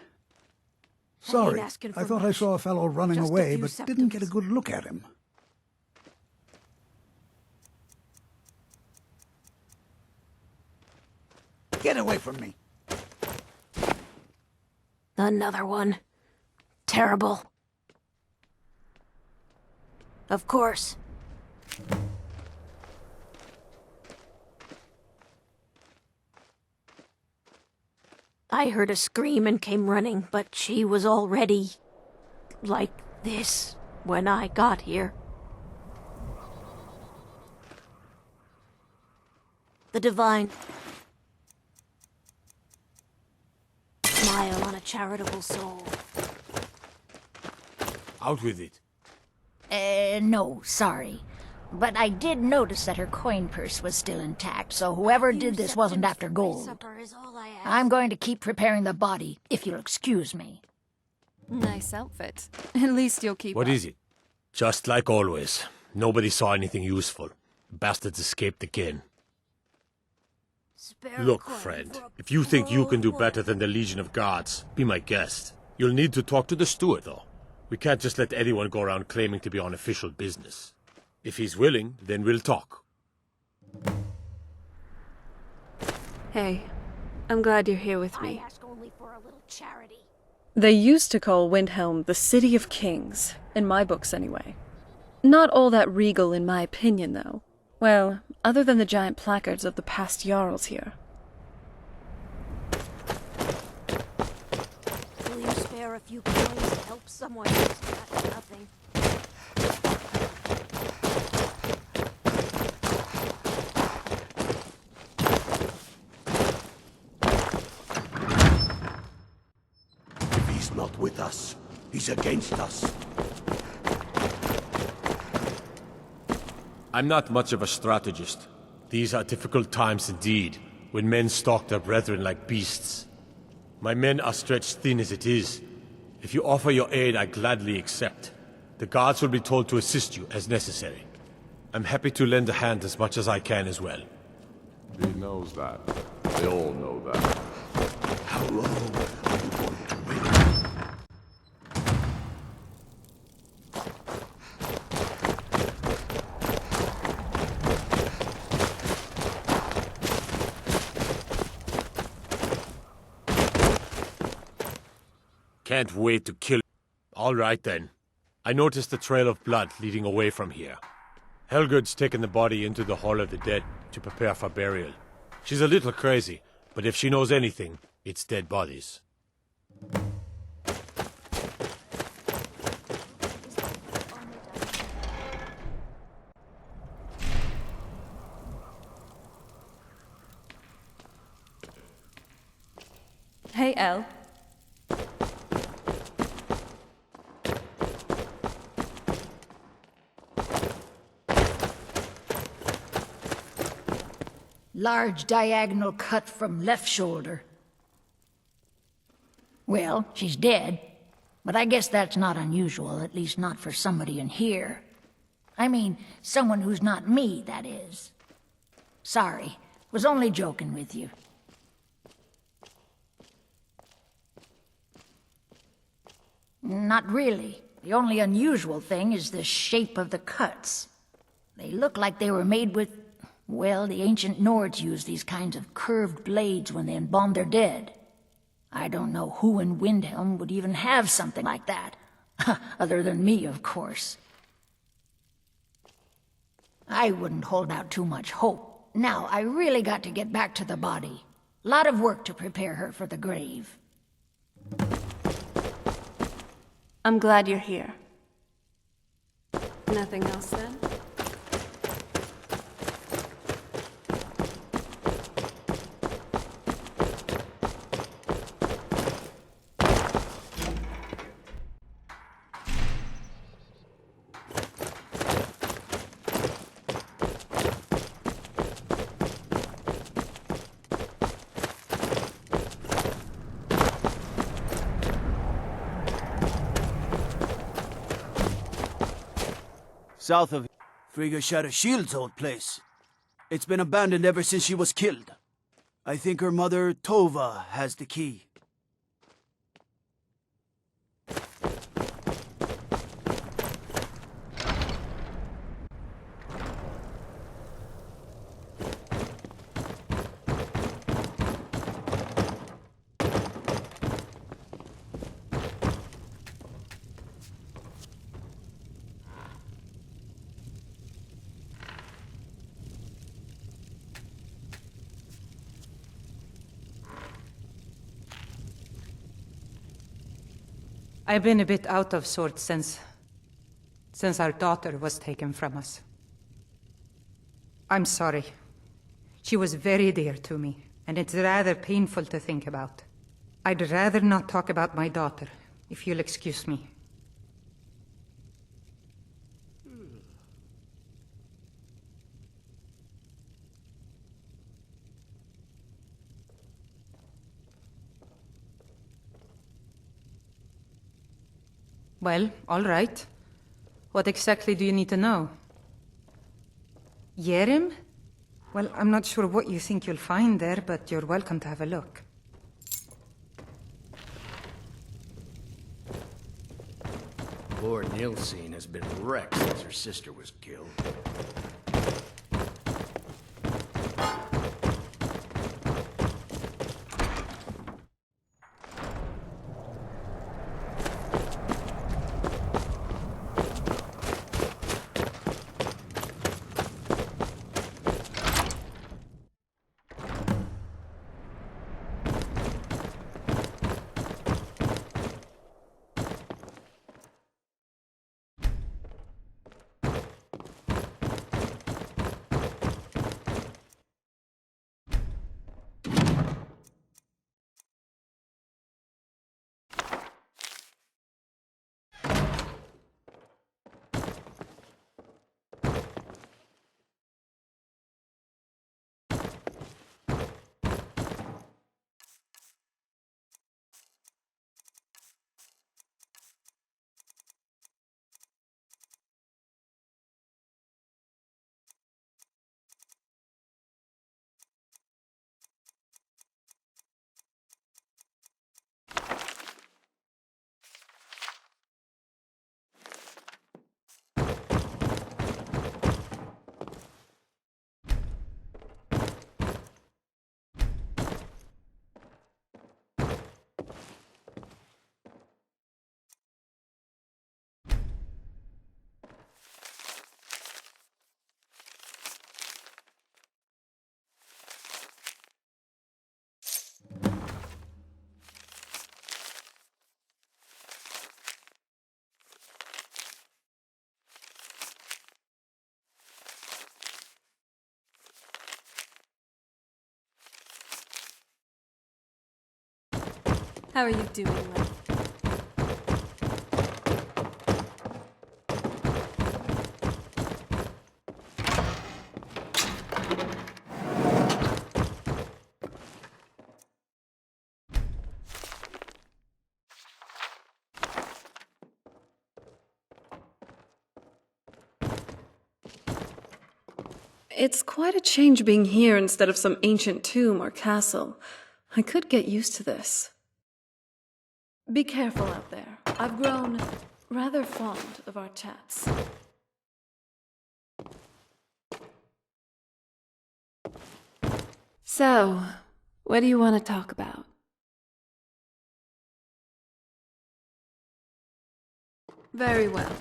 Sorry, I thought I saw a fellow running away, but didn't get a good look at him. Get away from me! Another one. Terrible. Of course. I heard a scream and came running, but she was already like this when I got here. The the divine smile on a charitable soul. Out with it. No, sorry. But I did notice that her coin purse was still intact, so whoever did this wasn't after gold. I'm going to keep preparing the body, if you'll excuse me. Nice outfit. At least you'll keep What up. is it? Just like always. Nobody saw anything useful. Bastards escaped again. Look, friend, if you think you can do better than the Legion of Guards, be my guest. You'll need to talk to the steward, though. We can't just let anyone go around claiming to be on official business. If he's willing, then we'll talk. Hey, I'm glad you're here with me. I ask only for a little charity. They used to call Windhelm the City of Kings, in my books anyway. Not all that regal in my opinion, though. Well, other than the giant placards of the past Jarls here. Will you spare a few coins to help someone who's got nothing? If he's not with us, he's against us. I'm not much of a strategist. These are difficult times indeed, when men stalk their brethren like beasts. My men are stretched thin as it is. If you offer your aid, I gladly accept. The guards will be told to assist you as necessary. I'm happy to lend a hand as much as I can as well. He knows that. They all know that. How long are you going to wait? Can't wait to kill. All right then. I noticed a trail of blood leading away from here. Helgud's taken the body into the Hall of the Dead to prepare for burial. She's a little crazy, but if she knows anything, it's dead bodies. Hey, Elle. Large diagonal cut from left shoulder. Well, she's dead, but I guess that's not unusual, at least not for somebody in here. I mean, someone who's not me, that is. Sorry, was only joking with you. Not really. The only unusual thing is the shape of the cuts. They look like they were made with... Well, the ancient Nords used these kinds of curved blades when they embalmed their dead. I don't know who in Windhelm would even have something like that. Other than me, of course. I wouldn't hold out too much hope. Now, I really got to get back to the body. Lot of work to prepare her for the grave. I'm glad you're here. Nothing else then? South of Frigga Shadowshield's old place. It's been abandoned ever since she was killed. I think her mother, Tova, has the key. I've been a bit out of sorts since our daughter was taken from us. I'm sorry. She was very dear to me, and it's rather painful to think about. I'd rather not talk about my daughter, if you'll excuse me. Well, all right. What exactly do you need to know? Yerim? Well, I'm not sure what you think you'll find there, but you're welcome to have a look. Poor Nilsine has been wrecked since her sister was killed. How are you doing, Lynn? It's quite a change being here instead of some ancient tomb or castle. I could get used to this. Be careful out there. I've grown rather fond of our chats. So, what do you want to talk about? Very well.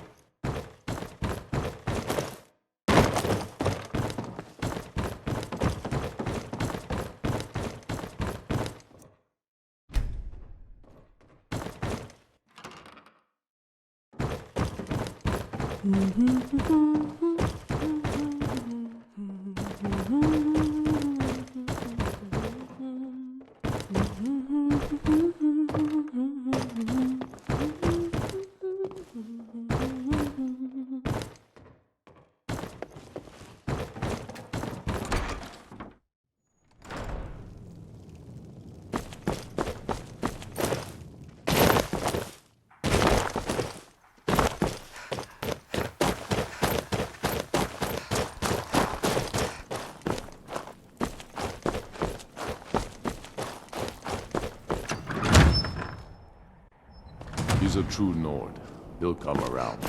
He's a true Nord. He'll come around.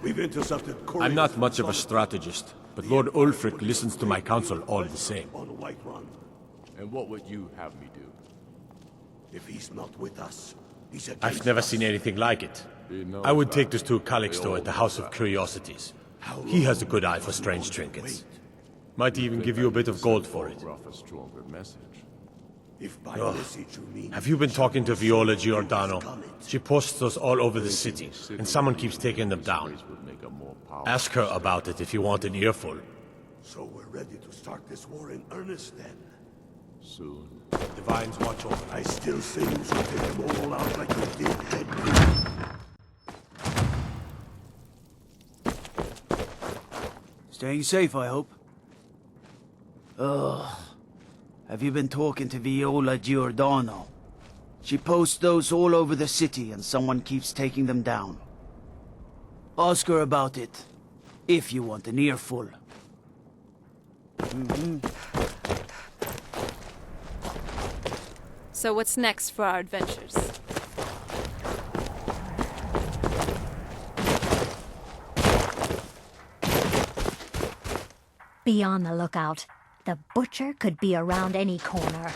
We've intercepted. I'm not much of a strategist, but Lord Ulfric listens to my counsel all the same. And what would you have me do? If he's not with us, I've never seen anything like it. I would take this to Calixto at the House of Curiosities. He has a good eye for strange trinkets. Might even give you a bit of gold for it. Oh. Have you been talking to Viola Giordano? She posts us all over the city, and someone keeps taking them down. Ask her about it if you want an earful. So we're ready to start this war in earnest then? Soon. Divines watch over. I still say you should take them all out like you did Henry. Staying safe, I hope. Ugh. Have you been talking to Viola Giordano? She posts those all over the city and someone keeps taking them down. Ask her about it, if you want an earful. So what's next for our adventures? Be on the lookout. The butcher could be around any corner.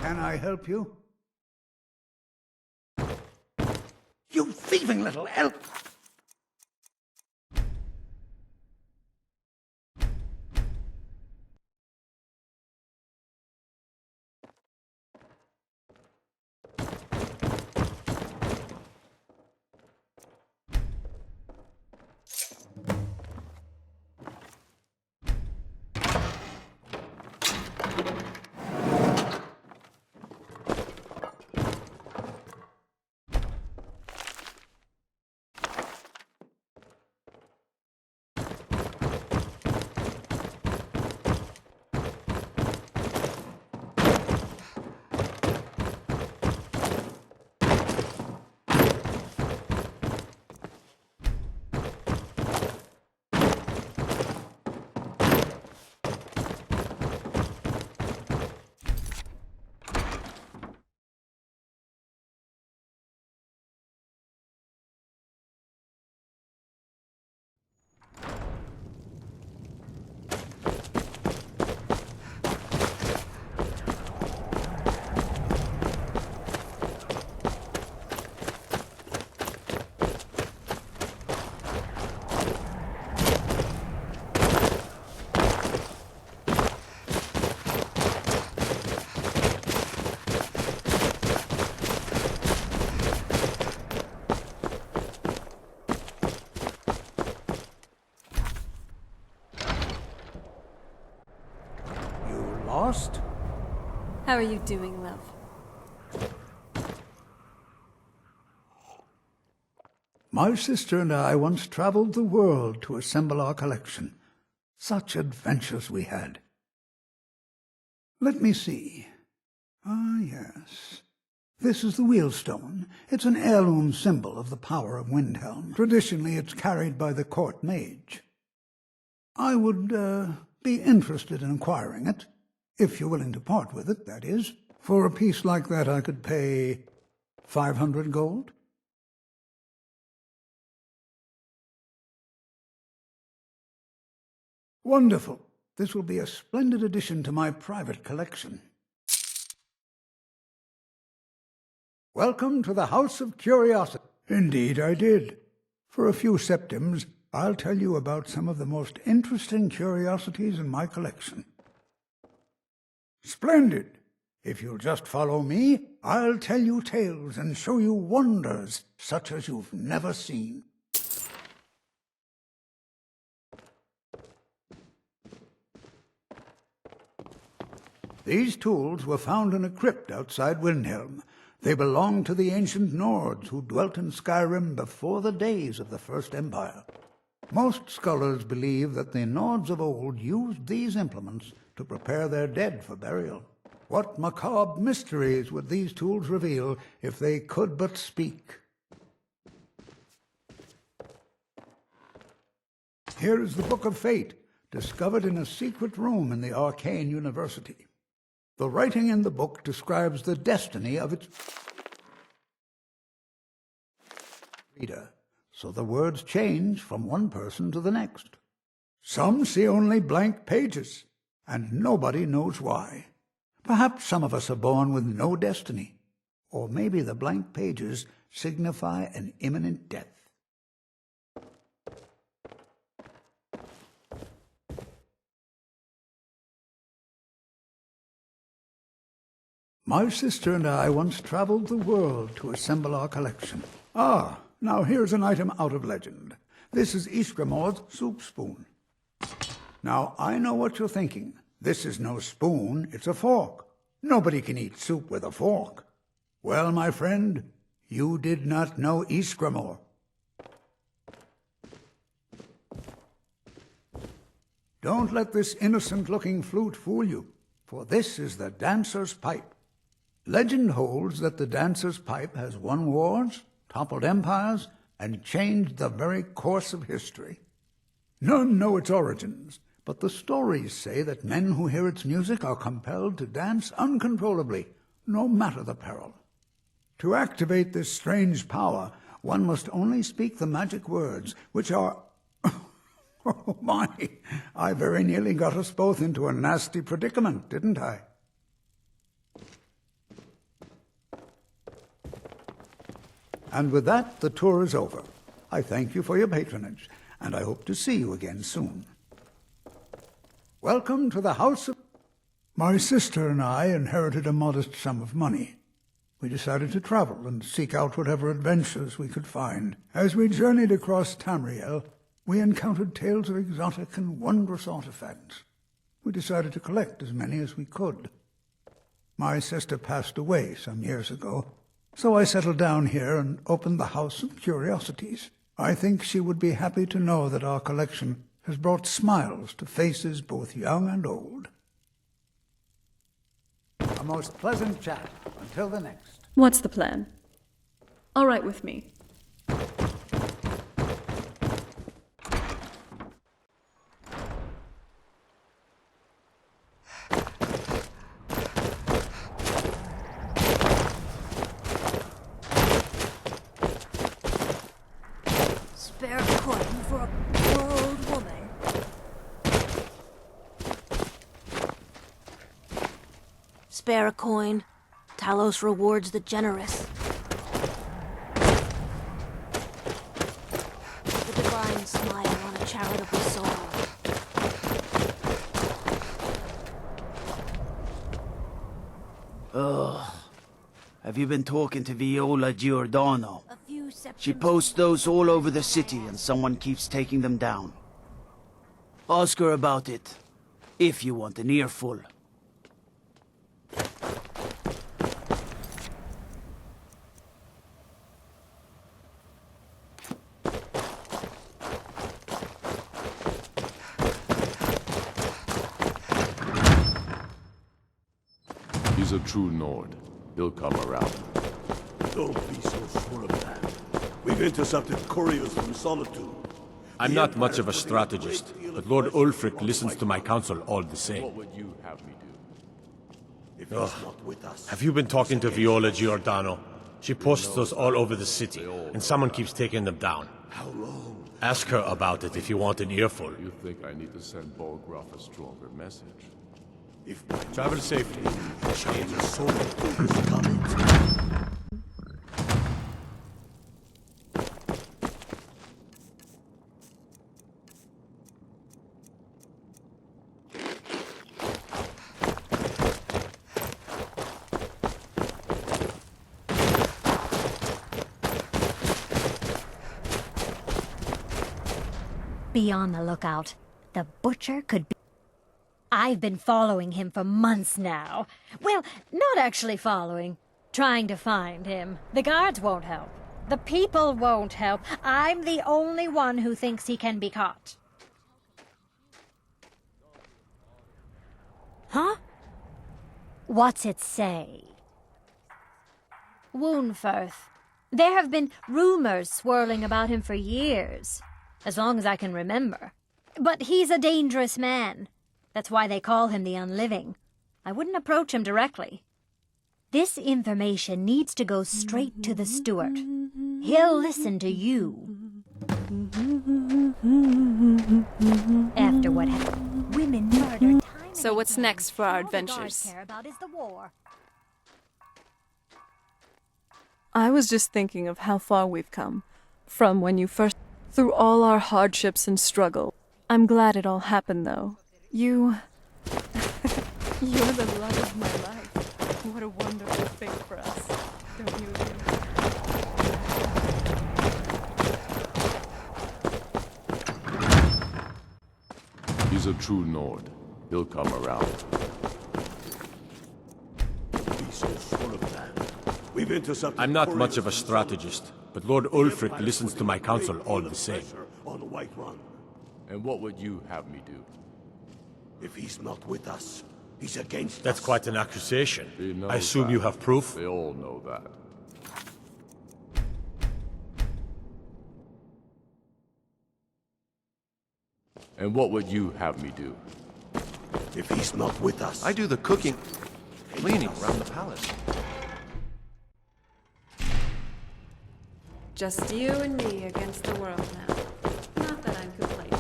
Can I help you? You thieving little elf! Lost? How are you doing, love? My sister and I once traveled the world to assemble our collection. Such adventures we had. Let me see. Ah, yes. This is the wheelstone. It's an heirloom symbol of the power of Windhelm. Traditionally, it's carried by the court mage. I would, be interested in acquiring it. If you're willing to part with it, that is. For a piece like that, I could pay 500 gold. Wonderful. This will be a splendid addition to my private collection. Welcome to the House of Curiosity. Indeed, I did. For a few septims, I'll tell you about some of the most interesting curiosities in my collection. Splendid! If you'll just follow me, I'll tell you tales and show you wonders such as you've never seen. These tools were found in a crypt outside Windhelm. They belonged to the ancient Nords who dwelt in Skyrim before the days of the First Empire. Most scholars believe that the Nords of old used these implements to prepare their dead for burial. What macabre mysteries would these tools reveal if they could but speak? Here is the Book of Fate, discovered in a secret room in the Arcane University. The writing in the book describes the destiny of its reader, so the words change from one person to the next. Some see only blank pages, and nobody knows why. Perhaps some of us are born with no destiny, or maybe the blank pages signify an imminent death. My sister and I once traveled the world to assemble our collection. Ah, now here's an item out of legend. This is Ysgramor's soup spoon. Now, I know what you're thinking. This is no spoon, it's a fork. Nobody can eat soup with a fork. Well, my friend, you did not know Ysgramor. Don't let this innocent-looking flute fool you, for this is the dancer's pipe. Legend holds that the dancer's pipe has won wars, toppled empires, and changed the very course of history. None know its origins, but the stories say that men who hear its music are compelled to dance uncontrollably, no matter the peril. To activate this strange power, one must only speak the magic words, which are... Oh my, I very nearly got us both into a nasty predicament, didn't I? And with that, the tour is over. I thank you for your patronage, and I hope to see you again soon. Welcome to the House of... My sister and I inherited a modest sum of money. We decided to travel and seek out whatever adventures we could find. As we journeyed across Tamriel, we encountered tales of exotic and wondrous artifacts. We decided to collect as many as we could. My sister passed away some years ago, so I settled down here and opened the House of Curiosities. I think she would be happy to know that our collection has brought smiles to faces both young and old. A most pleasant chat. Until the next. What's the plan? All right with me. Spare coin for a poor old woman. Spare a coin. Talos rewards the generous. The divine smile on a charitable soul. Ugh. Have you been talking to Viola Giordano? She posts those all over the city and someone keeps taking them down. Ask her about it, if you want an earful. He's a true Nord. He'll come around. Don't be so sure of that. We've intercepted couriers from Solitude. I'm not much of a strategist, but Lord Ulfric listens to my counsel all the same. What would you have me do? If he's not with us. Have you been talking to Viola Giordano? She posts those all over the city, and someone keeps taking them down. How long? Ask her about it if you want an earful. You think I need to send Bolgraf a stronger message? If Travel safely. change of soul is coming. Be on the lookout. The butcher could be... I've been following him for months now. Well, not actually following. Trying to find him. The guards won't help. The people won't help. I'm the only one who thinks he can be caught. Huh? What's it say? Woundfirth. There have been rumors swirling about him for years. As long as I can remember. But he's a dangerous man. That's why they call him the Unliving. I wouldn't approach him directly. This information needs to go straight to the steward. He'll listen to you. After what happened, women murdered time. So what's next for our All the guards adventures? care about is the war. I was just thinking of how far we've come. From when you first... Through all our hardships and struggle. I'm glad it all happened, though. You're the love of my life. What a wonderful fate for us. Don't you agree? He's a true Nord. He'll come around. Be so sure of that. We've intercepted. I'm not much of a strategist, but Lord Ulfric listens to my counsel all the same. On the White Run. And what would you have me do? If he's not with us, he's against That's us. quite an accusation. He knows I assume that. you have proof? They all know that. And what would you have me do? If he's not with us. I do the cooking, cleaning around the palace. Just you and me against the world now. Not that I'm complaining.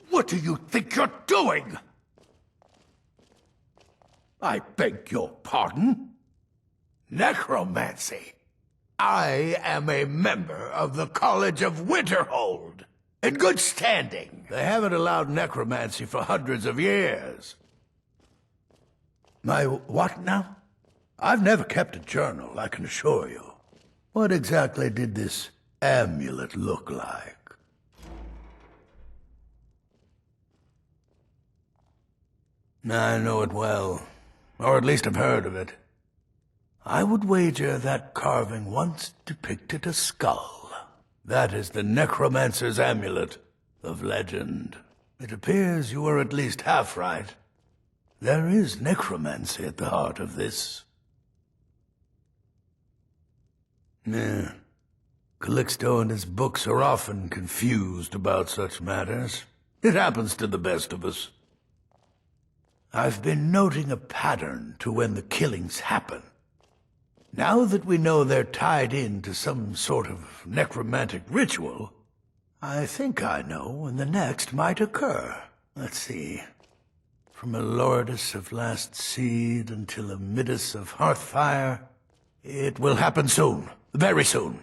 What do you think you're doing? I beg your pardon? Necromancy. I am a member of the College of Winterhold, in good standing. They haven't allowed necromancy for hundreds of years. My what now? I've never kept a journal, I can assure you. What exactly did this amulet look like? I know it well, or at least I've heard of it. I would wager that carving once depicted a skull. That is the necromancer's amulet of legend. It appears you were at least half right. There is necromancy at the heart of this. Yeah. Calixto and his books are often confused about such matters. It happens to the best of us. I've been noting a pattern to when the killings happen. Now that we know they're tied in to some sort of necromantic ritual, I think I know when the next might occur. Let's see. From a Lordus of Last Seed until a Midas of Hearthfire, it will happen soon, very soon.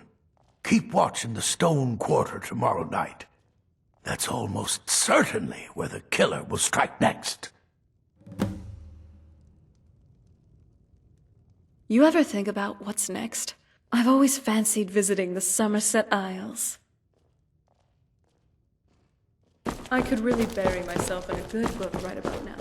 Keep watch in the Stone Quarter tomorrow night. That's almost certainly where the killer will strike next. You ever think about what's next? I've always fancied visiting the Somerset Isles. I could really bury myself in a good book right about now.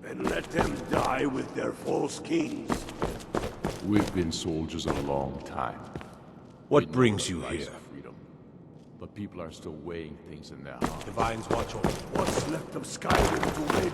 And let them die with their false kings. We've been soldiers a long time. What brings you here? Freedom. But people are still weighing things in their hearts. Divines watch over. What's left of Skyrim to win?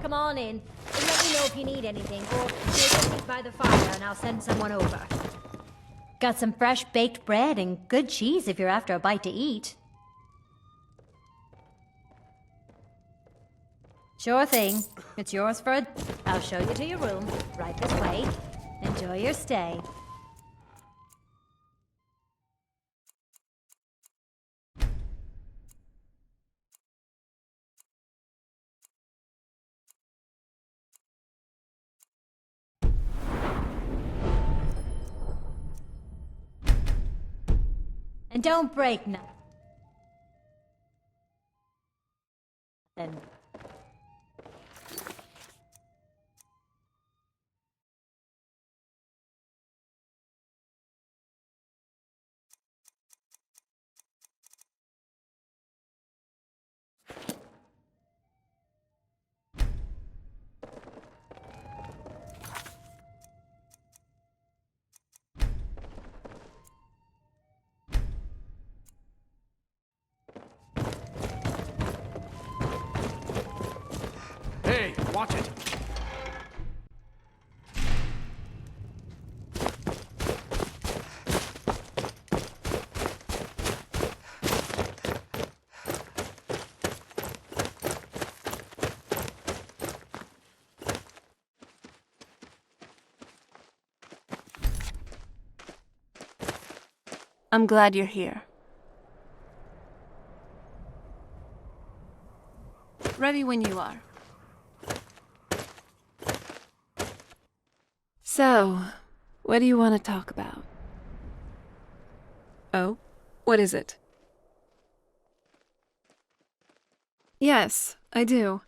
Come on in, and let me know if you need anything, or take a seat by the fire and I'll send someone over. Got some fresh baked bread and good cheese if you're after a bite to eat. Sure thing. It's yours for a... I'll show you to your room. Right this way. Enjoy your stay. And don't break nothing. Watch it. I'm glad you're here. Ready when you are. So, what do you want to talk about? Oh? What is it? Yes, I do.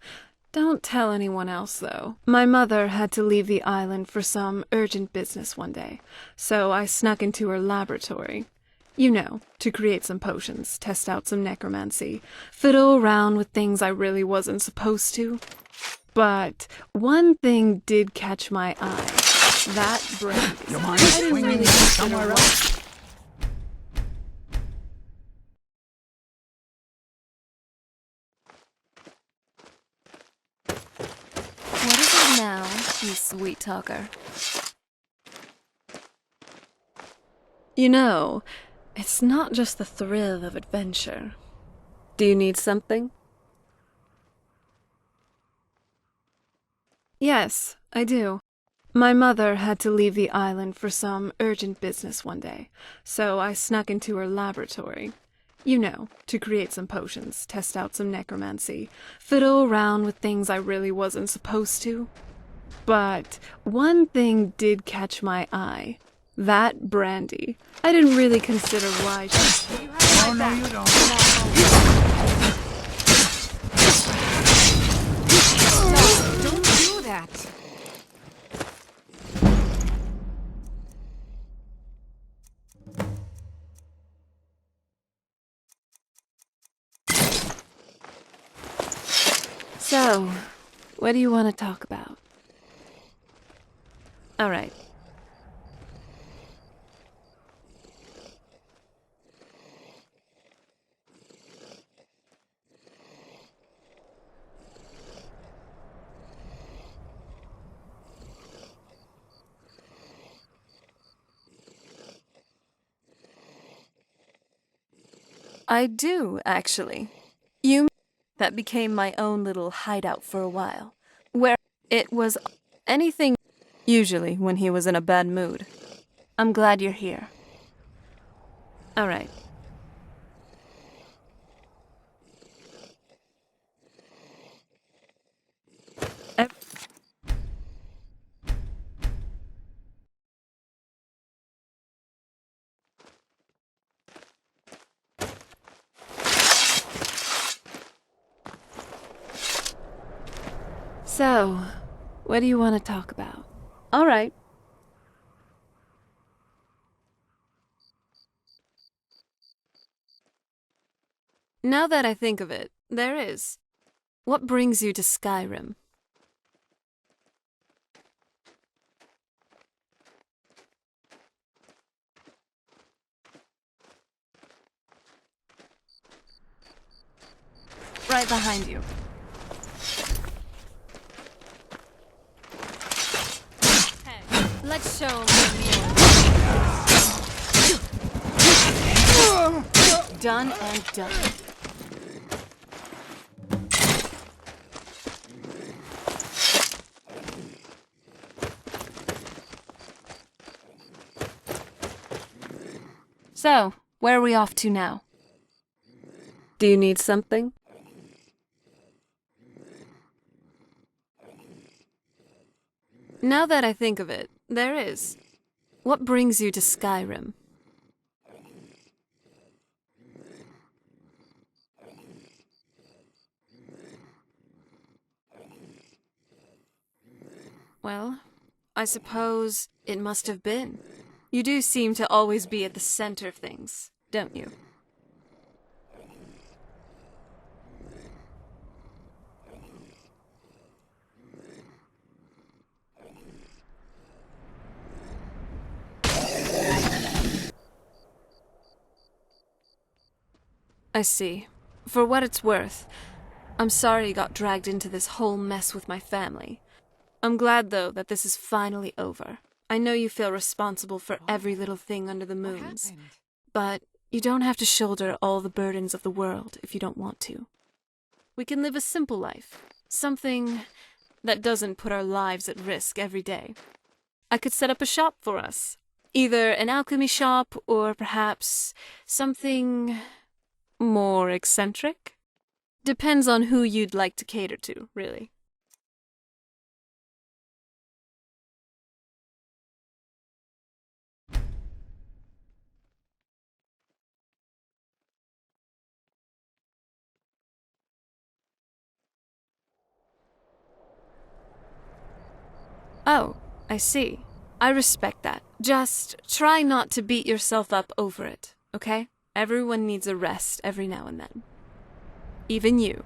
Don't tell anyone else, though. My mother had to leave the island for some urgent business one day, so I snuck into her laboratory. You know, to create some potions, test out some necromancy, fiddle around with things I really wasn't supposed to. But one thing did catch my eye. That brandy. You mind swinging somewhere else? What is it now, you sweet talker? You know, it's not just the thrill of adventure. Do you need something? Yes, I do. My mother had to leave the island for some urgent business one day, so I snuck into her laboratory. You know, to create some potions, test out some necromancy, fiddle around with things I really wasn't supposed to. But one thing did catch my eye. That brandy. I didn't really consider why she... Oh, no, you don't. No, don't do that. So, what do you want to talk about? All right. I do, actually. That became my own little hideout for a while, where it was anything, usually when he was in a bad mood. I'm glad you're here. All right. So, what do you want to talk about? All right. Now that I think of it, there is. What brings you to Skyrim? Right behind you. Hey, let's show him more. Done and done. So, where are we off to now? Do you need something? Now that I think of it, there is. What brings you to Skyrim? Well, I suppose it must have been. You do seem to always be at the center of things, don't you? I see. For what it's worth, I'm sorry you got dragged into this whole mess with my family. I'm glad, though, that this is finally over. I know you feel responsible for every little thing under the moons, but you don't have to shoulder all the burdens of the world if you don't want to. We can live a simple life, something that doesn't put our lives at risk every day. I could set up a shop for us, either an alchemy shop or perhaps something more eccentric. Depends on who you'd like to cater to, really. Oh, I see. I respect that. Just try not to beat yourself up over it, okay? Everyone needs a rest every now and then. Even you,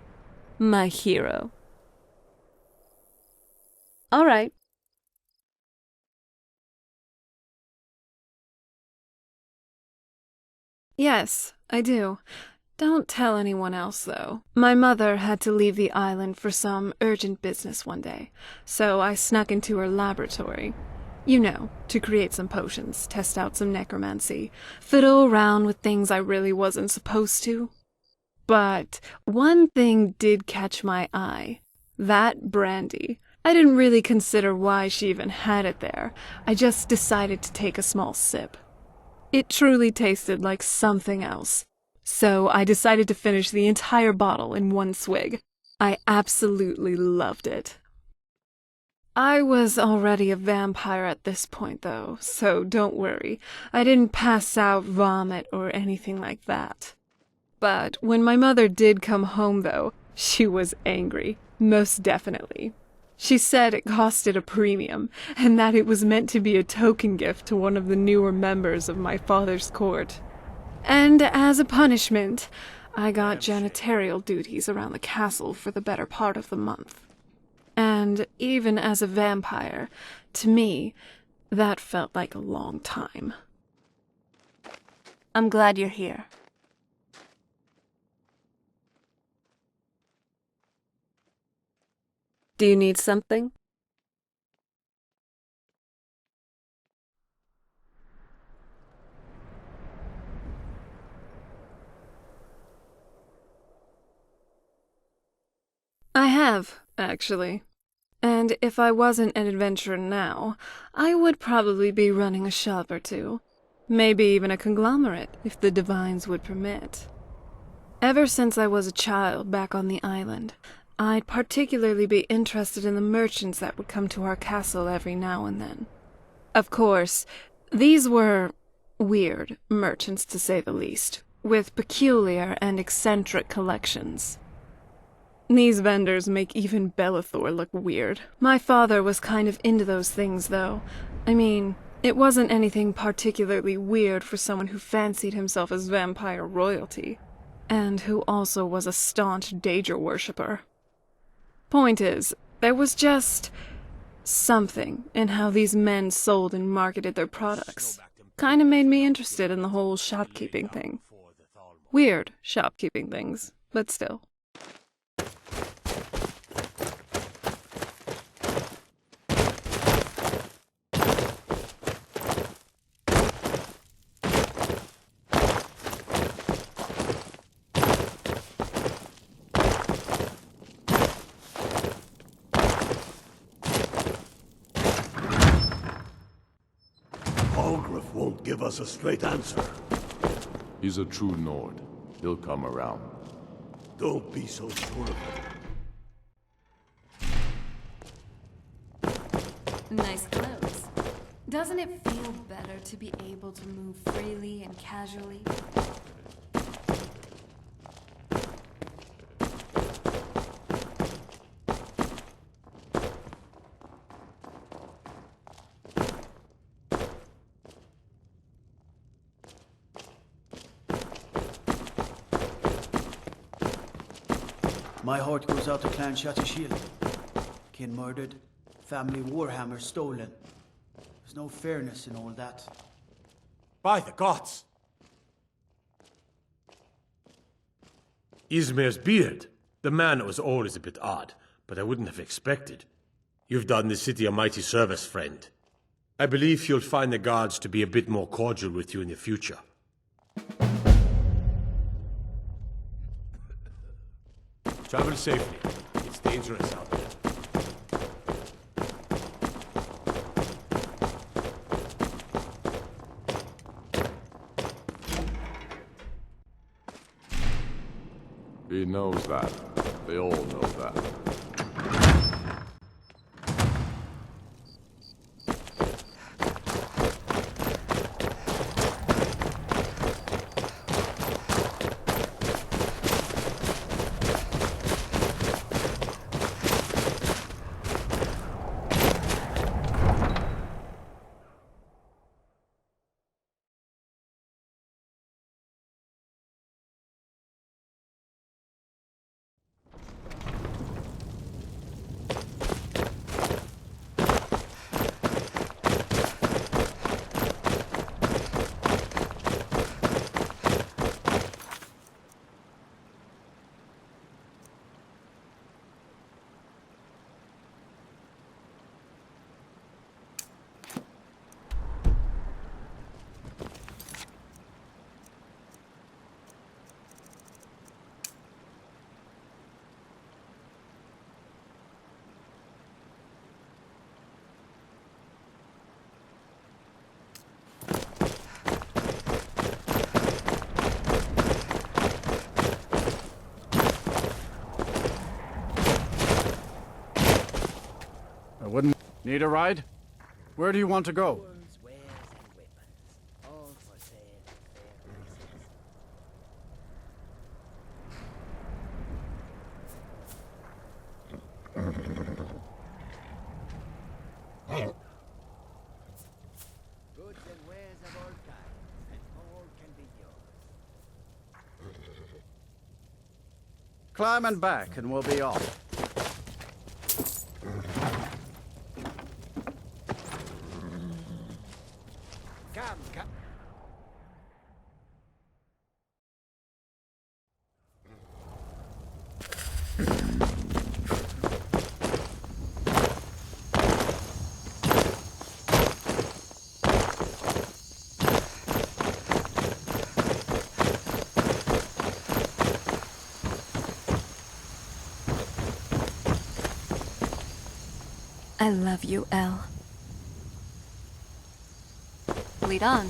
my hero. All right. Yes, I do. Don't tell anyone else, though. My mother had to leave the island for some urgent business one day, so I snuck into her laboratory. You know, to create some potions, test out some necromancy, fiddle around with things I really wasn't supposed to. But one thing did catch my eye. That brandy. I didn't really consider why she even had it there. I just decided to take a small sip. It truly tasted like something else. So I decided to finish the entire bottle in one swig. I absolutely loved it. I was already a vampire at this point, though, so don't worry. I didn't pass out, vomit, or anything like that. But when my mother did come home, though, she was angry. Most definitely. She said it costed a premium, and that it was meant to be a token gift to one of the newer members of my father's court. And as a punishment, I got janitorial duties around the castle for the better part of the month. And even as a vampire, to me, that felt like a long time. I'm glad you're here. Do you need something? I have, actually. And if I wasn't an adventurer now, I would probably be running a shop or two. Maybe even a conglomerate, if the divines would permit. Ever since I was a child back on the island, I'd particularly be interested in the merchants that would come to our castle every now and then. Of course, these were weird merchants, to say the least, with peculiar and eccentric collections. These vendors make even Bellathor look weird. My father was kind of into those things, though. I mean, it wasn't anything particularly weird for someone who fancied himself as vampire royalty, and who also was a staunch Daedra worshipper. Point is, there was just something in how these men sold and marketed their products. Kinda made me interested in the whole shopkeeping thing. Weird shopkeeping things, but still. Won't give us a straight answer. He's a true Nord. He'll come around. Don't be so sure of it. Nice clothes. Doesn't it feel better to be able to move freely and casually? My heart goes out to Clan Shattershield. Kin murdered, family warhammer stolen. There's no fairness in all that. By the gods! Ismir's beard. The man was always a bit odd, but I wouldn't have expected. You've done the city a mighty service, friend. I believe you'll find the guards to be a bit more cordial with you in the future. Travel safely. It's dangerous out there. He knows that. They all know that. Wouldn't need a ride? Where do you want to go? Climb and back, and we'll be off. I love you, Elle. Lead on.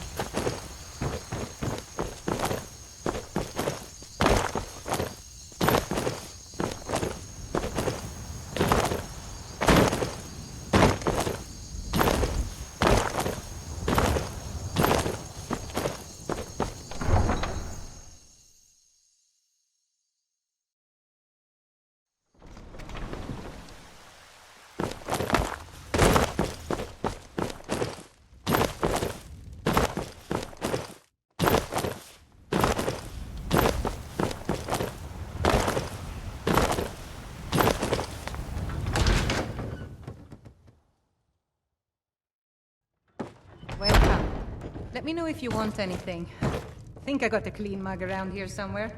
Welcome. Let me know if you want anything. Think I got a clean mug around here somewhere.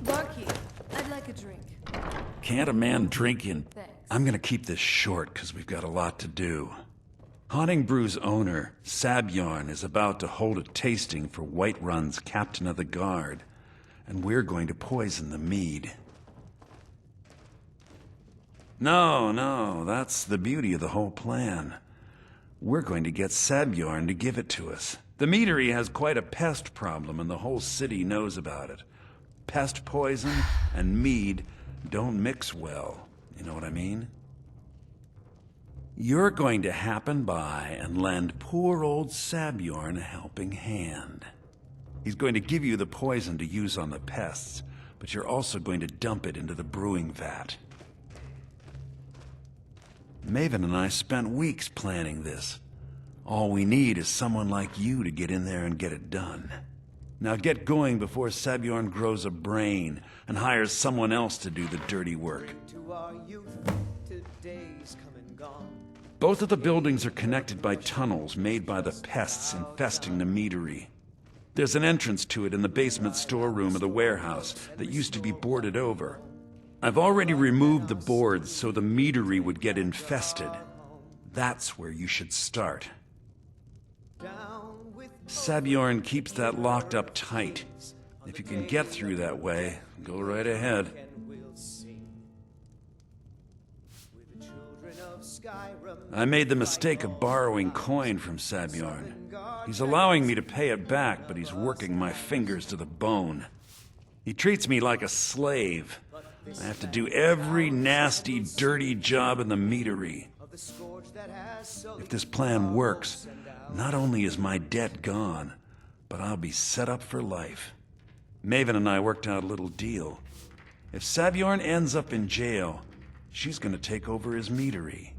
Barkeep, I'd like a drink. Can't a man drink in... Thanks. I'm gonna keep this short, because we've got a lot to do. Haunting Brew's owner, Sabjorn, is about to hold a tasting for Whiterun's Captain of the Guard, and we're going to poison the mead. No, that's the beauty of the whole plan. We're going to get Sabjorn to give it to us. The meadery has quite a pest problem, and the whole city knows about it. Pest poison and mead don't mix well. You know what I mean? You're going to happen by and lend poor old Sabjorn a helping hand. He's going to give you the poison to use on the pests, but you're also going to dump it into the brewing vat. Maven and I spent weeks planning this. All we need is someone like you to get in there and get it done. Now get going before Sabjorn grows a brain and hires someone else to do the dirty work. Both of the buildings are connected by tunnels made by the pests infesting the meadery. There's an entrance to it in the basement storeroom of the warehouse that used to be boarded over. I've already removed the boards so the meadery would get infested. That's where you should start. Sabjorn keeps that locked up tight. If you can get through that way, go right ahead. I made the mistake of borrowing coin from Sabjorn. He's allowing me to pay it back, but he's working my fingers to the bone. He treats me like a slave. I have to do every nasty, dirty job in the meadery. If this plan works, not only is my debt gone, but I'll be set up for life. Maven and I worked out a little deal. If Sabjorn ends up in jail, she's gonna take over his meadery.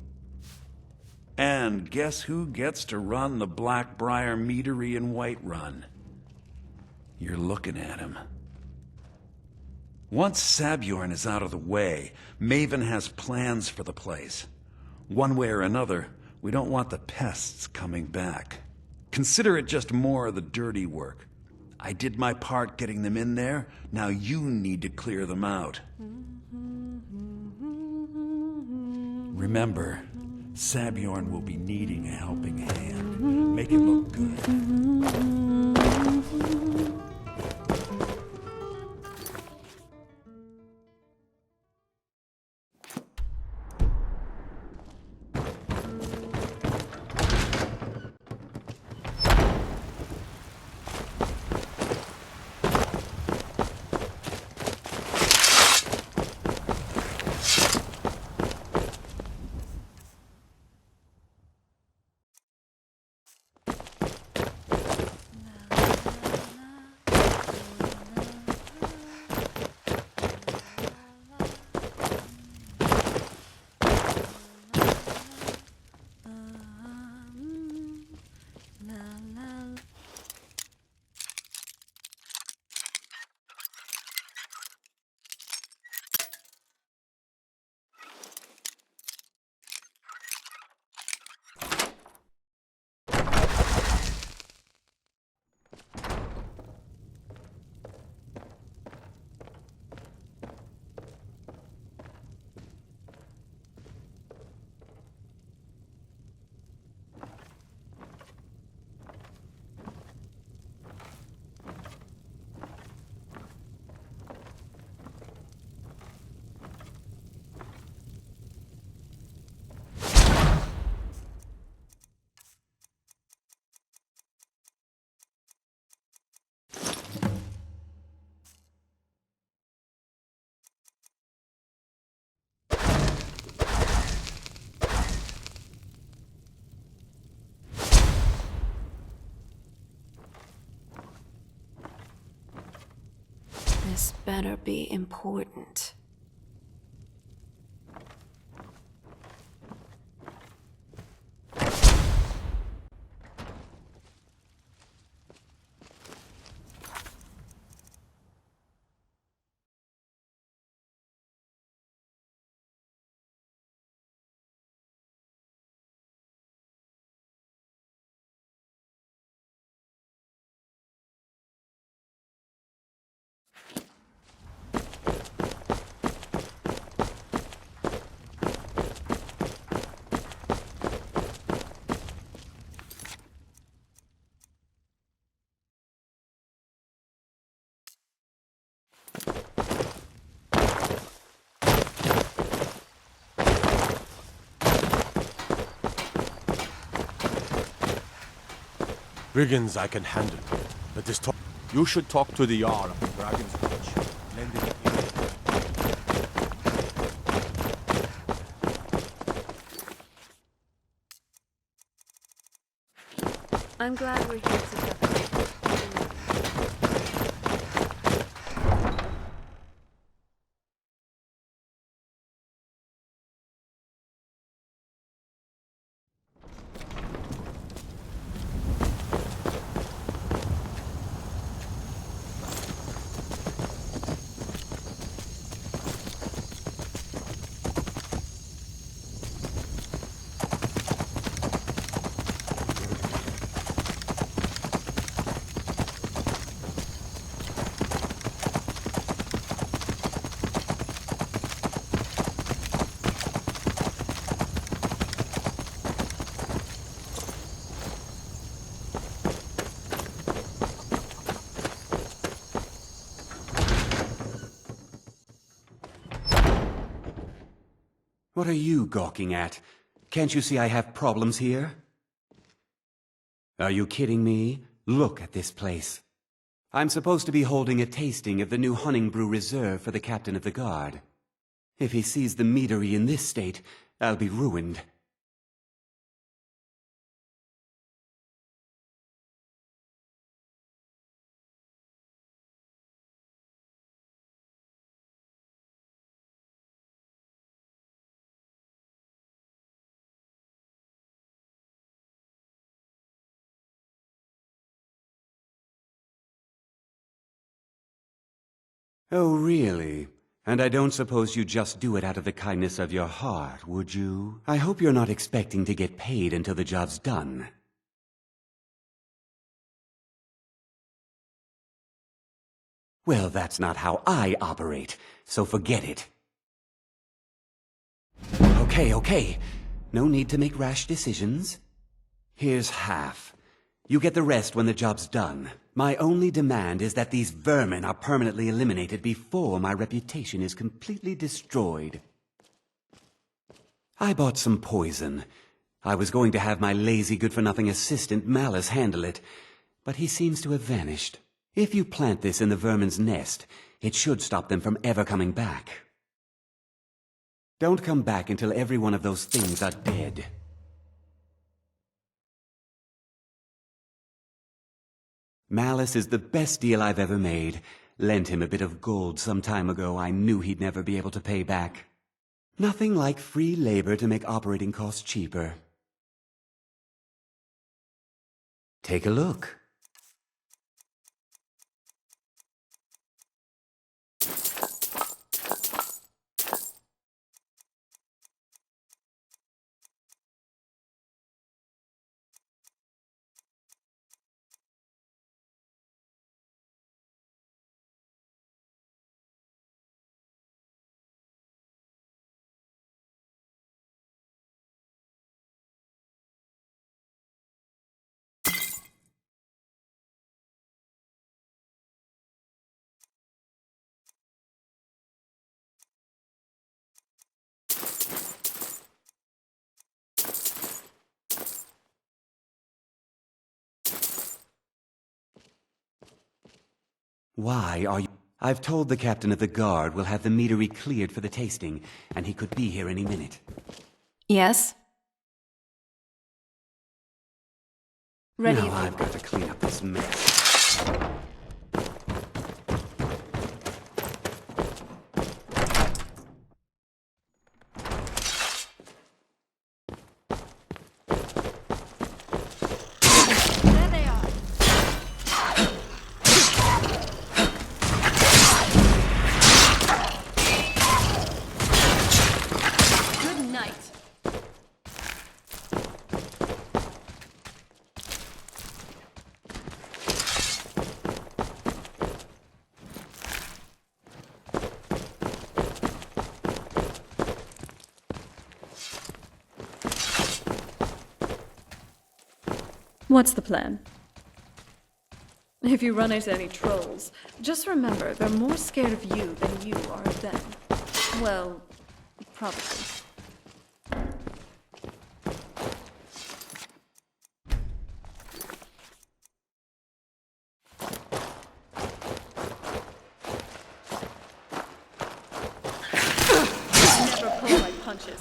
And guess who gets to run the Blackbriar meadery in Whiterun? You're looking at him. Once Sabjorn is out of the way, Maven has plans for the place. One way or another, we don't want the pests coming back. Consider it just more of the dirty work. I did my part getting them in there, now you need to clear them out. Remember, Sabjorn will be needing a helping hand. Make it look good. This better be important. Brigands I can handle, but this talk... You should talk to the Jarl of the Dragon's Reach. Lend it I'm glad we're here together. What are you gawking at? Can't you see I have problems here? Are you kidding me? Look at this place. I'm supposed to be holding a tasting of the new Hunting Brew Reserve for the captain of the guard. If he sees the meadery in this state, I'll be ruined. Oh, really? And I don't suppose you'd just do it out of the kindness of your heart, would you? I hope you're not expecting to get paid until the job's done. Well, that's not how I operate, so forget it. Okay. No need to make rash decisions. Here's half. You get the rest when the job's done. My only demand is that these vermin are permanently eliminated before my reputation is completely destroyed. I bought some poison. I was going to have my lazy good-for-nothing assistant Malice handle it, but he seems to have vanished. If you plant this in the vermin's nest, it should stop them from ever coming back. Don't come back until every one of those things are dead. Malice is the best deal I've ever made. Lent him a bit of gold some time ago I knew he'd never be able to pay back. Nothing like free labor to make operating costs cheaper. Take a look. Why are you... I've told the captain of the guard we'll have the meadery cleared for the tasting, and he could be here any minute. Yes? Ready. Now I've got to clean up this mess. There they are. Good night. What's the plan? If you run into any trolls, just remember they're more scared of you than you are of them. Well, probably. Never pull my punches.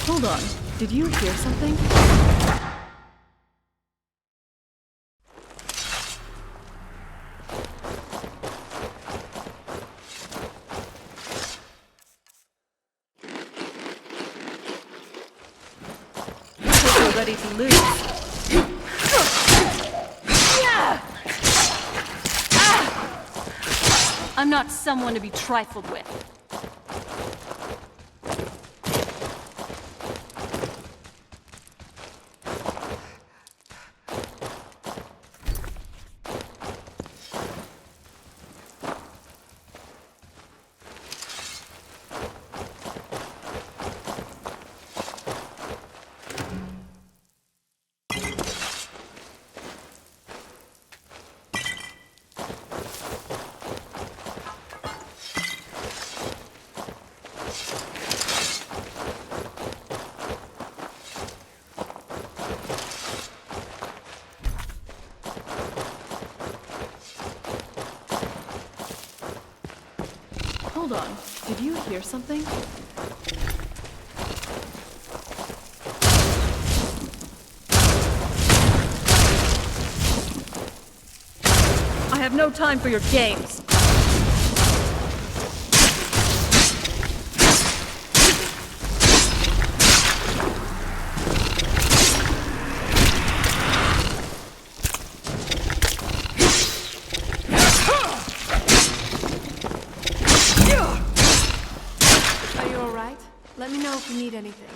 Hold on. Did you hear something? You're ready to lose. I'm not someone to be trifled with. Hold on. Did you hear something? I have no time for your games. Are you alright? Let me know if you need anything.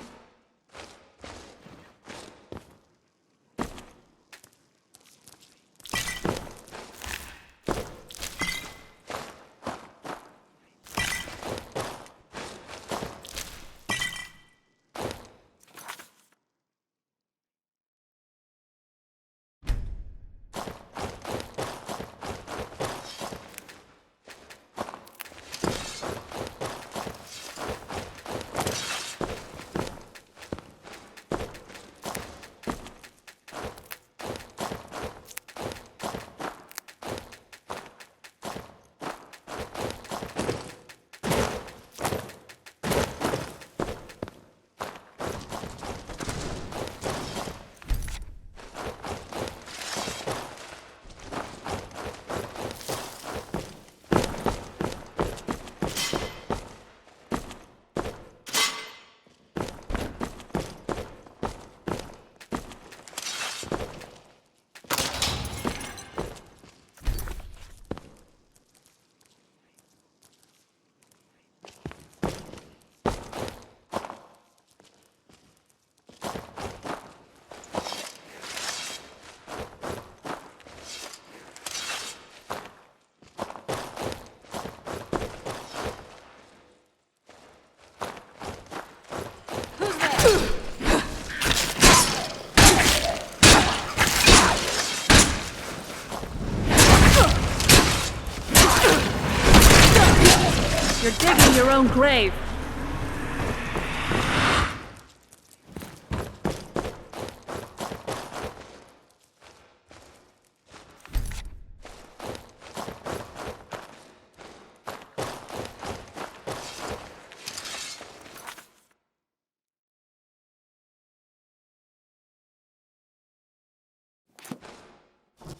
You're digging your own grave.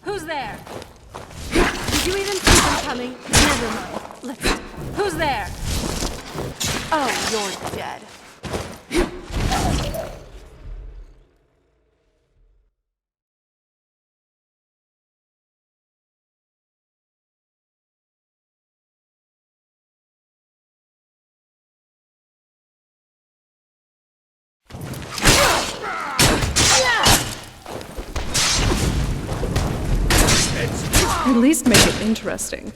Who's there? Did you even see them coming? Never mind. Let's... Who's there? Oh, you're dead. At least make it interesting.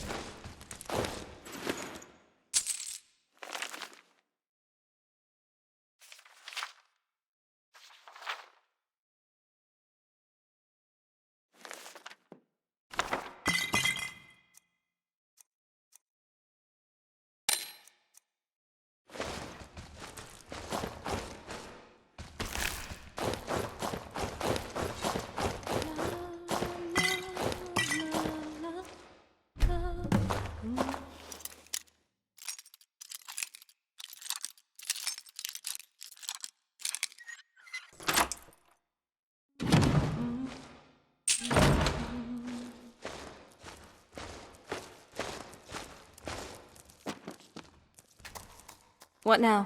What now?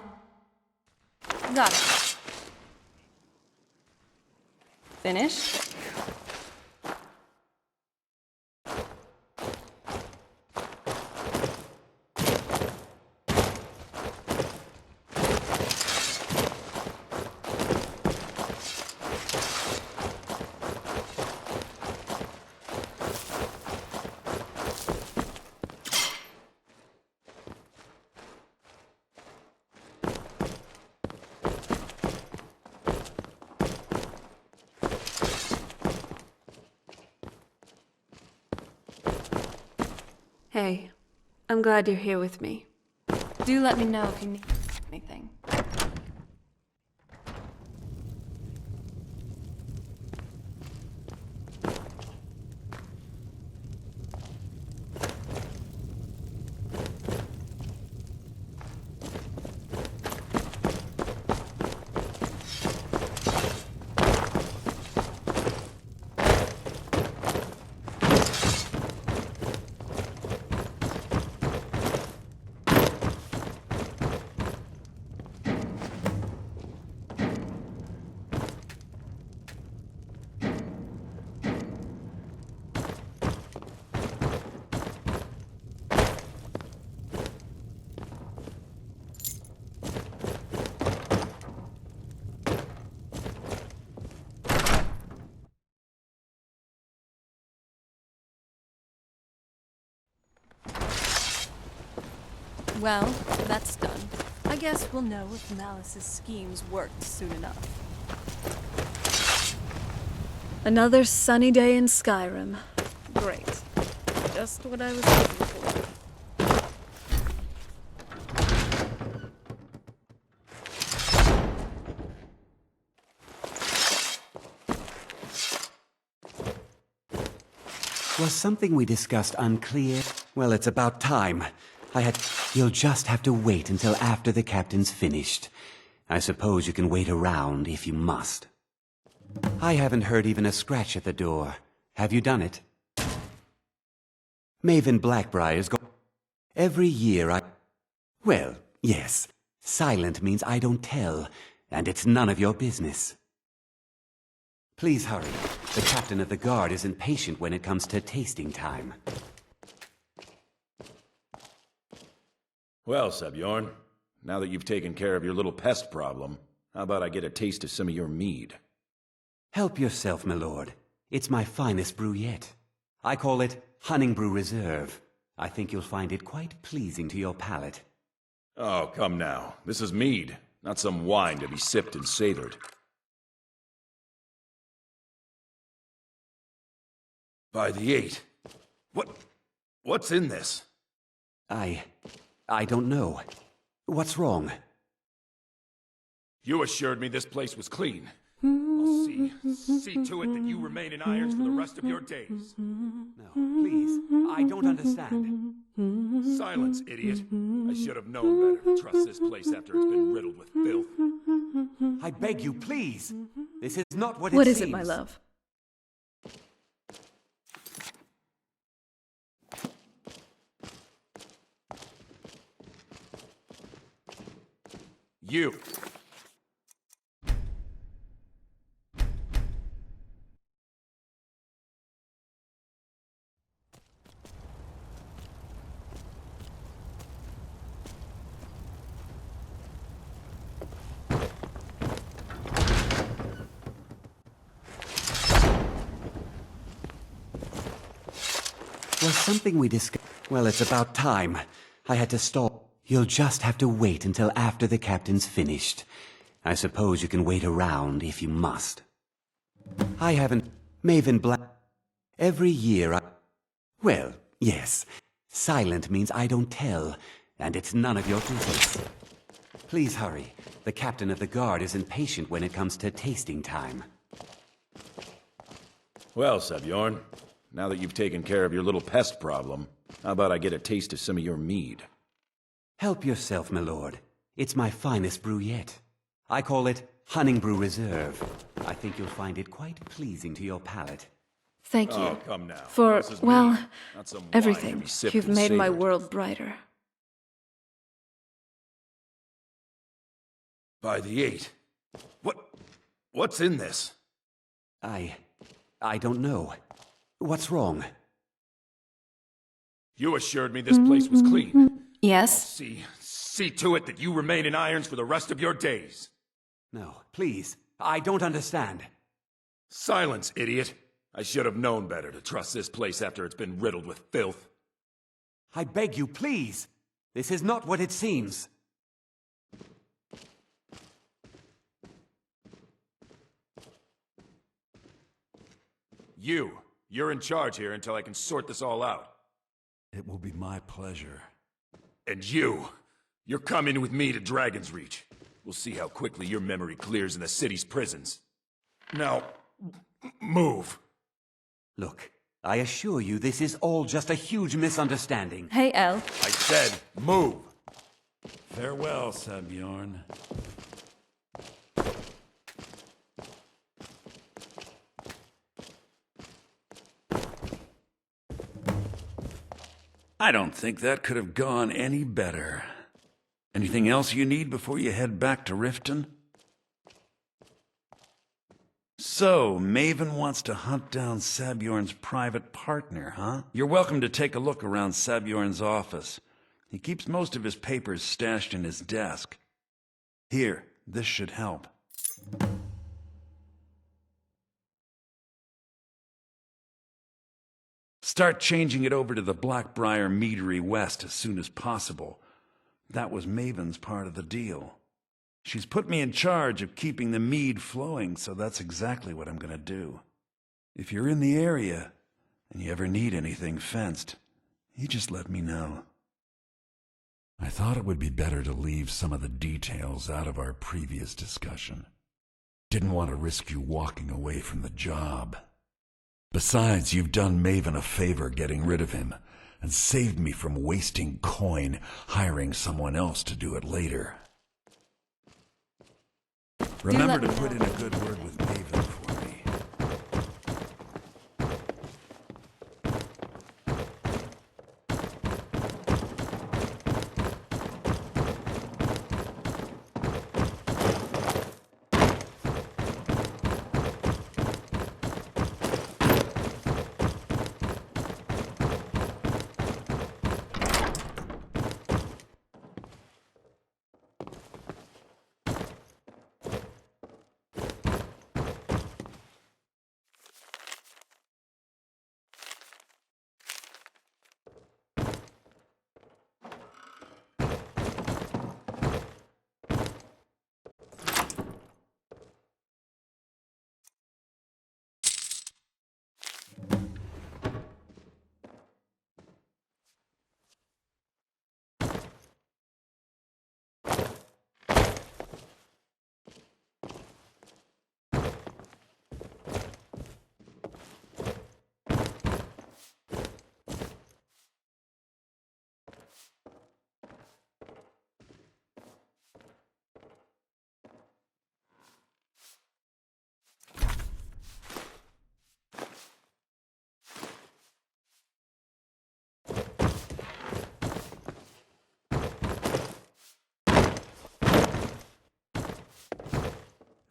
Got it. Finished? Hey, I'm glad you're here with me. Do let me know if you need anything. Well, that's done. I guess we'll know if Malice's schemes worked soon enough. Another sunny day in Skyrim. Great. Just what I was looking for. Was something we discussed unclear? Well, it's about time. You'll just have to wait until after the captain's finished. I suppose you can wait around if you must. I haven't heard even a scratch at the door. Have you done it? Maven Blackbriar's go... Every year Well, yes. Silent means I don't tell, and it's none of your business. Please hurry. The captain of the guard is impatient when it comes to tasting time. Well, Sebjorn, now that you've taken care of your little pest problem, how about I get a taste of some of your mead? Help yourself, my lord. It's my finest brew yet. I call it Honningbrew Reserve. I think you'll find it quite pleasing to your palate. Oh, come now. This is mead, not some wine to be sipped and savored. By the 8. What's in this? I don't know. What's wrong? You assured me this place was clean. I'll see to it that you remain in irons for the rest of your days. No, please. I don't understand. Silence, idiot. I should have known better to trust this place after it's been riddled with filth. I beg you, please. This is not what What it is seems. it, my love? You. Was something we discussed? Well, it's about time. I had to stop. You'll just have to wait until after the captain's finished. I suppose you can wait around if you must. I haven't... Maven Black... Every year Well, yes. Silent means I don't tell, and it's none of your business. Please hurry. The captain of the guard is impatient when it comes to tasting time. Well, Sebjorn, now that you've taken care of your little pest problem, how about I get a taste of some of your mead? Help yourself, my lord. It's my finest brew yet. I call it Honningbrew Reserve. I think you'll find it quite pleasing to your palate. Thank you. Oh, come now. For, This is well, mead, not some wine to everything. be sipped You've and made my savored. world brighter. By the 8. What's in this? I don't know. What's wrong? You assured me this place was clean. Yes? See to it that you remain in irons for the rest of your days. No, please. I don't understand. Silence, idiot. I should have known better to trust this place after it's been riddled with filth. I beg you, please. This is not what it seems. You're in charge here until I can sort this all out. It will be my pleasure. And you're coming with me to Dragon's Reach. We'll see how quickly your memory clears in the city's prisons. Now, move. Look, I assure you this is all just a huge misunderstanding. Hey, El. I said, move. Farewell, Sabjorn. I don't think that could have gone any better. Anything else you need before you head back to Riften? So, Maven wants to hunt down Sabjorn's private partner, huh? You're welcome to take a look around Sabjorn's office. He keeps most of his papers stashed in his desk. Here, this should help. Start changing it over to the Blackbriar Meadery West as soon as possible. That was Maven's part of the deal. She's put me in charge of keeping the mead flowing, so that's exactly what I'm gonna do. If you're in the area, and you ever need anything fenced, you just let me know. I thought it would be better to leave some of the details out of our previous discussion. Didn't want to risk you walking away from the job. Besides, you've done Maven a favor getting rid of him, and saved me from wasting coin hiring someone else to do it later. Remember to put in a good word with Maven for me.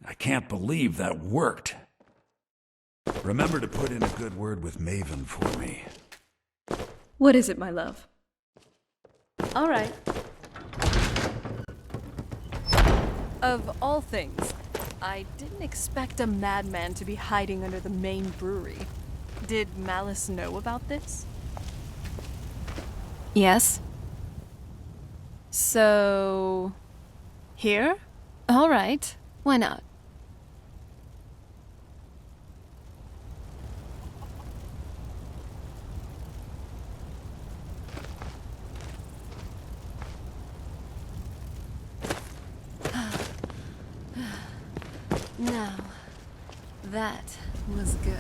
I can't believe that worked. Remember to put in a good word with Maven for me. What is it, my love? All right. Of all things, I didn't expect a madman to be hiding under the main brewery. Did Malice know about this? Yes. So... here? All right. Why not? Now, that was good.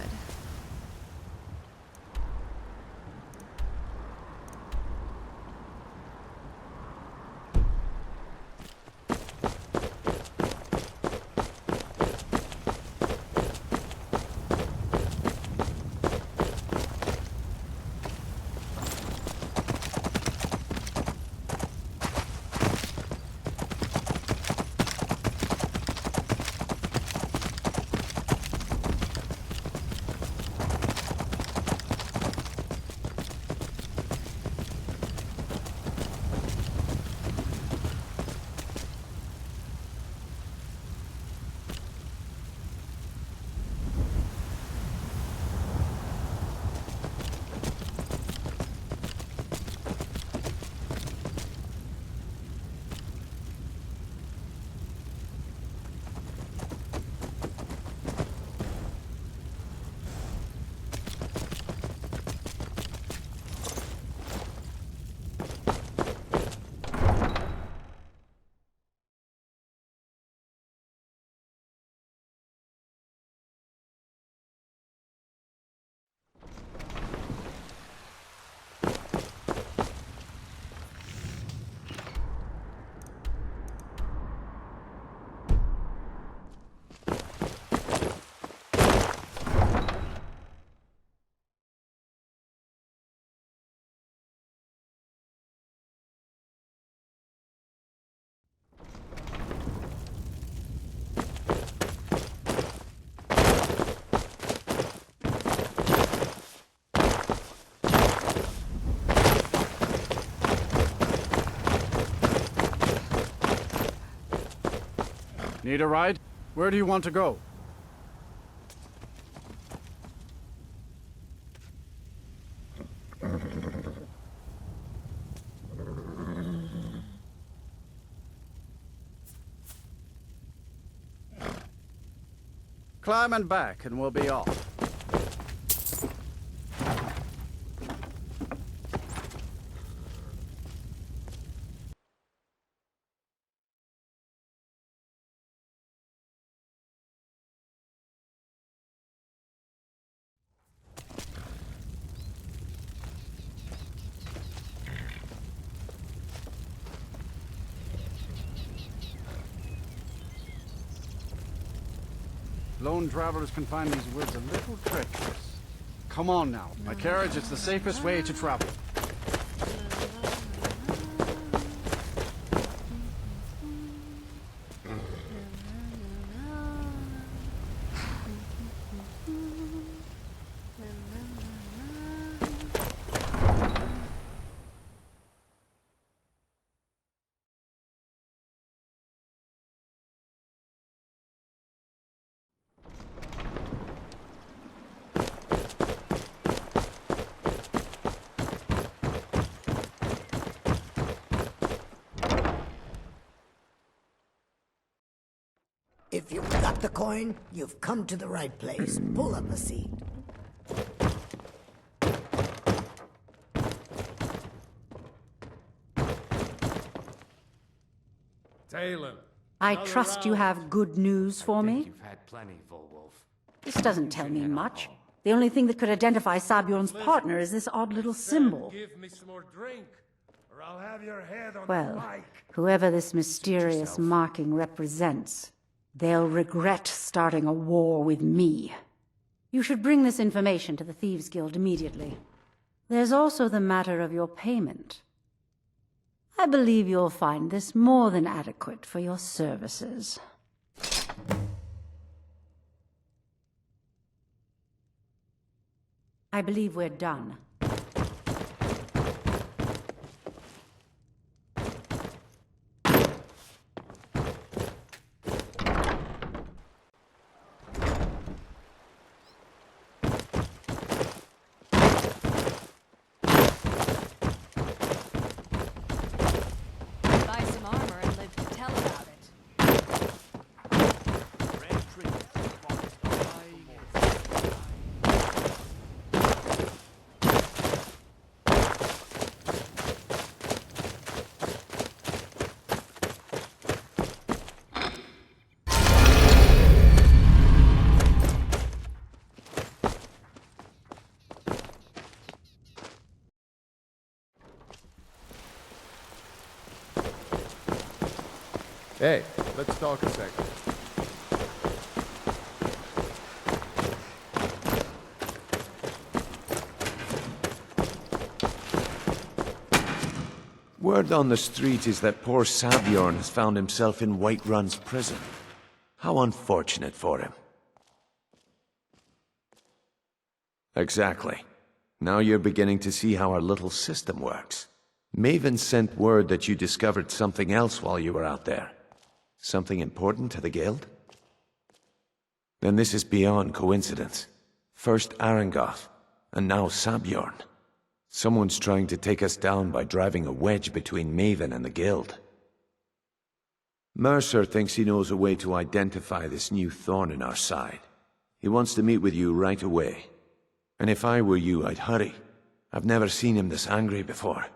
Need a ride? Where do you want to go? Climb and back, and we'll be off. Lone travelers can find these woods a little treacherous. Come on now. My carriage is the safest way to travel. If you've got the coin, you've come to the right place. Pull up a seat. Talon. I trust you have good news for me? You've had plenty, Volwolf. This doesn't tell me much. The only thing that could identify Sabjorn's partner is this odd little symbol. Give me some more drink, or I'll have your head on the Well, mic. whoever this mysterious marking represents, they'll regret starting a war with me. You should bring this information to the Thieves' Guild immediately. There's also the matter of your payment. I believe you'll find this more than adequate for your services. I believe we're done. Buy some armor and live to tell about it. Hey, let's talk a second. Word on the street is that poor Sabjorn has found himself in Whiterun's prison. How unfortunate for him. Exactly. Now you're beginning to see how our little system works. Maven sent word that you discovered something else while you were out there. Something important to the Guild? Then this is beyond coincidence. First Arangoth, and now Sabjorn. Someone's trying to take us down by driving a wedge between Maven and the Guild. Mercer thinks he knows a way to identify this new thorn in our side. He wants to meet with you right away. And if I were you, I'd hurry. I've never seen him this angry before.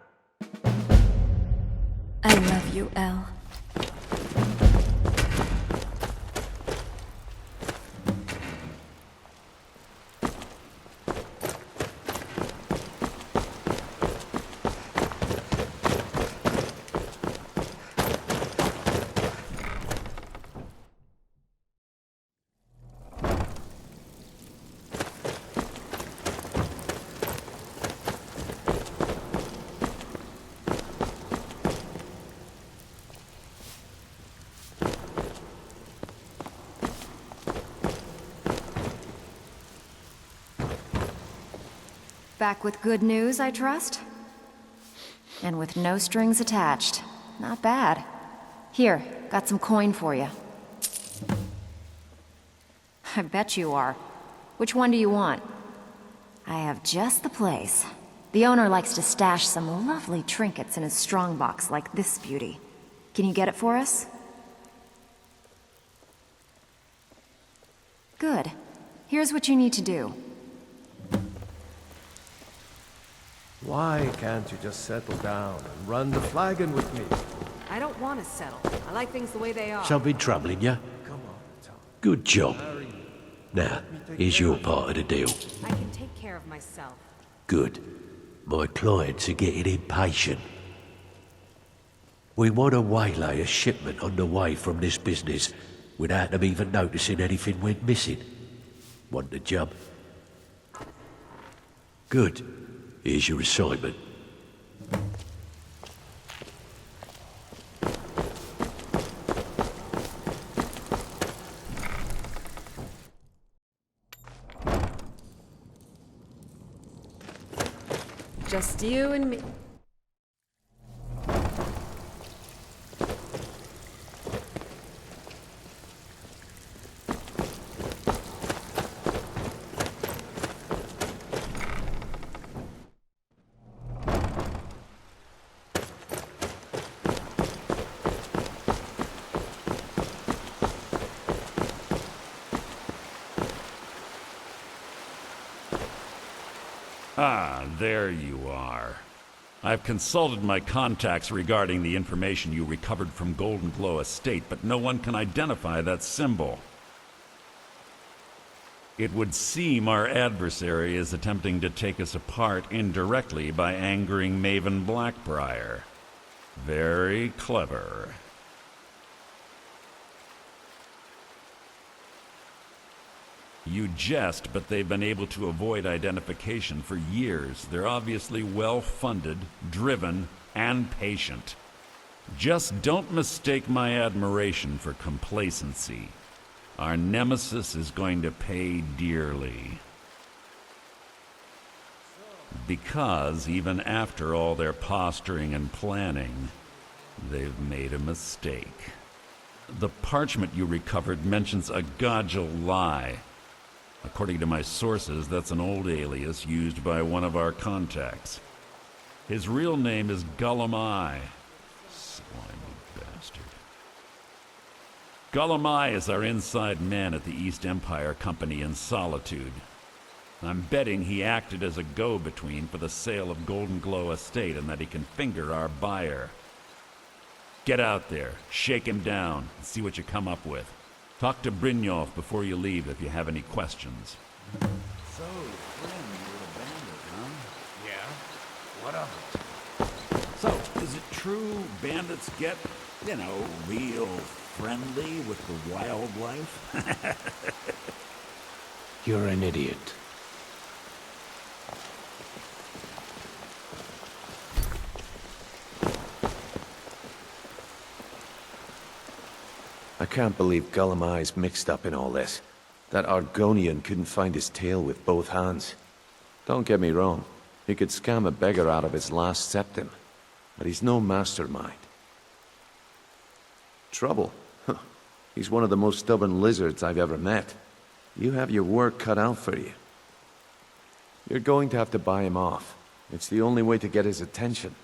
I love you, Elle. Back with good news, I trust? And with no strings attached. Not bad. Here, got some coin for you. I bet you are. Which one do you want? I have just the place. The owner likes to stash some lovely trinkets in his strongbox like this beauty. Can you get it for us? Good. Here's what you need to do. Why can't you just settle down and run the flagon with me? I don't want to settle. I like things the way they are. Something troubling you? Come on, Tom. Good job. Now, here's your part of the deal. I can take care of myself. Good. My clients are getting impatient. We want to waylay a shipment on the way from this business without them even noticing anything went missing. Want the job? Good. Here's your assignment. Just you and me. Ah, there you are. I've consulted my contacts regarding the information you recovered from Golden Glow Estate, but no one can identify that symbol. It would seem our adversary is attempting to take us apart indirectly by angering Maven Blackbriar. Very clever. You jest, but they've been able to avoid identification for years. They're obviously well-funded, driven, and patient. Just don't mistake my admiration for complacency. Our nemesis is going to pay dearly. Because even after all their posturing and planning, they've made a mistake. The parchment you recovered mentions a Godgel lie. According to my sources, that's an old alias used by one of our contacts. His real name is Gullum Eye. Slimy bastard. Gullum Eye is our inside man at the East Empire Company in Solitude. I'm betting he acted as a go-between for the sale of Golden Glow Estate and that he can finger our buyer. Get out there, shake him down, and see what you come up with. Talk to Brynjolf before you leave if you have any questions. So, Flynn, you're a bandit, huh? Yeah? What of it? So, is it true bandits get, real friendly with the wildlife? You're an idiot. I can't believe Gullum Eye's mixed up in all this. That Argonian couldn't find his tail with both hands. Don't get me wrong, he could scam a beggar out of his last septim, but he's no mastermind. Trouble? Huh. He's one of the most stubborn lizards I've ever met. You have your work cut out for you. You're going to have to buy him off. It's the only way to get his attention.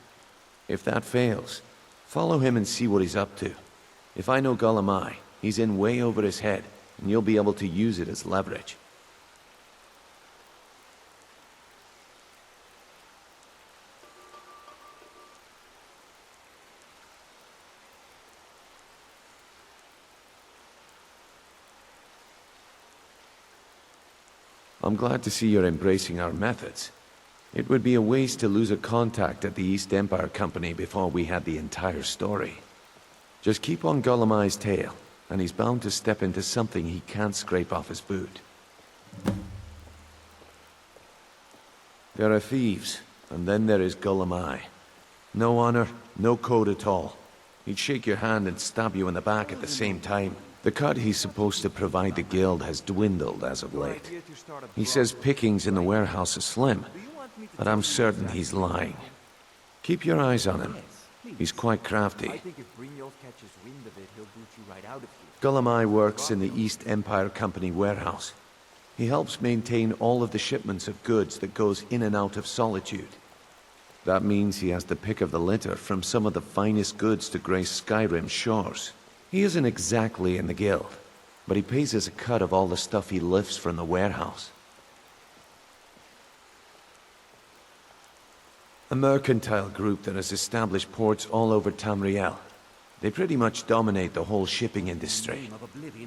If that fails, follow him and see what he's up to. If I know Gullum Eye, he's in way over his head, and you'll be able to use it as leverage. I'm glad to see you're embracing our methods. It would be a waste to lose a contact at the East Empire Company before we had the entire story. Just keep on Gullum Eye's tail, and he's bound to step into something he can't scrape off his boot. There are thieves, and then there is Gullum Eye. No honor, no code at all. He'd shake your hand and stab you in the back at the same time. The cut he's supposed to provide the guild has dwindled as of late. He says pickings in the warehouse are slim, but I'm certain he's lying. Keep your eyes on him. He's quite crafty. I think if Brynjolf catches wind of it, he'll boot you right out of here. Gulamai works in the East Empire Company warehouse. He helps maintain all of the shipments of goods that goes in and out of Solitude. That means he has the pick of the litter from some of the finest goods to grace Skyrim's shores. He isn't exactly in the guild, but he pays us a cut of all the stuff he lifts from the warehouse. A mercantile group that has established ports all over Tamriel. They pretty much dominate the whole shipping industry.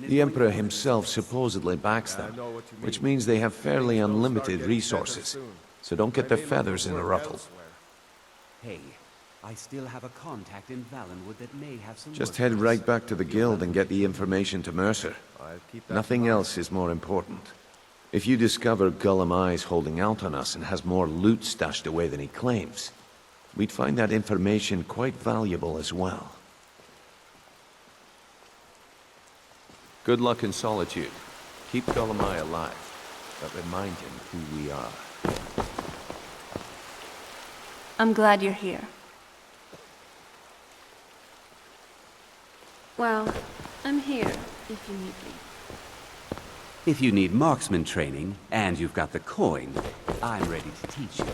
The Emperor himself supposedly backs them, which means they have fairly unlimited resources, so don't get their feathers in a ruffle. Hey, I still have a contact in Valenwood that may have some... Just head right back to the guild and get the information to Mercer. Nothing else is more important. If you discover Gulamai's holding out on us and has more loot stashed away than he claims, we'd find that information quite valuable as well. Good luck in Solitude. Keep Gulamai alive, but remind him who we are. I'm glad you're here. Well, I'm here if you need me. If you need marksman training, and you've got the coin, I'm ready to teach you.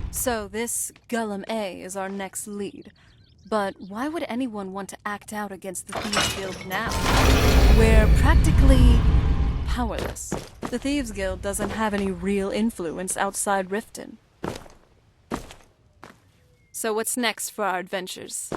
So this Gulam A is our next lead. But why would anyone want to act out against the Thieves Guild now? We're practically powerless. The Thieves Guild doesn't have any real influence outside Riften. So what's next for our adventures?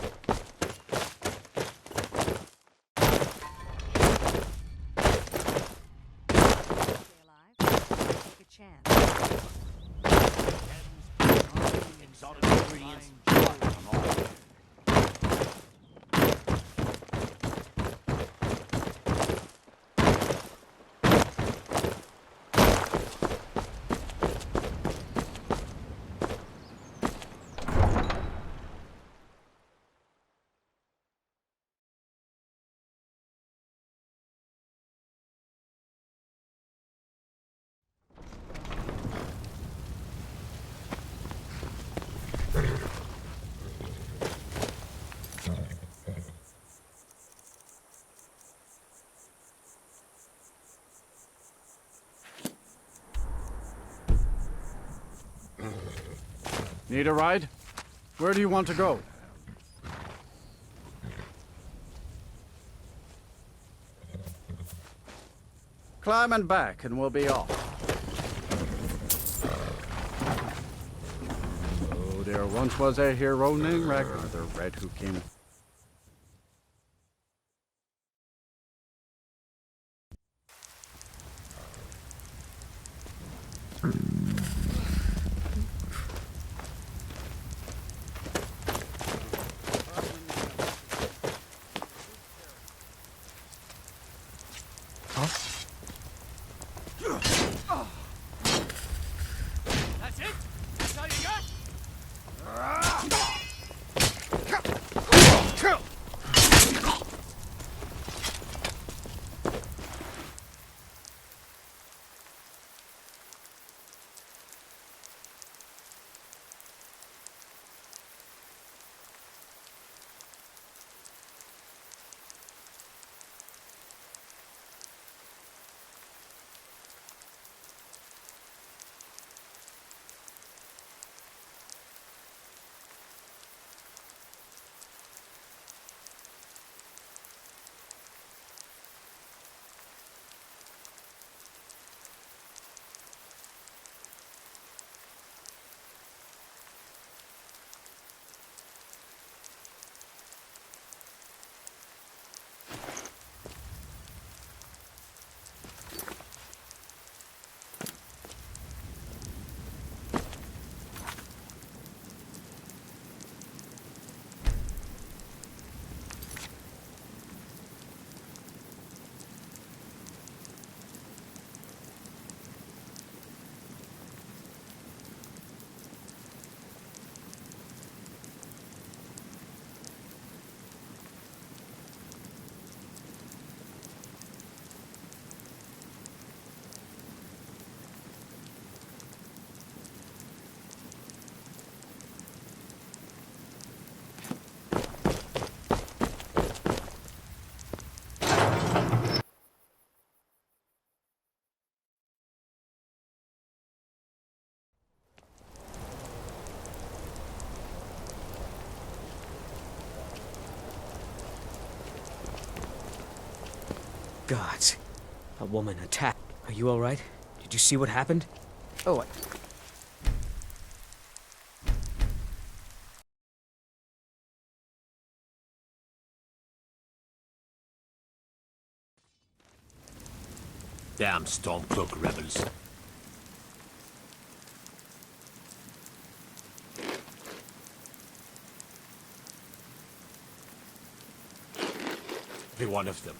Need a ride? Where do you want to go? Climb and back, and we'll be off. Oh, there once was a hero named Ragnar the Red who came... That's it? That's all you got? Gods. A woman attacked. Are you alright? Did you see what happened? Oh, Damn Stormcloak rebels. Every one of them.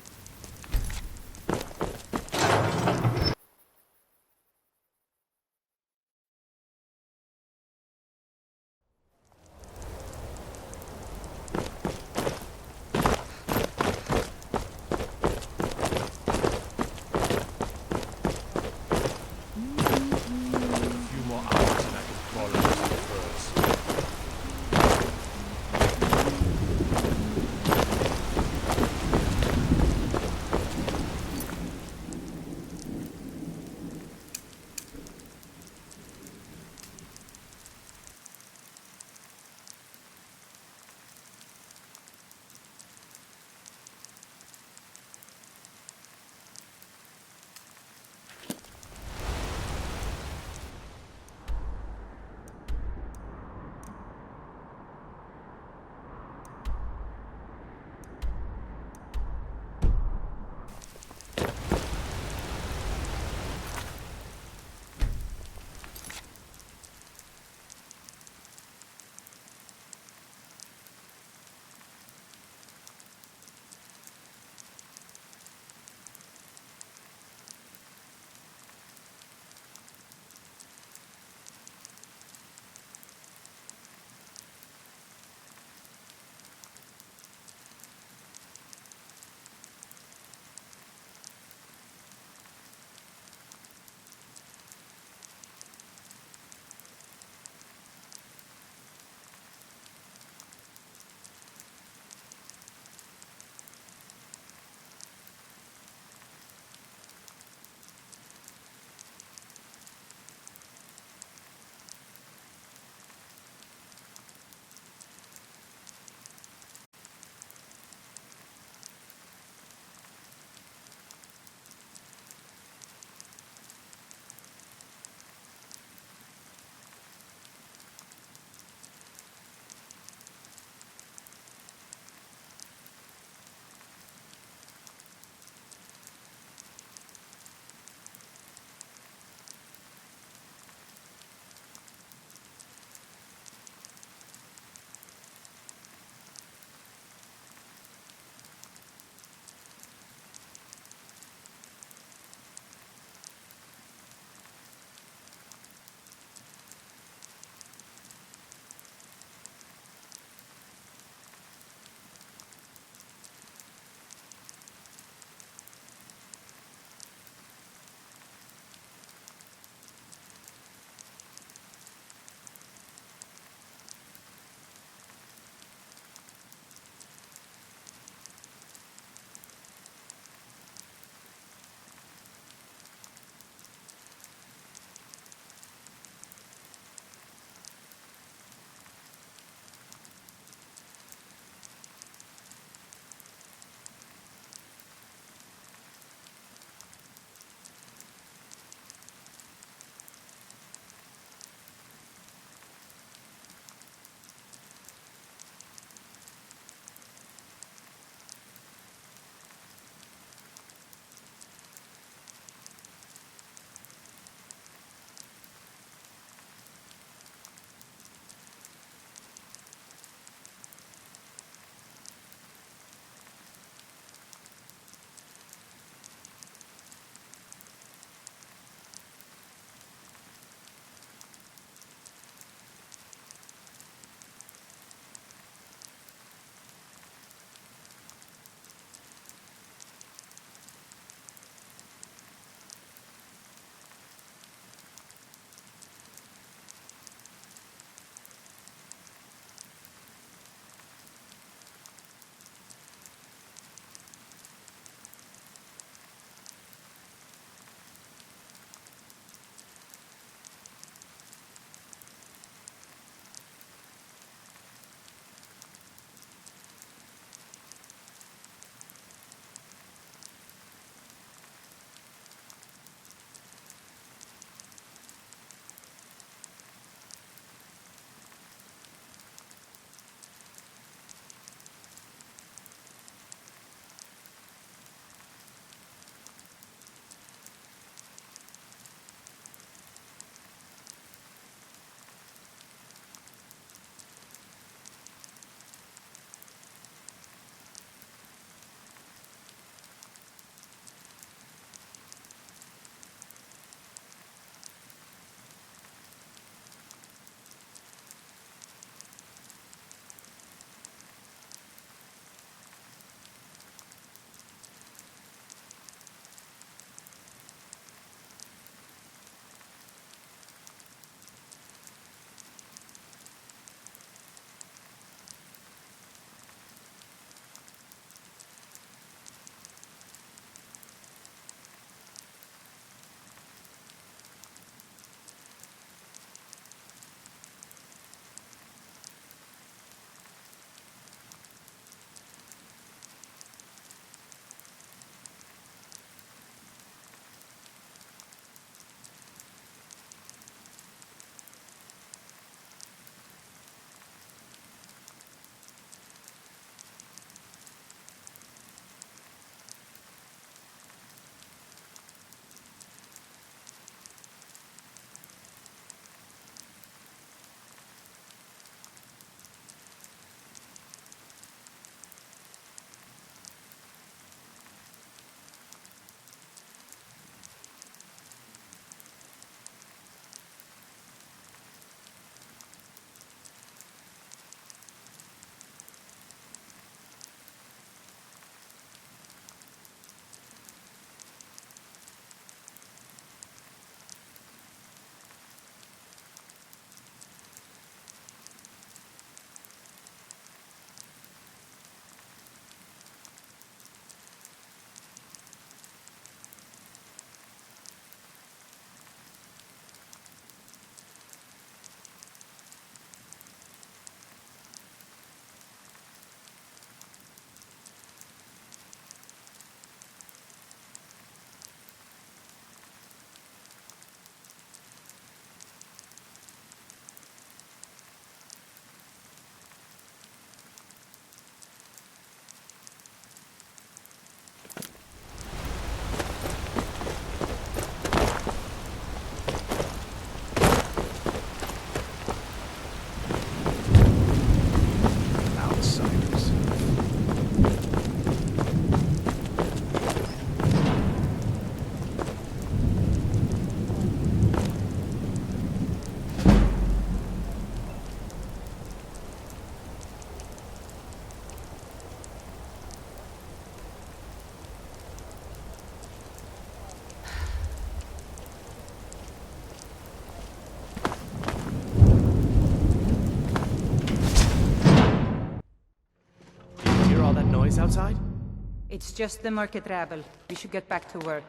outside? It's just the market rabble. We should get back to work.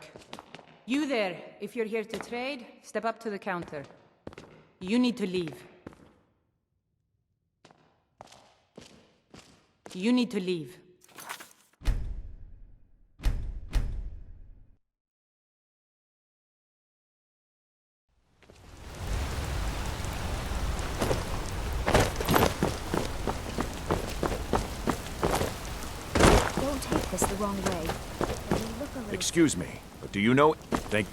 You there, if you're here to trade, step up to the counter. You need to leave. You need to leave. Don't take this the wrong way. But you look a little... Excuse me, but do you know... Thank...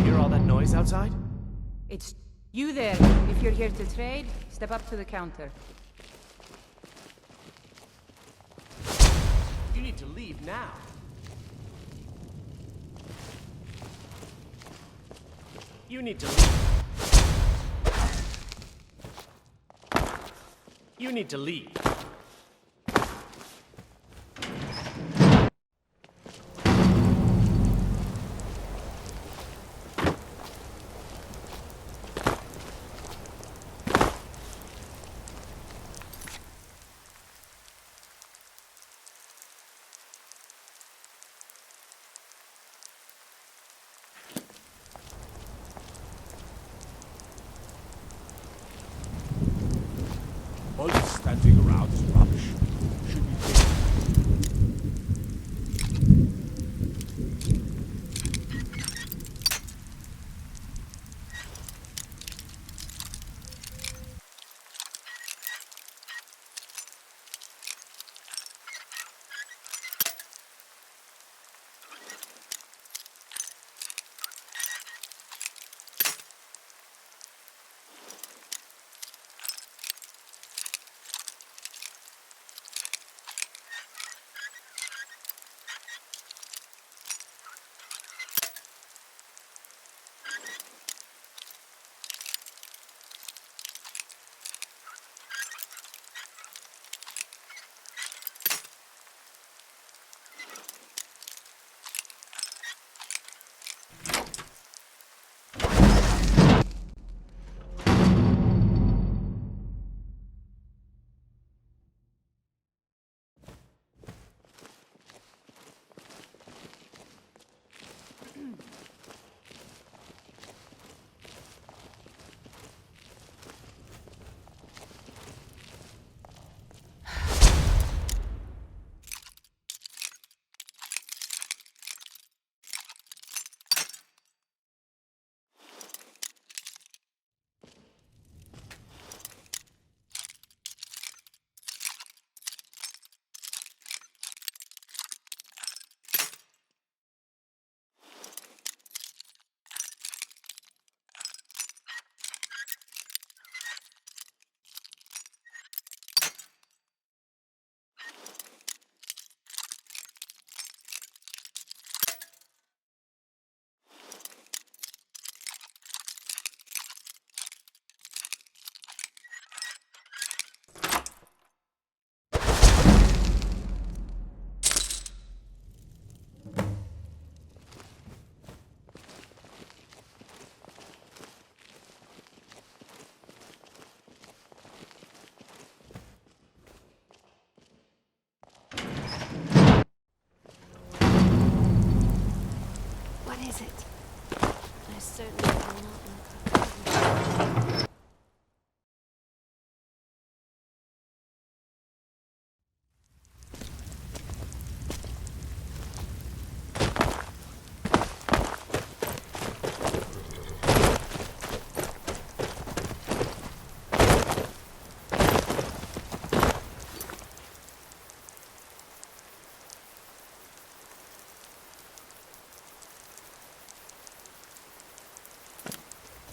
Hear all that noise outside? It's you there, if you're here to trade, step up to the counter. You need to leave now. You need to leave. You need to leave. All this standing around is rubbish. Should be fixed.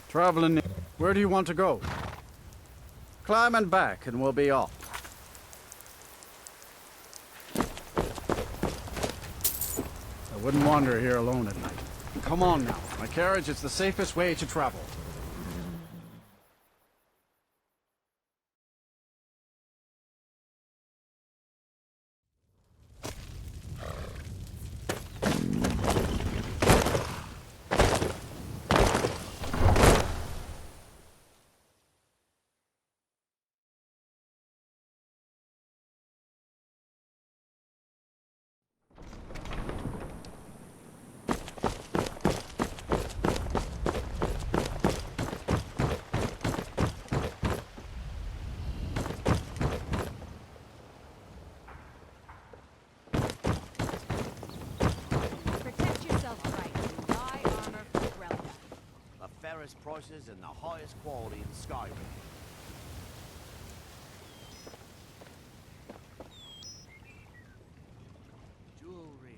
Traveling. Where do you want to go? Climb and back, and we'll be off. I wouldn't wander here alone at night. Come on now. My carriage is the safest way to travel. Prices and the highest quality in Skyrim. Jewelry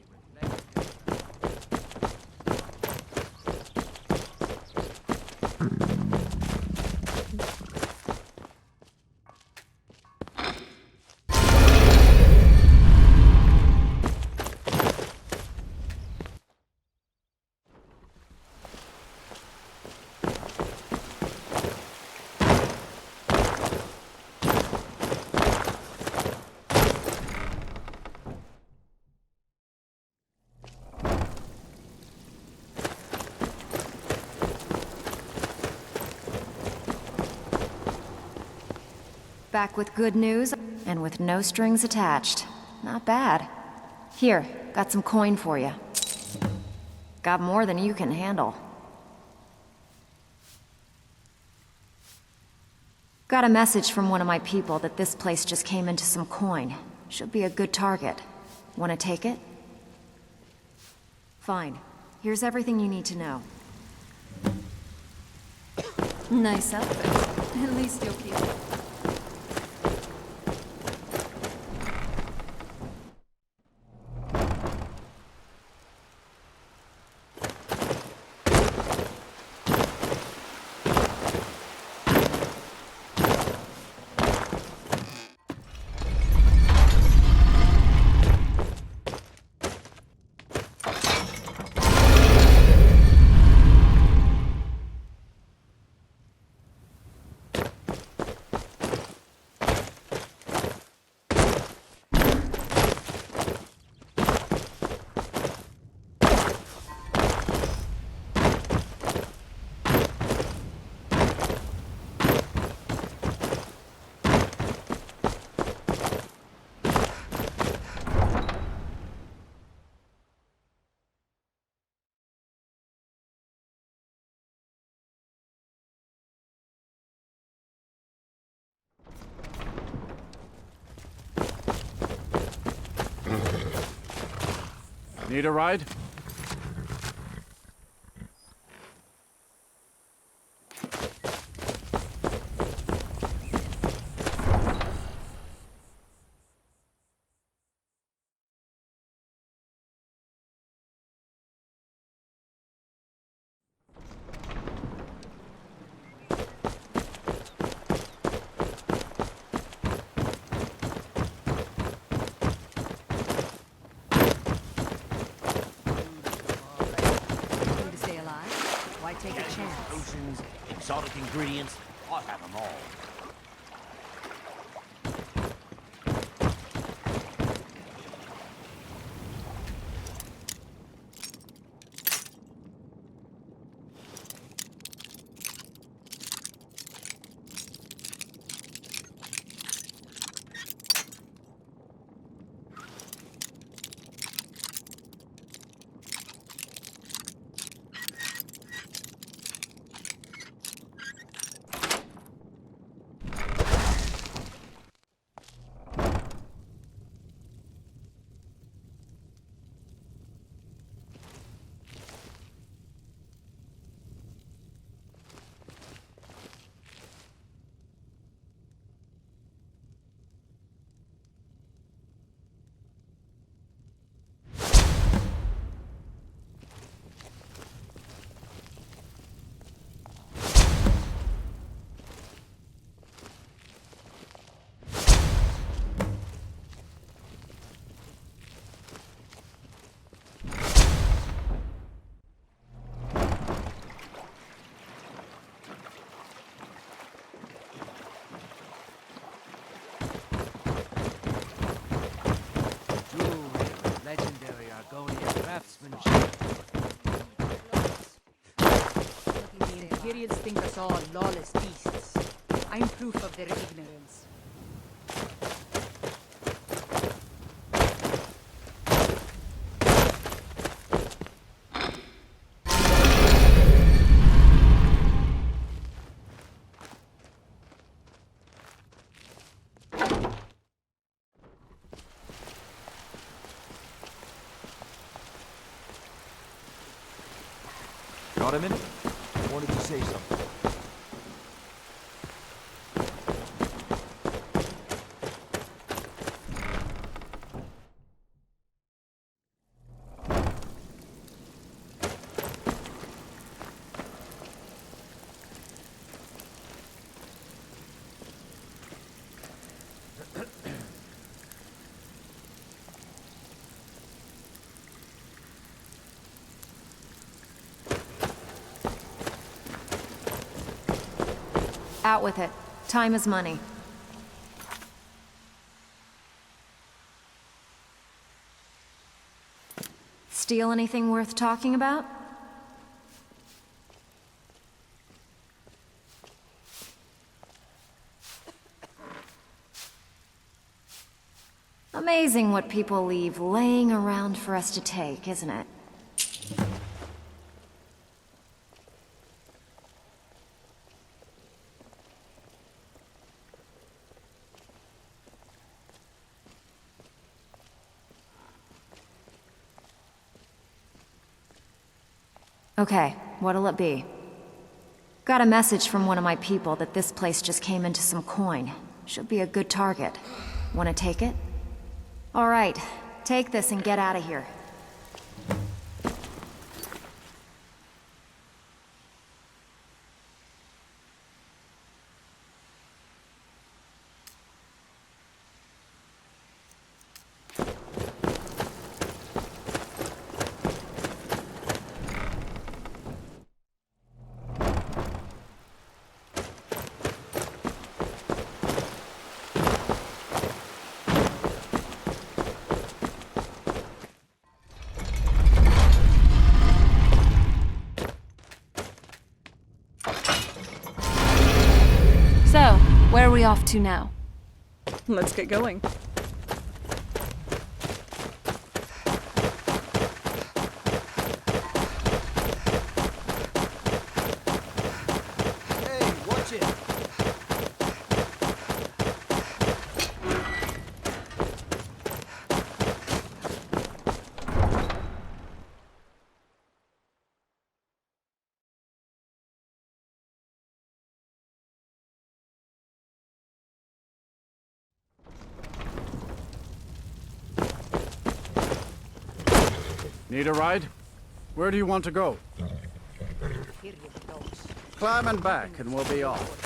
Back with good news, and with no strings attached. Not bad. Here, got some coin for you. Got more than you can handle. Got a message from one of my people that this place just came into some coin. Should be a good target. Wanna take it? Fine. Here's everything you need to know. Nice outfit. At least you'll keep it. Need a ride? Take a chance. Potions, exotic ingredients, I have them all. craftsmanship. The Imperials think us all lawless beasts. I'm proof of their ignorance. Got a minute? I wanted to say something. Out with it. Time is money. Steal anything worth talking about? Amazing what people leave laying around for us to take, isn't it? Okay, what'll it be? Got a message from one of my people that this place just came into some coin. Should be a good target. Wanna take it? Alright, take this and get out of here. So, where are we off to now? Let's get going. Hey, watch it! Need a ride? Where do you want to go? Climb and back, and we'll be off.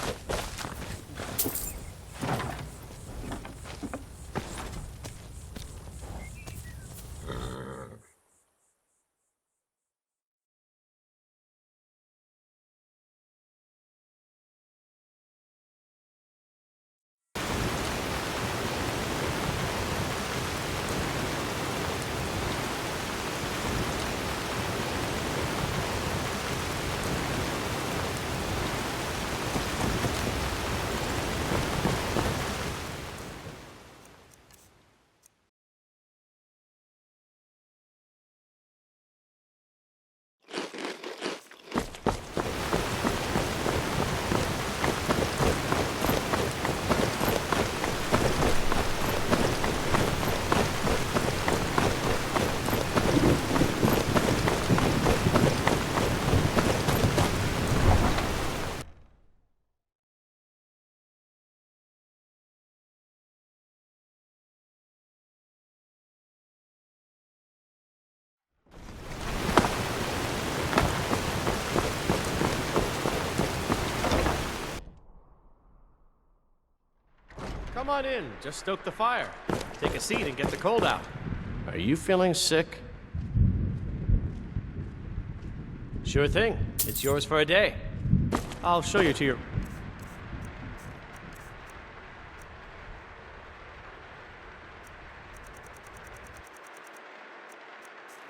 Come on in, just stoke the fire. Take a seat and get the cold out. Are you feeling sick? Sure thing. It's yours for a day. I'll show you to your...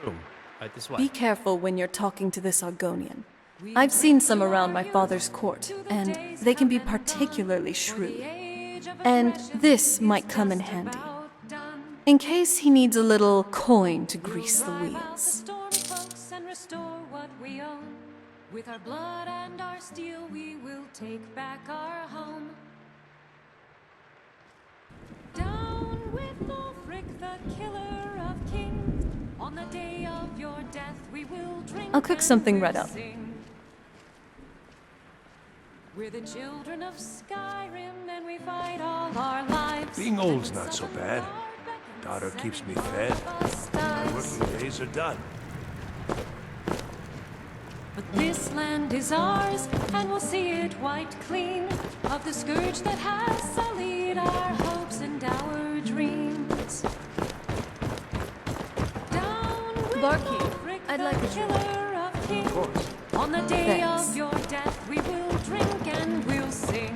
room. Right this way. Be careful when you're talking to this Argonian. I've seen some around my father's court, and they can be particularly shrewd. And this might come in handy. In case he needs a little coin to grease the wheels. And restore what we own. With our blood and our steel, we will take back our home. Down with Ulfric, the killer of kings. On the day of your death, we will drink. I'll cook something right up. We're the children of Skyrim, and we fight all our lives. Being old's not so bad. Daughter keeps me fed. My working days are done. But this land is ours, and we'll see it wiped clean of the scourge that has sullied our hopes and our dreams. Down with Barkeep, Ulfric, I'd like the a drink. killer of kings. Of course. On the day Thanks. of your death, we will drink and we'll sing.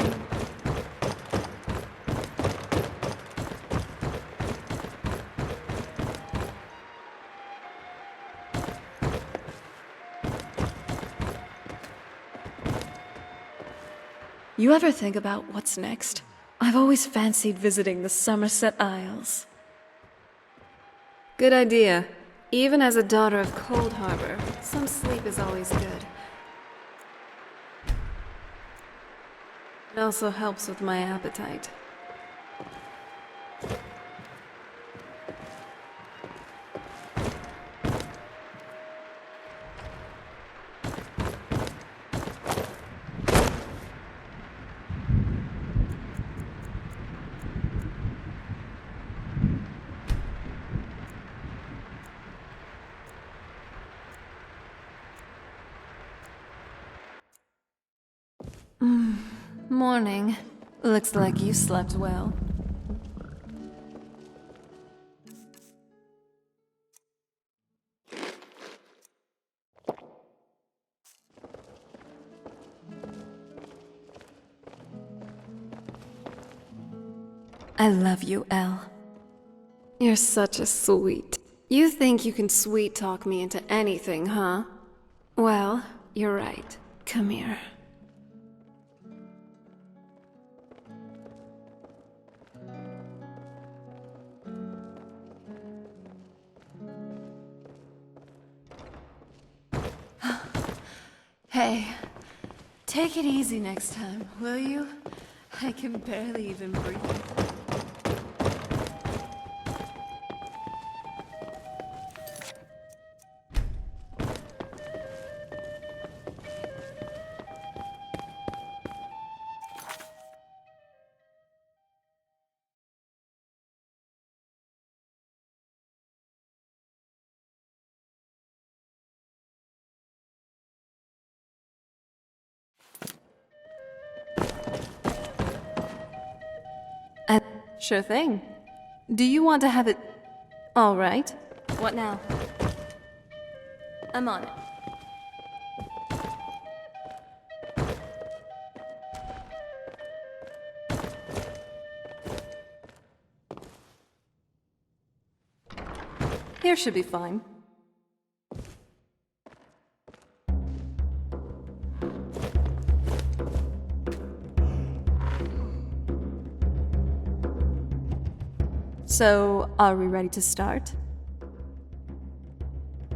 You ever think about what's next? I've always fancied visiting the Somerset Isles. Good idea. Even as a daughter of Cold Harbor, some sleep is always good. It also helps with my appetite. Morning. Looks like you slept well. I love you, Elle. You're such a sweet. You think you can sweet talk me into anything, huh? Well, you're right. Come here. Hey, take it easy next time, will you? I can barely even breathe. Sure thing. Do you want to have it... All right. What now? I'm on it. Here should be fine. So, are we ready to start?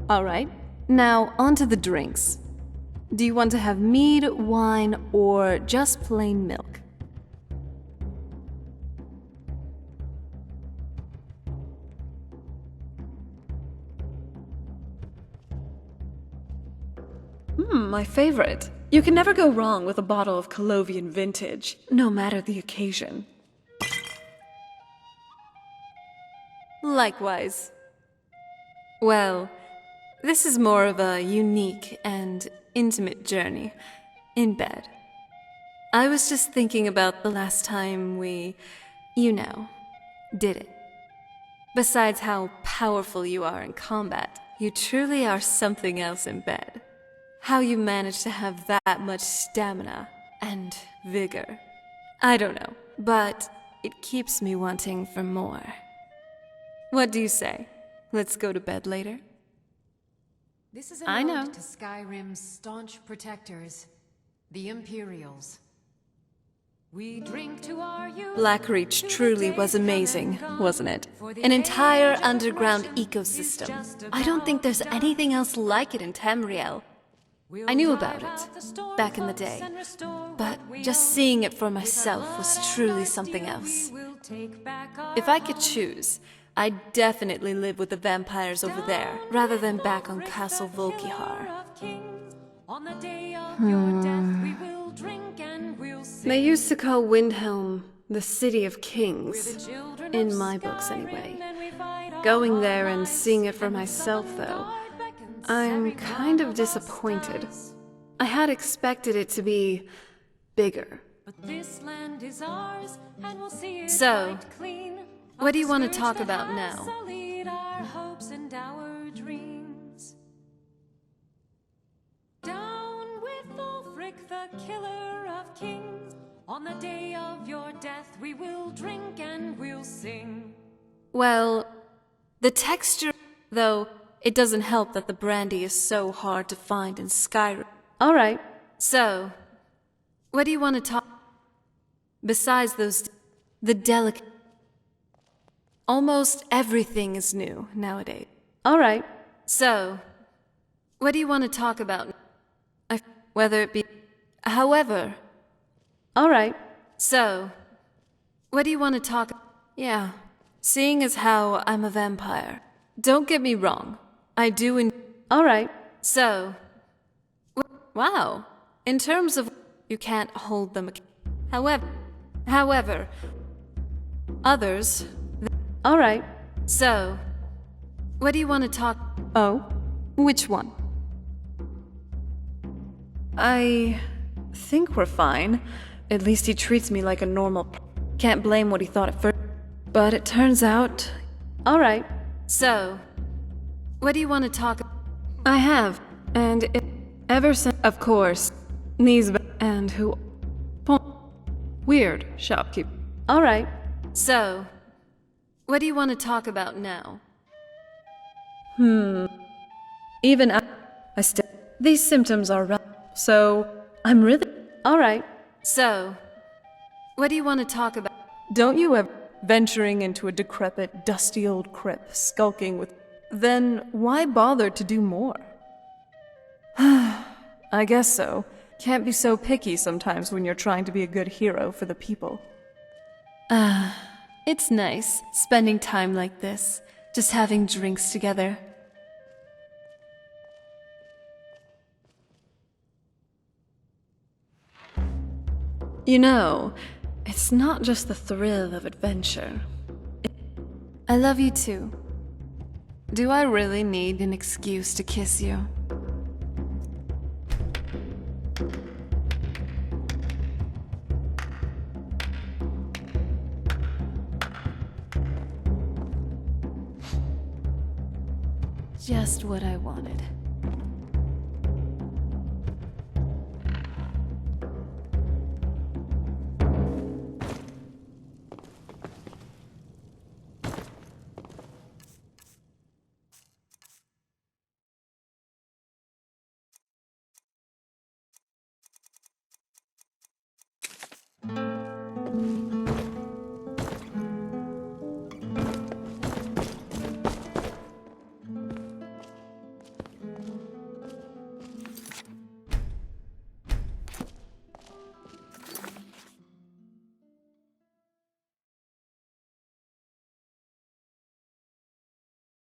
All right. Now, on to the drinks. Do you want to have mead, wine, or just plain milk? My favorite. You can never go wrong with a bottle of Colovian vintage, no matter the occasion. Likewise. Well, this is more of a unique and intimate journey in bed. I was just thinking about the last time we, you know, did it. Besides how powerful you are in combat, you truly are something else in bed. How you manage to have that much stamina and vigor. I don't know, but it keeps me wanting for more. What do you say? Let's go to bed later? This is an I know. ode to Skyrim's staunch protectors, the Imperials. We drink to our youth. Blackreach truly was amazing, wasn't it? An entire underground ecosystem. I don't think there's anything else like it in Tamriel. I knew about it back in the day, but just seeing it for myself was truly something else. If I could choose, I'd definitely live with the vampires over there, rather than back on Castle Volkihar. They used to call Windhelm the City of Kings, in my books anyway. Going there and seeing it for myself, though, I'm kind of disappointed. I had expected it to be bigger. So, what do you want to talk about now? Down with Ulfric, the killer of kings. On the day of your death, we will drink and we'll sing. Well, the texture, though, it doesn't help that the brandy is so hard to find in Skyrim. All right, so, what do you want to talk? Besides the delicate. Almost everything is new nowadays. All right, so, what do you want to talk about? Whether it be. However. All right, so, what do you want to talk? Yeah, seeing as how I'm a vampire. Don't get me wrong, I do All right, so. Wow, in terms of. You can't hold them. However, others. All right, so. What do you want to talk? Oh, which one? I think we're fine. At least he treats me like a normal. Can't blame what he thought at first. But it turns out. All right, so. What do you want to talk? I have, and ever since, of course, these and who. Weird shopkeeper. All right, so. What do you want to talk about now? Even I still. These symptoms are rough, so I'm really. All right, so. What do you want to talk about? Don't you ever venturing into a decrepit, dusty old crypt, skulking with. Then why bother to do more? I guess so. Can't be so picky sometimes when you're trying to be a good hero for the people. It's nice spending time like this, just having drinks together. You know, it's not just the thrill of adventure. I love you too. Do I really need an excuse to kiss you? Just what I wanted.